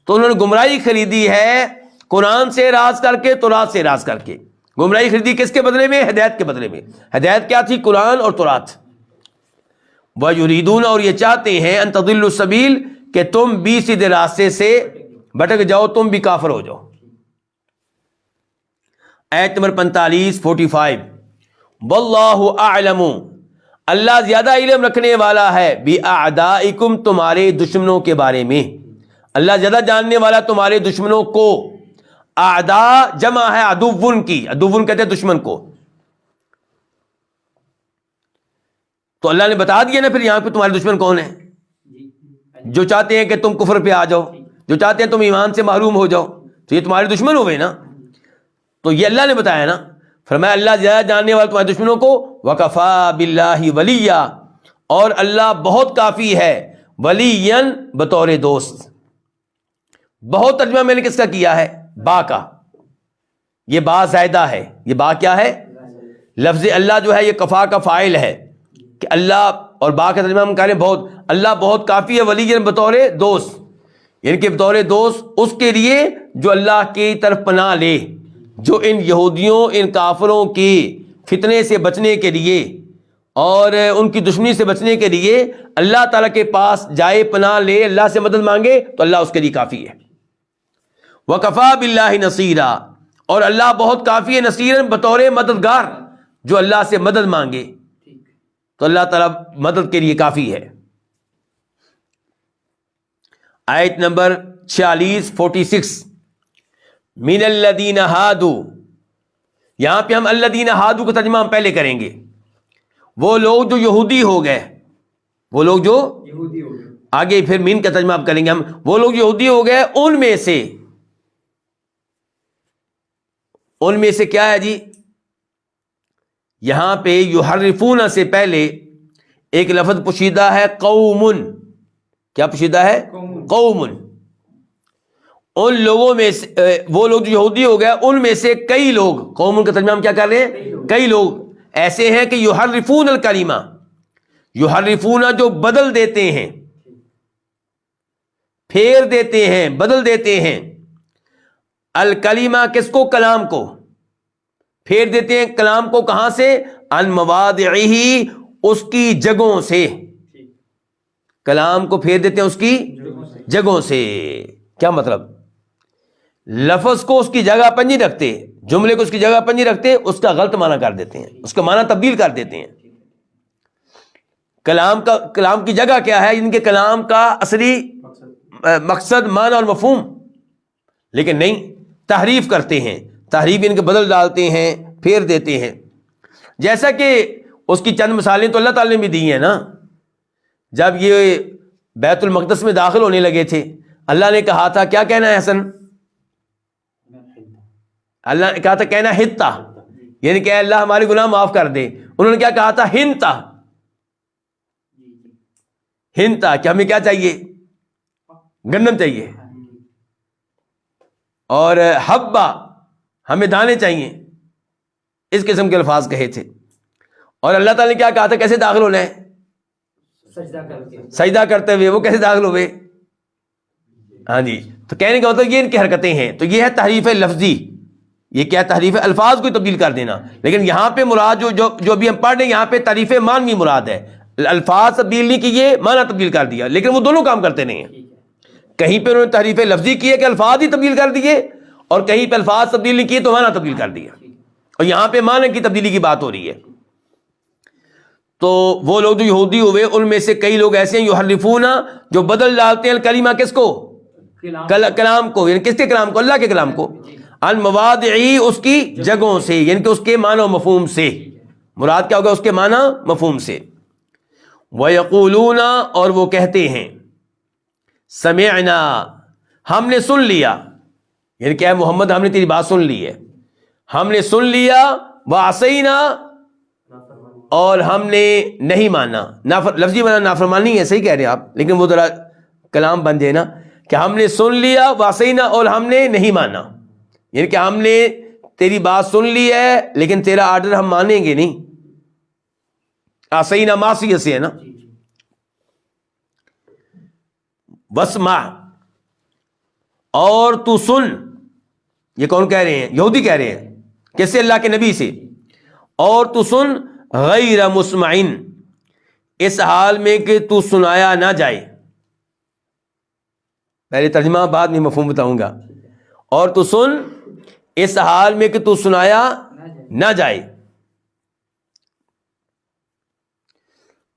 تو انہوں نے گمراہی خریدی ہے قرآن سے اعراض کر کے، تورات سے اعراض کر کے۔ گمراہی خریدی کس کے بدلے میں؟ ہدایت کے بدلے میں۔ ہدایت کیا تھی؟ قرآن اور تورات۔ وَيُرِيدُونَ، اور یہ چاہتے ہیں، ان تضلوا السبیل، کہ تم بھی سیدھے راستے سے بھٹک جاؤ، تم بھی کافر ہو جاؤ۔ آیت نمبر 45 واللہ اعلم، اللہ زیادہ علم رکھنے والا ہے، بِأَعْدَائِكُمْ، تمہارے دشمنوں کے بارے میں، اللہ زیادہ جاننے والا تمہارے دشمنوں کو۔ اعداء جمع ہے عدوٌ کی، عدوٌ کہتے ہیں دشمن کو۔ تو اللہ نے بتا دیا نا پھر یہاں پہ تمہارے دشمن کون ہیں؟ جو چاہتے ہیں کہ تم کفر پہ آ جاؤ، جو چاہتے ہیں تم ایمان سے محروم ہو جاؤ، تو یہ تمہارے دشمن ہوئے نا۔ تو یہ اللہ نے بتایا نا، فرمایا اللہ زیادہ جاننے والا تمہارے دشمنوں کو، وَكَفَى بِاللَّهِ وَلِيًّا، اور اللہ بہت کافی ہے، ولیًّا، بطور دوست۔ بہت ترجمہ میں نے کس کا کیا ہے؟ با کا، یہ با زائدہ ہے، یہ با کیا ہے؟ لفظ اللہ جو ہے یہ کفا کا فاعل ہے کہ اللہ، اور با کا ترجمہ ہم کہہ رہے ہیں بہت، اللہ بہت کافی ہے، ولیًّا، بطور دوست، یعنی کہ بطور دوست اس کے لیے جو اللہ کی طرف پناہ لے، جو ان یہودیوں، ان کافروں کی فتنے سے بچنے کے لیے اور ان کی دشمنی سے بچنے کے لیے اللہ تعالیٰ کے پاس جائے، پناہ لے، اللہ سے مدد مانگے، تو اللہ اس کے لیے کافی ہے۔ وَكَفَى بِاللَّهِ نَصِيرًا، اور اللہ بہت کافی ہے، نصیرًا، بطور مددگار، جو اللہ سے مدد مانگے تو اللہ تعالیٰ مدد کے لیے کافی ہے۔ آیت نمبر 46 من الذین ہادوا، یہاں پہ ہم الذین ہادوا کا ترجمہ ہم پہلے کریں گے، وہ لوگ جو یہودی ہو گئے، وہ لوگ جو آگے پھر من کا ترجمہ اب کریں گے ہم، وہ لوگ یہودی ہو گئے، ان میں سے کیا ہے جی؟ یہاں پہ یحرفون سے پہلے ایک لفظ پوشیدہ ہے، قوم۔ کیا پوشیدہ ہے؟ قوم۔ ان لوگوں میں سے، وہ لوگ جو یہودی ہو گئے ان میں سے کئی لوگ، قوم کا ترجمہ ہم کیا کر رہے ہیں؟ کئی لوگ ایسے ہیں کہ یحرفون الکلمہ، یحرفون جو بدل دیتے ہیں، پھیر دیتے ہیں، بدل دیتے ہیں، الکلمہ کس کو؟ کلام کو. پھیر دیتے ہیں کلام کو کہاں سے؟ عن مواضعہ، اس کی جگہوں سے. کلام کو پھیر دیتے ہیں اس کی جگہوں سے. کیا مطلب؟ لفظ کو اس کی جگہ پر نہیں رکھتے، جملے کو اس کی جگہ پر نہیں رکھتے، اس کا غلط معنی کر دیتے ہیں، اس کا معنی تبدیل کر دیتے ہیں. کلام کی جگہ کیا ہے؟ ان کے کلام کا اصلی مقصد، معنی اور مفہوم، لیکن نہیں، تحریف کرتے ہیں، تحریف ان کے بدل ڈالتے ہیں، پھیر دیتے ہیں. جیسا کہ اس کی چند مثالیں تو اللہ تعالی نے بھی دی ہیں نا. جب یہ بیت المقدس میں داخل ہونے لگے تھے، اللہ نے کہا تھا، کیا کہنا ہے حسن؟ اللہ نے کہا تھا کہنا ہتا، یعنی کہ اللہ ہمارے گناہ معاف کر دے. انہوں نے کیا کہا تھا؟ ہنتا. ہنتا کہ ہمیں کیا چاہیے؟ گندم چاہیے. اور حبا، ہمیں دانے چاہیے. اس قسم کے الفاظ کہے تھے. اور اللہ تعالیٰ نے کیا کہا تھا کیسے داخل ہونا ہے؟ سجدہ کرتے ہوئے. وہ کیسے داخل ہوئے؟ ہاں جی. تو کہنے کا مطلب یہ ان کی حرکتیں ہیں. تو یہ ہے تحریف لفظی. یہ کیا تحریف؟ الفاظ کو تبدیل کر دینا. لیکن یہاں پہ مراد جو بھی ہم پڑھ رہے ہیں، یہاں پہ تحریف معنوی مراد ہے. الفاظ تبدیل نہیں کیے، معنی تبدیل کر دیا. لیکن وہ دونوں کام کرتے نہیں ہیں. کہیں پہ انہوں نے تحریف لفظی کی ہے کہ الفاظ ہی تبدیل کر دیے، اور کہیں پہ الفاظ تبدیل نہیں کیے تو معنی تبدیل کر دیا. اور یہاں پہ معنی کی تبدیلی کی بات ہو رہی ہے. تو وہ لوگ جو یہودی ہوئے، ان میں سے کئی لوگ ایسے ہیں یحرفون، جو بدل ڈالتے ہیں الکلمہ، کس کو؟ کلام کو. یعنی کس کے کلام کو؟ اللہ کے کلام کو. عن مواضعہ، اس کی جگہوں سے، یعنی کہ اس کے معنی و مفہوم سے. مراد کیا ہوگا؟ اس کے معنی مفہوم سے. وَيَقُولُونَ، اور وہ کہتے ہیں، سمعنا، ہم نے سن لیا. یعنی کہ اے محمد ہم نے تیری بات سن لی ہے، ہم نے سن لیا. وَعَصَيْنَا، اور ہم نے نہیں مانا. لفظی مانا نافرمانی ہے، صحیح کہہ رہے ہیں آپ، لیکن وہ ذرا کلام بن جائے نا کہ ہم نے سن لیا. وَعَصَيْنَا، اور ہم نے نہیں مانا. یعنی کہ ہم نے تیری بات سن لی ہے لیکن تیرا آرڈر ہم مانیں گے نہیں. عَصَيْنَا معصیت سے ہے نا. وَاسْمَعْ، اور تو سن. یہ کون کہہ رہے ہیں؟ یہودی کہہ رہے ہیں. کس سے؟ اللہ کے نبی سے. اور تو سن غیر مسمعن، اس حال میں کہ تو سنایا نہ جائے. پہلے ترجمہ بعد میں مفہوم بتاؤں گا. اور تو سن اس حال میں کہ تو سنایا نہ جائے.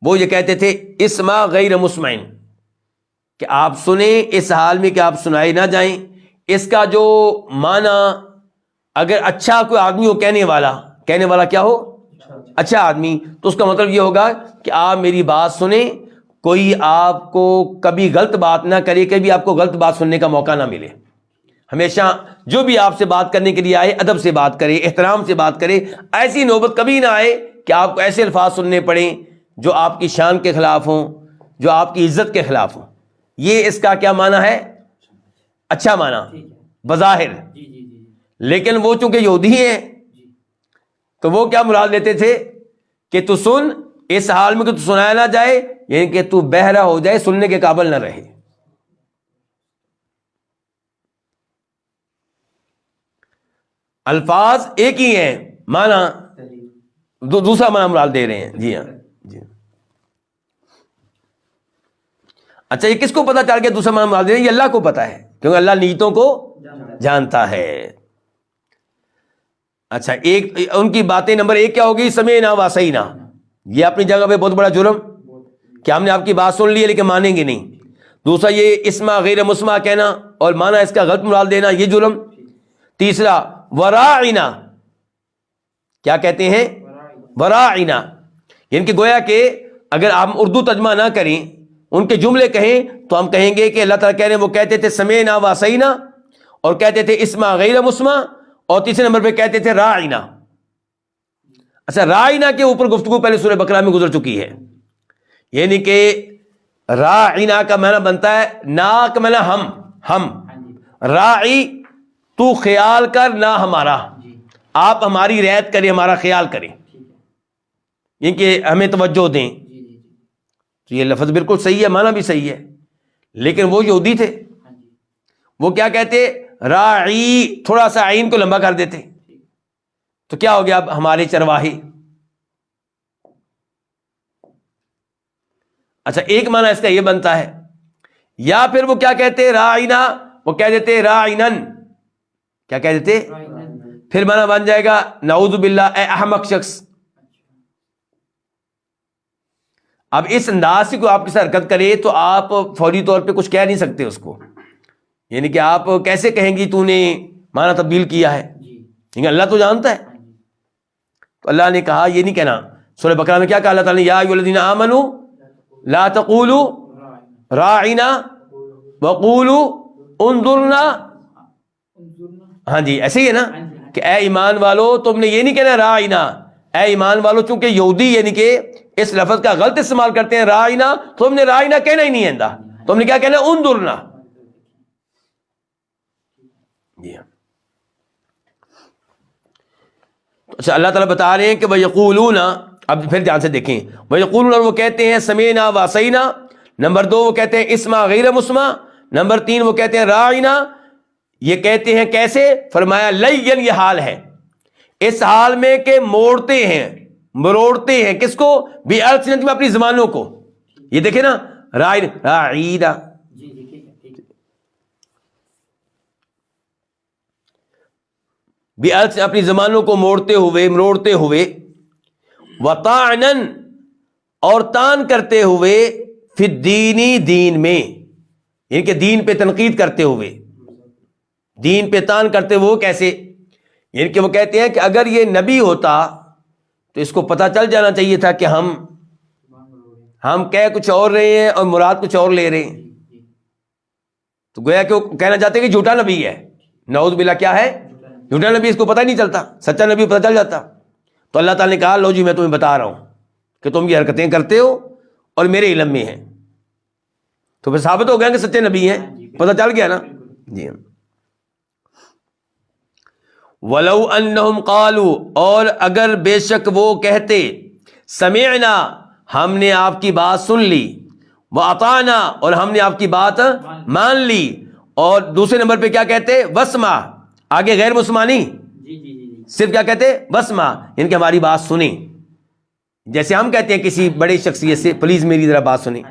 وہ یہ کہتے تھے اسمع غیر مسمعن، کہ آپ سنیں اس حال میں کہ آپ سنائے نہ جائیں. اس کا جو معنی، اگر اچھا کوئی آدمی ہو، کہنے والا کیا ہو؟ اچھا آدمی، تو اس کا مطلب یہ ہوگا کہ آپ میری بات سنیں، کوئی آپ کو کبھی غلط بات نہ کرے، کبھی آپ کو غلط بات سننے کا موقع نہ ملے. ہمیشہ جو بھی آپ سے بات کرنے کے لیے آئے، ادب سے بات کرے، احترام سے بات کرے. ایسی نوبت کبھی نہ آئے کہ آپ کو ایسے الفاظ سننے پڑیں جو آپ کی شان کے خلاف ہوں، جو آپ کی عزت کے خلاف ہوں. یہ اس کا کیا معنی ہے؟ اچھا معنی بظاہر. لیکن وہ چونکہ یہودی ہیں تو وہ کیا مراد لیتے تھے کہ تو سن اس حال میں کہ تو سنایا نہ جائے، یعنی کہ تو بہرا ہو جائے، سننے کے قابل نہ رہے. الفاظ ایک ہی ہیں، معنی دوسرا معنی مراد دے رہے ہیں. جی ہاں جی. اچھا، یہ کس کو پتا چل گیا دوسرا معنی مراد دے رہے ہیں؟ یہ اللہ کو پتا ہے، کیونکہ اللہ نیتوں کو جانتا ہے. اچھا، ایک ان کی باتیں نمبر ایک کیا ہوگی؟ سمعنا وعصینا. یہ اپنی جگہ پہ بہت بڑا جرم کہ ہم نے آپ کی بات سن لی ہے لیکن مانیں گے نہیں. دوسرا یہ اسمع غیر مسمع کہنا اور معنی اس کا غلط مراد دینا، یہ جرم. تیسرا وراعنا، کیا کہتے ہیں؟ وراعنا، یعنی کہ گویا کہ اگر ہم اردو ترجمہ نہ کریں، ان کے جملے کہیں تو ہم کہیں گے کہ اللہ تعالیٰ کہہ رہے ہیں، وہ کہتے تھے سمعنا وعصینا، اور کہتے تھے اسمع غیر مسمع، اور تیسرے نمبر پہ کہتے تھے راعنا. اچھا، راعنا کے اوپر گفتگو پہلے سورہ بقرہ میں گزر چکی ہے. یعنی کہ راعنا کا معنی بنتا ہے نا کا معنی ہم. راعی، تو خیال کر، نہ ہمارا، آپ ہماری رعایت کریں، ہمارا خیال کریں، یعنی کہ ہمیں توجہ دیں. تو یہ لفظ بالکل صحیح ہے، معنی بھی صحیح ہے. لیکن وہ یہودی تھے، وہ کیا کہتے؟ راعی تھوڑا سا عین کو لمبا کر دیتے تو کیا ہو گیا؟ اب ہمارے چرواہے. اچھا ایک معنی اس کا یہ بنتا ہے. یا پھر وہ کیا کہتے راعینا، وہ کہہ دیتے راعینن. کیا کہہ دیتے؟ پھر معنی بن جائے گا نعوذ باللہ اے احمق شخص. اب اس انداز سے کوئی آپ کے ساتھ حرکت کرے تو آپ فوری طور پہ کچھ کہہ نہیں سکتے اس کو، یعنی کہ آپ کیسے کہیں گی تو نے معنی تبدیل کیا ہے، لیکن اللہ تو جانتا ہے. تو اللہ نے کہا یہ نہیں کہنا. سورہ بقرہ میں کیا کہا اللہ تعالیٰ نے؟ یا ایھا الذین آمنوا لا تقولوا راعنا وقولوا انظرنا. ہاں جی ایسے ہی ہے نا کہ اے ایمان والو تم نے یہ نہیں کہنا راعنا. اے ایمان والو چونکہ یہودی یعنی کہ اس لفظ کا غلط استعمال کرتے ہیں راعنا، تو تم نے راعنا کہنا ہی نہیں ہے. تم نے کیا کہنا؟ انظرنا. جی ہاں. اچھا اللہ تعالیٰ بتا رہے ہیں کہ وَيَقُولُونَ، اب پھر دھیان سے دیکھیں، وَيَقُولُونَ وہ کہتے ہیں سَمِعْنَا وَعَصَيْنَا. نمبر 2 وہ کہتے ہیں اسما غیر مسما. نمبر 3 وہ کہتے ہیں راعنا. یہ کہتے ہیں کیسے؟ فرمایا لین، یہ حال ہے اس حال میں کہ موڑتے ہیں مروڑتے ہیں کس کو؟ بِأَلْسِنَتِهِمْ اپنی زبانوں کو. یہ دیکھیں نا راعینا بِأَلْسِنَتِهِمْ اپنی زبانوں کو موڑتے ہوئے مروڑتے ہوئے، وَطَعْنًا اور تان کرتے ہوئے، فی الدین دین میں، یعنی کہ دین پہ تنقید کرتے ہوئے، دین پہ تان کرتے ہوئے. کیسے؟ یعنی کہ وہ کہتے ہیں کہ اگر یہ نبی ہوتا تو اس کو پتہ چل جانا چاہیے تھا کہ ہم کہہ کچھ اور رہے ہیں اور مراد کچھ اور لے رہے ہیں. تو گویا کہ وہ کہنا چاہتے ہیں کہ جھوٹا نبی ہے. نعوذ باللہ کیا ہے؟ جھوٹا نبی. اس کو پتہ ہی نہیں چلتا، سچا نبی پتہ چل جاتا. تو اللہ تعالیٰ نے کہا لو جی میں تمہیں بتا رہا ہوں کہ تم یہ حرکتیں کرتے ہو اور میرے علم میں ہیں. تو پھر ثابت ہو گیا کہ سچے نبی ہیں، پتہ چل گیا نا. جی ہاں. وَلَوْ أَنَّهُمْ قَالُوا اور اگر بے شک وہ کہتے سمعنا ہم نے آپ کی بات سن لی، وَأَطَعْنَا اور ہم نے آپ کی بات مان لی، اور دوسرے نمبر پہ کیا کہتے؟ وَاسْمَعْ، آگے غیر مسمع نہیں، صرف کیا کہتے؟ وَاسْمَعْ، یعنی کہ ہماری بات سنیں. جیسے ہم کہتے ہیں کسی بڑے شخصیت سے پلیز میری ذرا بات سنیں.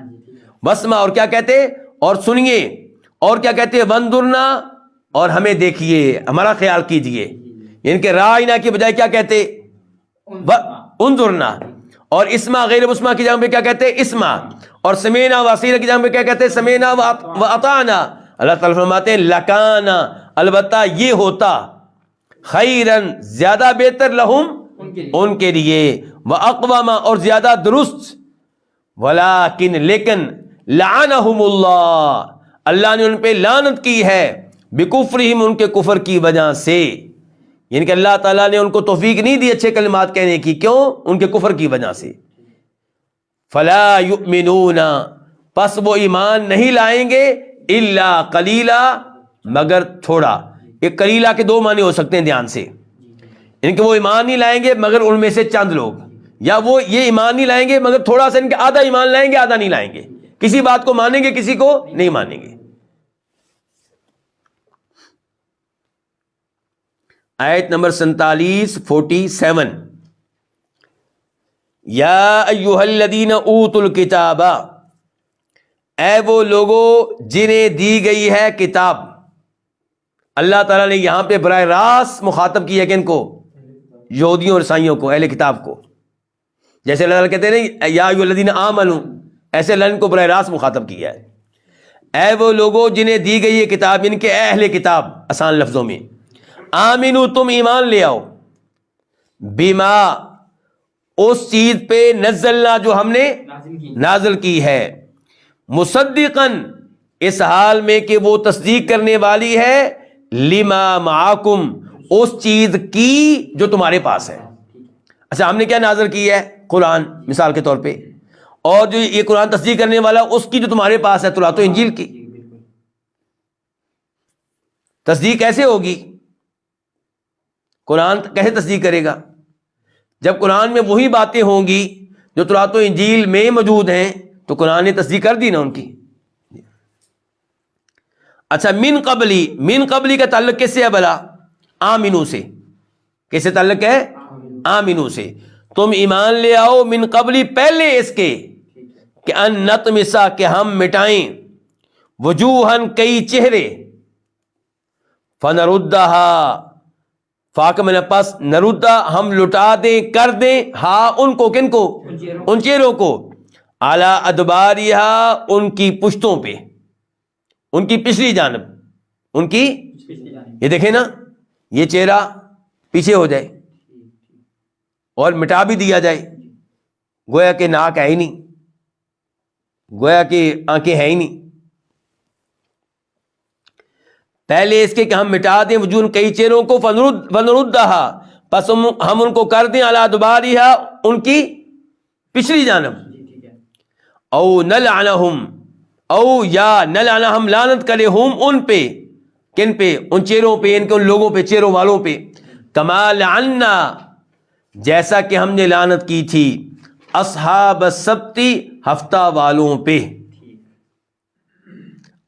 وَاسْمَعْ اور کیا کہتے؟ اور سنیے. اور کیا کہتے؟ وَانظُرْنَا اور ہمیں دیکھیے، ہمارا خیال کیجئے. یعنی کہ راعنا کی بجائے کیا کہتے؟ انظرنا. اور اسما غیر مسما کی جگہ پہ کیا کہتے؟ اسما. اور سمینا واسیرہ کی جگہ پہ کیا کہتے؟ سمینا واطعنا. اللہ تعالیٰ فرماتے ہیں لکانا البتہ یہ ہوتا، خیرن زیادہ بہتر، لہم ان کے لیے، واقوام اور زیادہ درست، ولیکن لیکن لعنہم اللہ اللہ نے ان پہ لعنت کی ہے، بکفرہم ان کے کفر کی وجہ سے. یعنی کہ اللہ تعالیٰ نے ان کو توفیق نہیں دی اچھے کلمات کہنے کی. کیوں؟ ان کے کفر کی وجہ سے. فلا یؤمنون پس وہ ایمان نہیں لائیں گے، الا قلیلا مگر تھوڑا. ایک قلیلا کے 2 معنی ہو سکتے ہیں دھیان سے. یعنی کہ وہ ایمان نہیں لائیں گے مگر ان میں سے چند لوگ، یا وہ یہ ایمان نہیں لائیں گے مگر تھوڑا سا، ان کے آدھا ایمان لائیں گے آدھا نہیں لائیں گے. کسی بات کو مانیں گے کسی کو نہیں مانیں گے. آیت نمبر 47 یا ایھا الذین اوتوا الکتاب، اے وہ لوگوں جنہیں دی گئی ہے کتاب. اللہ تعالیٰ نے یہاں پہ براہ راست مخاطب کیا کہ ان کو، یہودیوں اور عیسائیوں کو، اہل کتاب کو. جیسے اللہ تعالیٰ کہتے ہیں نا یا ایھا الذین آمنوا، ایسے اللہ نے کو براہ راست مخاطب کیا ہے. اے وہ لوگوں جنہیں دی گئی ہے کتاب، ان کے اہل کتاب آسان لفظوں میں. آمنو تم ایمان لے آؤ، بما اس چیز پہ نزلنا جو ہم نے نازل کی ہے، مصدقاً اس حال میں کہ وہ تصدیق کرنے والی ہے، لما معاکم اس چیز کی جو تمہارے پاس ہے. اچھا ہم نے کیا نازل کی ہے؟ قرآن مثال کے طور پہ، اور جو یہ قرآن تصدیق کرنے والا اس کی جو تمہارے پاس ہے تورات و انجیل کی. تصدیق کیسے ہوگی؟ قرآن کیسے تصدیق کرے گا؟ جب قرآن میں وہی باتیں ہوں گی جو تورات و انجیل میں موجود ہیں تو قرآن نے تصدیق کر دی نا ان کی. اچھا من قبلی کا تعلق کس سے ہے بھلا؟ آمنو سے. کس سے تعلق ہے؟ آمنو سے. تم ایمان لے آؤ من قبلی پہلے اس کے کہ ان نطمسا کہ ہم مٹائیں وجوہن کئی چہرے فنردہا فاک من پس نردہ ہم لٹا دیں کر دیں ہاں ان کو کن کو؟ ان چہروں کو اعلی ادباریہا ان کی پشتوں پہ ان کی پچھلی جانب ان کی یہ دیکھیں نا یہ چہرہ پیچھے ہو جائے اور مٹا بھی دیا جائے گویا کہ ناک ہے ہی نہیں گویا کہ آنکھیں ہیں ہی نہیں پہلے اس کے کہ ہم مٹا دیں وجون کئی چہروں کو فنردہا پس ہم ان کو کر دیں علی ادباریہا ان کی پچھلی جانب او نلعنہم او یا نلعنہ ہم لعنت کرے ہم ان پہ کن پہ؟ ان چہروں پہ ان کے ان لوگوں پہ چہروں والوں پہ کما لعنا جیسا کہ ہم نے لعنت کی تھی اصحاب السبتی ہفتہ والوں پہ.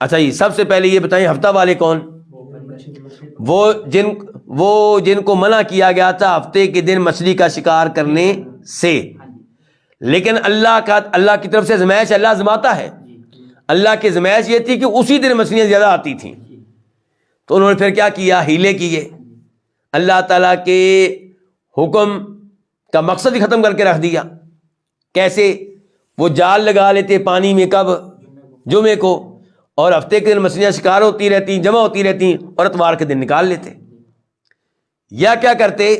اچھا جی سب سے پہلے یہ بتائیں ہفتہ والے کون؟ وہ جن کو منع کیا گیا تھا ہفتے کے دن مچھلی کا شکار کرنے سے. لیکن اللہ کی طرف سے آزمائش اللہ آزماتا ہے. اللہ کی آزمائش یہ تھی کہ اسی دن مچھلیاں زیادہ آتی تھیں تو انہوں نے پھر کیا کیا؟ ہیلے کیے. اللہ تعالیٰ کے حکم کا مقصد ہی ختم کر کے رکھ دیا. کیسے؟ وہ جال لگا لیتے پانی میں کب؟ جمعے کو اور ہفتے کے دن مچھلیاں شکار ہوتی رہتی جمع ہوتی رہتی اور اتوار کے دن نکال لیتے. یا کیا کرتے؟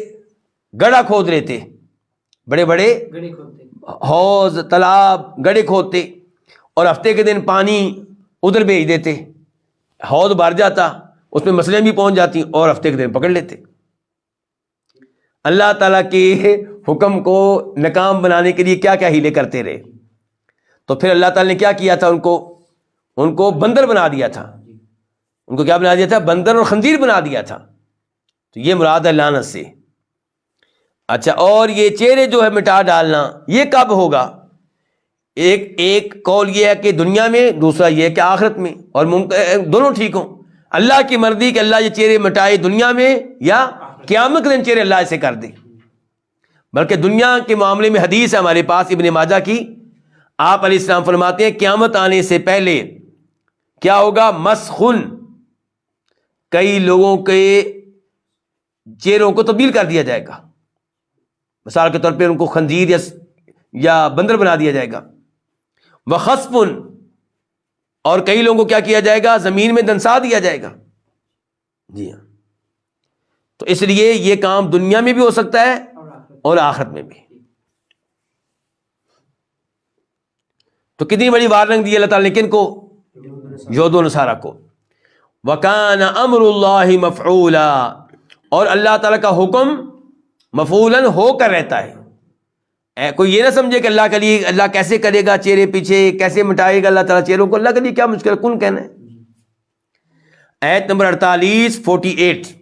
گڑھا کھود لیتے بڑے بڑے حوض تالاب گڑھے کھودتے اور ہفتے کے دن پانی ادھر بھیج دیتے حوض بھر جاتا اس میں مچھلیاں بھی پہنچ جاتی اور ہفتے کے دن پکڑ لیتے. اللہ تعالیٰ کے حکم کو ناکام بنانے کے لیے کیا کیا ہیلے کرتے رہے. تو پھر اللہ تعالیٰ نے کیا کیا تھا؟ ان کو بندر بنا دیا تھا. ان کو کیا بنا دیا تھا؟ بندر اور خنزیر بنا دیا تھا. تو یہ مراد ہے لعنت سے. اچھا اور یہ چہرے جو ہے مٹا ڈالنا یہ کب ہوگا؟ ایک قول یہ ہے کہ دنیا میں دوسرا یہ ہے کہ آخرت میں اور دونوں ٹھیک ہوں. اللہ کی مرضی کہ اللہ یہ چہرے مٹائے دنیا میں یا قیامت کے دن چہرے اللہ ایسے کر دے. بلکہ دنیا کے معاملے میں حدیث ہے ہمارے پاس ابن ماجہ کی. آپ علیہ السلام فرماتے ہیں قیامت آنے سے پہلے کیا ہوگا؟ مسخن کئی لوگوں کے چہروں کو تبدیل کر دیا جائے گا. مثال کے طور پہ ان کو خنزیر یا بندر بنا دیا جائے گا. وخسفن اور کئی لوگوں کو کیا کیا جائے گا؟ زمین میں دنسا دیا جائے گا. جی ہاں تو اس لیے یہ کام دنیا میں بھی ہو سکتا ہے اور آخرت میں بھی. تو کتنی بڑی وارننگ دی اللہ تعالیٰ نے کن کو؟ یہود و نصارہ کو. وَكَانَ أَمْرُ اللَّهِ مَفْعُولًا اور اللہ تعالیٰ کا حکم مفعولاً ہو کر رہتا ہے. کوئی یہ نہ سمجھے کہ اللہ کے لیے اللہ کیسے کرے گا چہرے پیچھے کیسے مٹائے گا اللہ تعالیٰ چہروں کو. اللہ کے لیے کیا مشکل کن کہنا ہے. آیت نمبر 48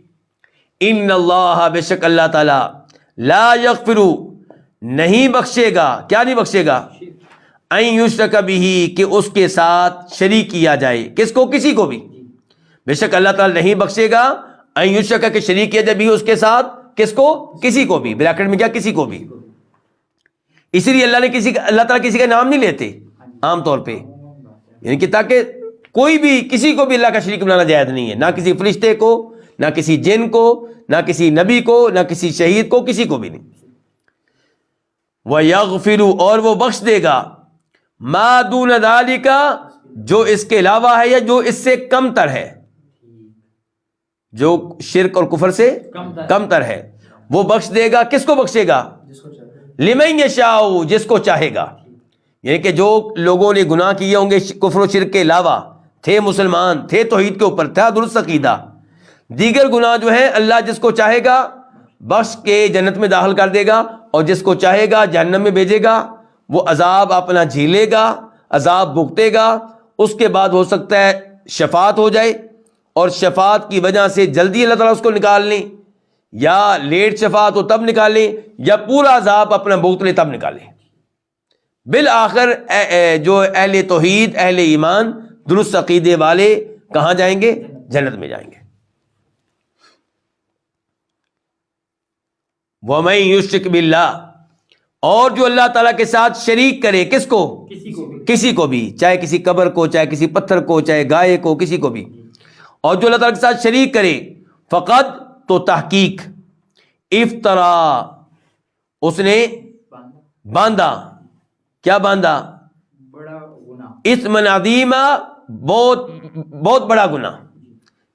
ان اللہ بے شک اللہ تعالیٰ لا یغفر نہیں بخشے گا. کیا نہیں بخشے گا؟ ان یشرک بہ کہ اس کے ساتھ شریک کیا جائے. کس کو؟ کسی کو بھی. بے شک اللہ تعالیٰ نہیں بخشے گا ان یشرک کہ شریک کیا جائے بھی اس کے ساتھ. کس کو؟ کسی کو بھی. بریکٹ میں کیا؟ کسی کو بھی. اسی لیے اللہ تعالیٰ کسی کا نام نہیں لیتے عام طور پہ یعنی کہ تاکہ کوئی بھی کسی کو بھی اللہ کا شریک بنانا جائز نہیں ہے. نہ کسی فرشتے کو نہ کسی جن کو نہ کسی نبی کو نہ کسی شہید کو کسی کو بھی نہیں. وَيَغْفِرُ اور وہ بخش دے گا مَا دُونَ ذَلِكَ جو اس کے علاوہ ہے یا جو اس سے کم تر ہے. جو شرک اور کفر سے کم تر ہے وہ بخش دے گا. کس کو بخشے گا؟ لِمَن يَشَاءُ جس کو چاہے گا. یعنی کہ جو لوگوں نے گناہ کیے ہوں گے کفر و شرک کے علاوہ تھے مسلمان تھے توحید کے اوپر تھا درست عقیدہ دیگر گناہ جو ہے اللہ جس کو چاہے گا بخش کے جنت میں داخل کر دے گا اور جس کو چاہے گا جہنم میں بھیجے گا. وہ عذاب اپنا جھیلے گا عذاب بھگتے گا. اس کے بعد ہو سکتا ہے شفاعت ہو جائے اور شفاعت کی وجہ سے جلدی اللہ تعالیٰ اس کو نکال لیں یا لیٹ شفاعت ہو تب نکالیں یا پورا عذاب اپنا بھگت لے تب نکالیں. بالآخر جو اہل توحید اہل ایمان درست عقیدے والے کہاں جائیں گے؟ جنت میں جائیں گے. وَمَن یشرک باللہ، اور جو اللہ تعالیٰ کے ساتھ شریک کرے، کس کو؟ کسی کو بھی، چاہے کسی قبر کو، چاہے کسی پتھر کو، چاہے گائے کو، کسی کو بھی. اور جو اللہ تعالیٰ کے ساتھ شریک کرے، فقط، تو تحقیق، افطرا، اس نے باندھا. کیا باندھا؟ بڑا گناہ. اثم عظیما، بہت بڑا گناہ.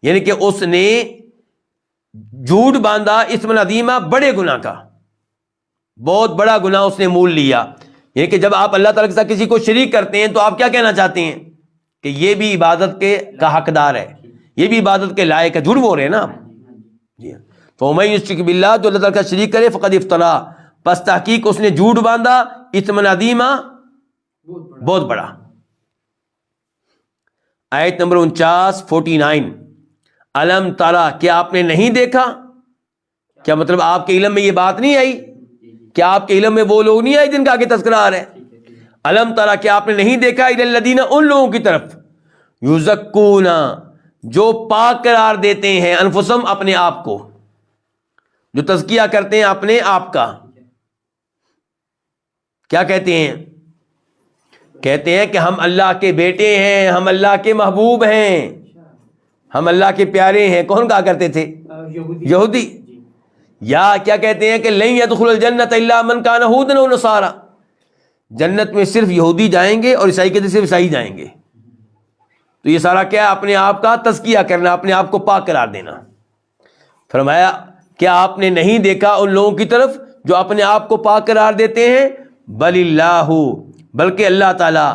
یعنی کہ اس نے جھوٹ باندھا، اثم عظیما، بڑے گناہ کا، بہت بڑا گناہ اس نے مول لیا. یعنی کہ جب آپ اللہ تعالیٰ کے ساتھ کسی کو شریک کرتے ہیں تو آپ کیا کہنا چاہتے ہیں؟ کہ یہ بھی عبادت کا حقدار ہے، یہ بھی عبادت کے لائق ہے. جھوٹ بول رہے ہیں نا آپ. جی ہاں. تو وَمَن یشرک باللہ، جو اللہ تعالیٰ کا شریک کرے، فقد افطرا، پس تحقیق اس نے جھوٹ باندھا، اثم عظیما، بہت بڑا. آیت نمبر 49 الم ترا، کیا آپ نے نہیں دیکھا؟ کیا مطلب آپ کے علم میں یہ بات نہیں آئی؟ کیا آپ کے علم میں وہ لوگ نہیں آئے جن کا آگے تذکرہ آ رہا ہے؟ الم ترا، کیا آپ نے نہیں دیکھا؟ الی الذین، ان لوگوں کی طرف، یزکون، جو پاک قرار دیتے ہیں، انفسہم، اپنے آپ کو، جو تزکیہ کرتے ہیں اپنے آپ کا. کیا کہتے ہیں؟ کہتے ہیں کہ ہم اللہ کے بیٹے ہیں، ہم اللہ کے محبوب ہیں، ہم اللہ کے پیارے ہیں. کون کہا کرتے تھے؟ یہودی. یا کیا کہتے ہیں کہ لن يدخل الجنت الا من كان هودا او نصارى، جنت میں صرف یہودی جائیں گے اور عیسائی کہتے صرف عیسائی جائیں گے. تو یہ سارا کیا؟ اپنے آپ کا تزکیہ کرنا، اپنے آپ کو پاک قرار دینا. فرمایا کیا آپ نے نہیں دیکھا ان لوگوں کی طرف جو اپنے آپ کو پاک قرار دیتے ہیں؟ بل اللہ، بلکہ اللہ تعالی،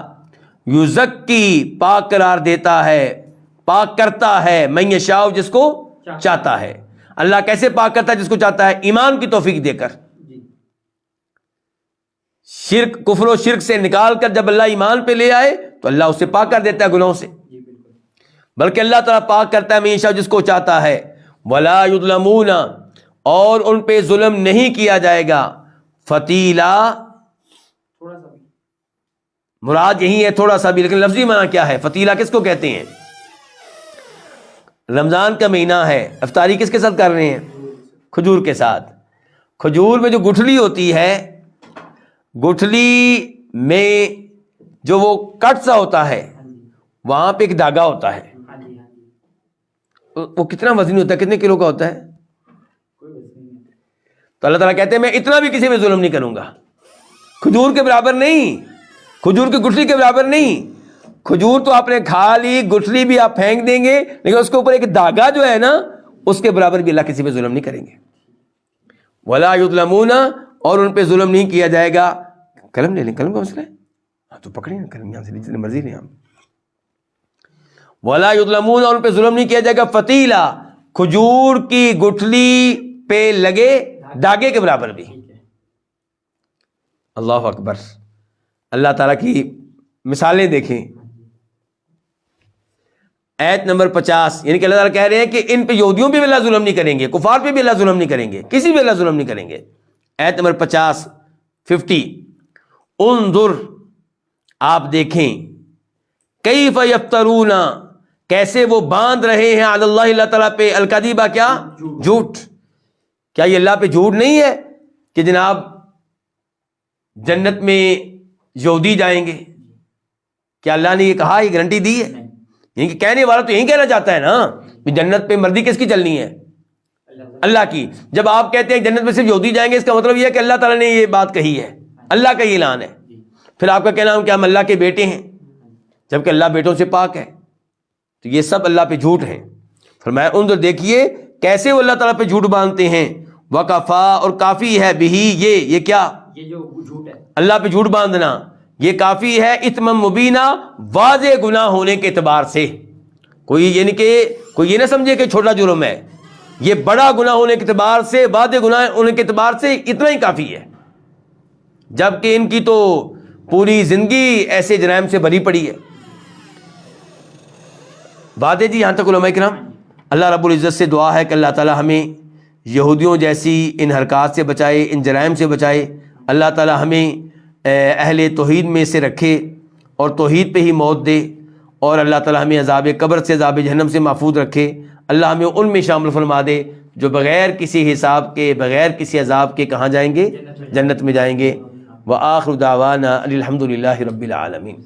یزکی، پاک قرار دیتا ہے، پاک کرتا ہے، من یشاء، جس کو چاہتا ہے. اللہ کیسے پاک کرتا ہے؟ جس کو چاہتا ہے، ایمان کی توفیق دے کر. شرک، کفر و شرک سے نکال کر جب اللہ ایمان پہ لے آئے تو اللہ اسے پاک کر دیتا ہے گناہوں سے. بلکہ اللہ تعالیٰ پاک کرتا ہے من یشاء، جس کو چاہتا ہے. ولا یظلمون، اور ان پہ ظلم نہیں کیا جائے گا. فتیلا، مراد یہی ہے تھوڑا سا بھی، لیکن لفظی معنی کیا ہے؟ فتیلہ کس کو کہتے ہیں؟ رمضان کا مہینہ ہے، افطاری کس کے ساتھ کر رہے ہیں؟ کھجور کے ساتھ. کھجور میں جو گٹھلی ہوتی ہے، گٹھلی میں جو وہ کٹ سا ہوتا ہے، وہاں پہ ایک دھاگا ہوتا ہے. وہ کتنا وزنی ہوتا ہے؟ کتنے کلو کا ہوتا ہے؟ تو اللہ تعالیٰ کہتے ہیں میں اتنا بھی کسی پہ ظلم نہیں کروں گا. کھجور کے برابر نہیں، کھجور کی گٹھلی کے برابر نہیں. کھجور تو آپ نے کھا لی، گٹھلی بھی آپ پھینک دیں گے، لیکن اس کے اوپر ایک دھاگا جو ہے نا، اس کے برابر بھی اللہ کسی پہ ظلم نہیں کریں گے. ولا یظلمون، اور ان پہ ظلم نہیں کیا جائے گا. قلم لے لیں، قلم کا مسئلہ ہے، ہاں تو پکڑیں نا قلم، یہاں سے جتنے مرضی لیں. ہم ولا یظلمون، اور ان پہ ظلم نہیں کیا جائے گا. فتیلا، کھجور کی گٹھلی پہ لگے دھاگے کے برابر بھی. اللہ اکبر. اللہ تعالیٰ کی مثالیں دیکھیں. ایت نمبر 50، یعنی کہ اللہ تعالیٰ کہہ رہے ہیں کہ ان پہ یہودیوں پہ بھی اللہ ظلم نہیں کریں گے، کفار پہ بھی اللہ ظلم نہیں کریں گے، کسی پہ اللہ ظلم نہیں کریں گے. ایت نمبر 50 انظر، آپ دیکھیں، کیف یفترون، کیسے وہ باندھ رہے ہیں علی اللہ، اللہ تعالیٰ پہ، الکذبہ، کیا؟ جھوٹ. کیا یہ اللہ پہ جھوٹ نہیں ہے کہ جناب جنت میں یہودی جائیں گے؟ کیا اللہ نے یہ کہا، یہ گارنٹی دی ہے؟ یعنی کہ کہنے والا تو یہی کہنا چاہتا ہے نا کہ جنت پہ مرضی کس کی چلنی ہے؟ اللہ کی. جب آپ کہتے ہیں جنت میں صرف یہودی جائیں گے، اس کا مطلب یہ ہے کہ اللہ تعالیٰ نے یہ بات کہی ہے، اللہ کا یہ اعلان ہے. پھر آپ کا کہنا ہے کہ ہم اللہ کے بیٹے ہیں، جبکہ اللہ بیٹوں سے پاک ہے. تو یہ سب اللہ پہ جھوٹ ہیں. فرمایا انظر، دیکھیے کیسے وہ اللہ تعالیٰ پہ جھوٹ باندھتے ہیں. وکفا، اور کافی ہے، بھی، یہ کیا؟ یہ جو جھوٹ ہے، اللہ پہ جھوٹ باندھنا، یہ کافی ہے، اثم مبینہ، واضح گناہ ہونے کے اعتبار سے. کوئی یعنی کہ کوئی یہ نہ سمجھے کہ چھوٹا جرم ہے، یہ بڑا گناہ ہونے کے اعتبار سے، واضح گناہ ہونے کے اعتبار سے اتنا ہی کافی ہے. جبکہ ان کی تو پوری زندگی ایسے جرائم سے بھری پڑی ہے. بات ہے جی یہاں تک علماء کرام. اللہ رب العزت سے دعا ہے کہ اللہ تعالی ہمیں یہودیوں جیسی ان حرکات سے بچائے، ان جرائم سے بچائے. اللہ تعالی ہمیں اہل توحید میں سے رکھے اور توحید پہ ہی موت دے، اور اللہ تعالیٰ ہمیں عذاب قبر سے عذاب جہنم سے محفوظ رکھے۔ اللہ ہمیں ان میں شامل فرما دے جو بغیر کسی حساب کے، بغیر کسی عذاب کے کہاں جائیں گے؟ جنت میں جائیں گے۔ وآخر دعوانا الحمد للہ رب العالمین۔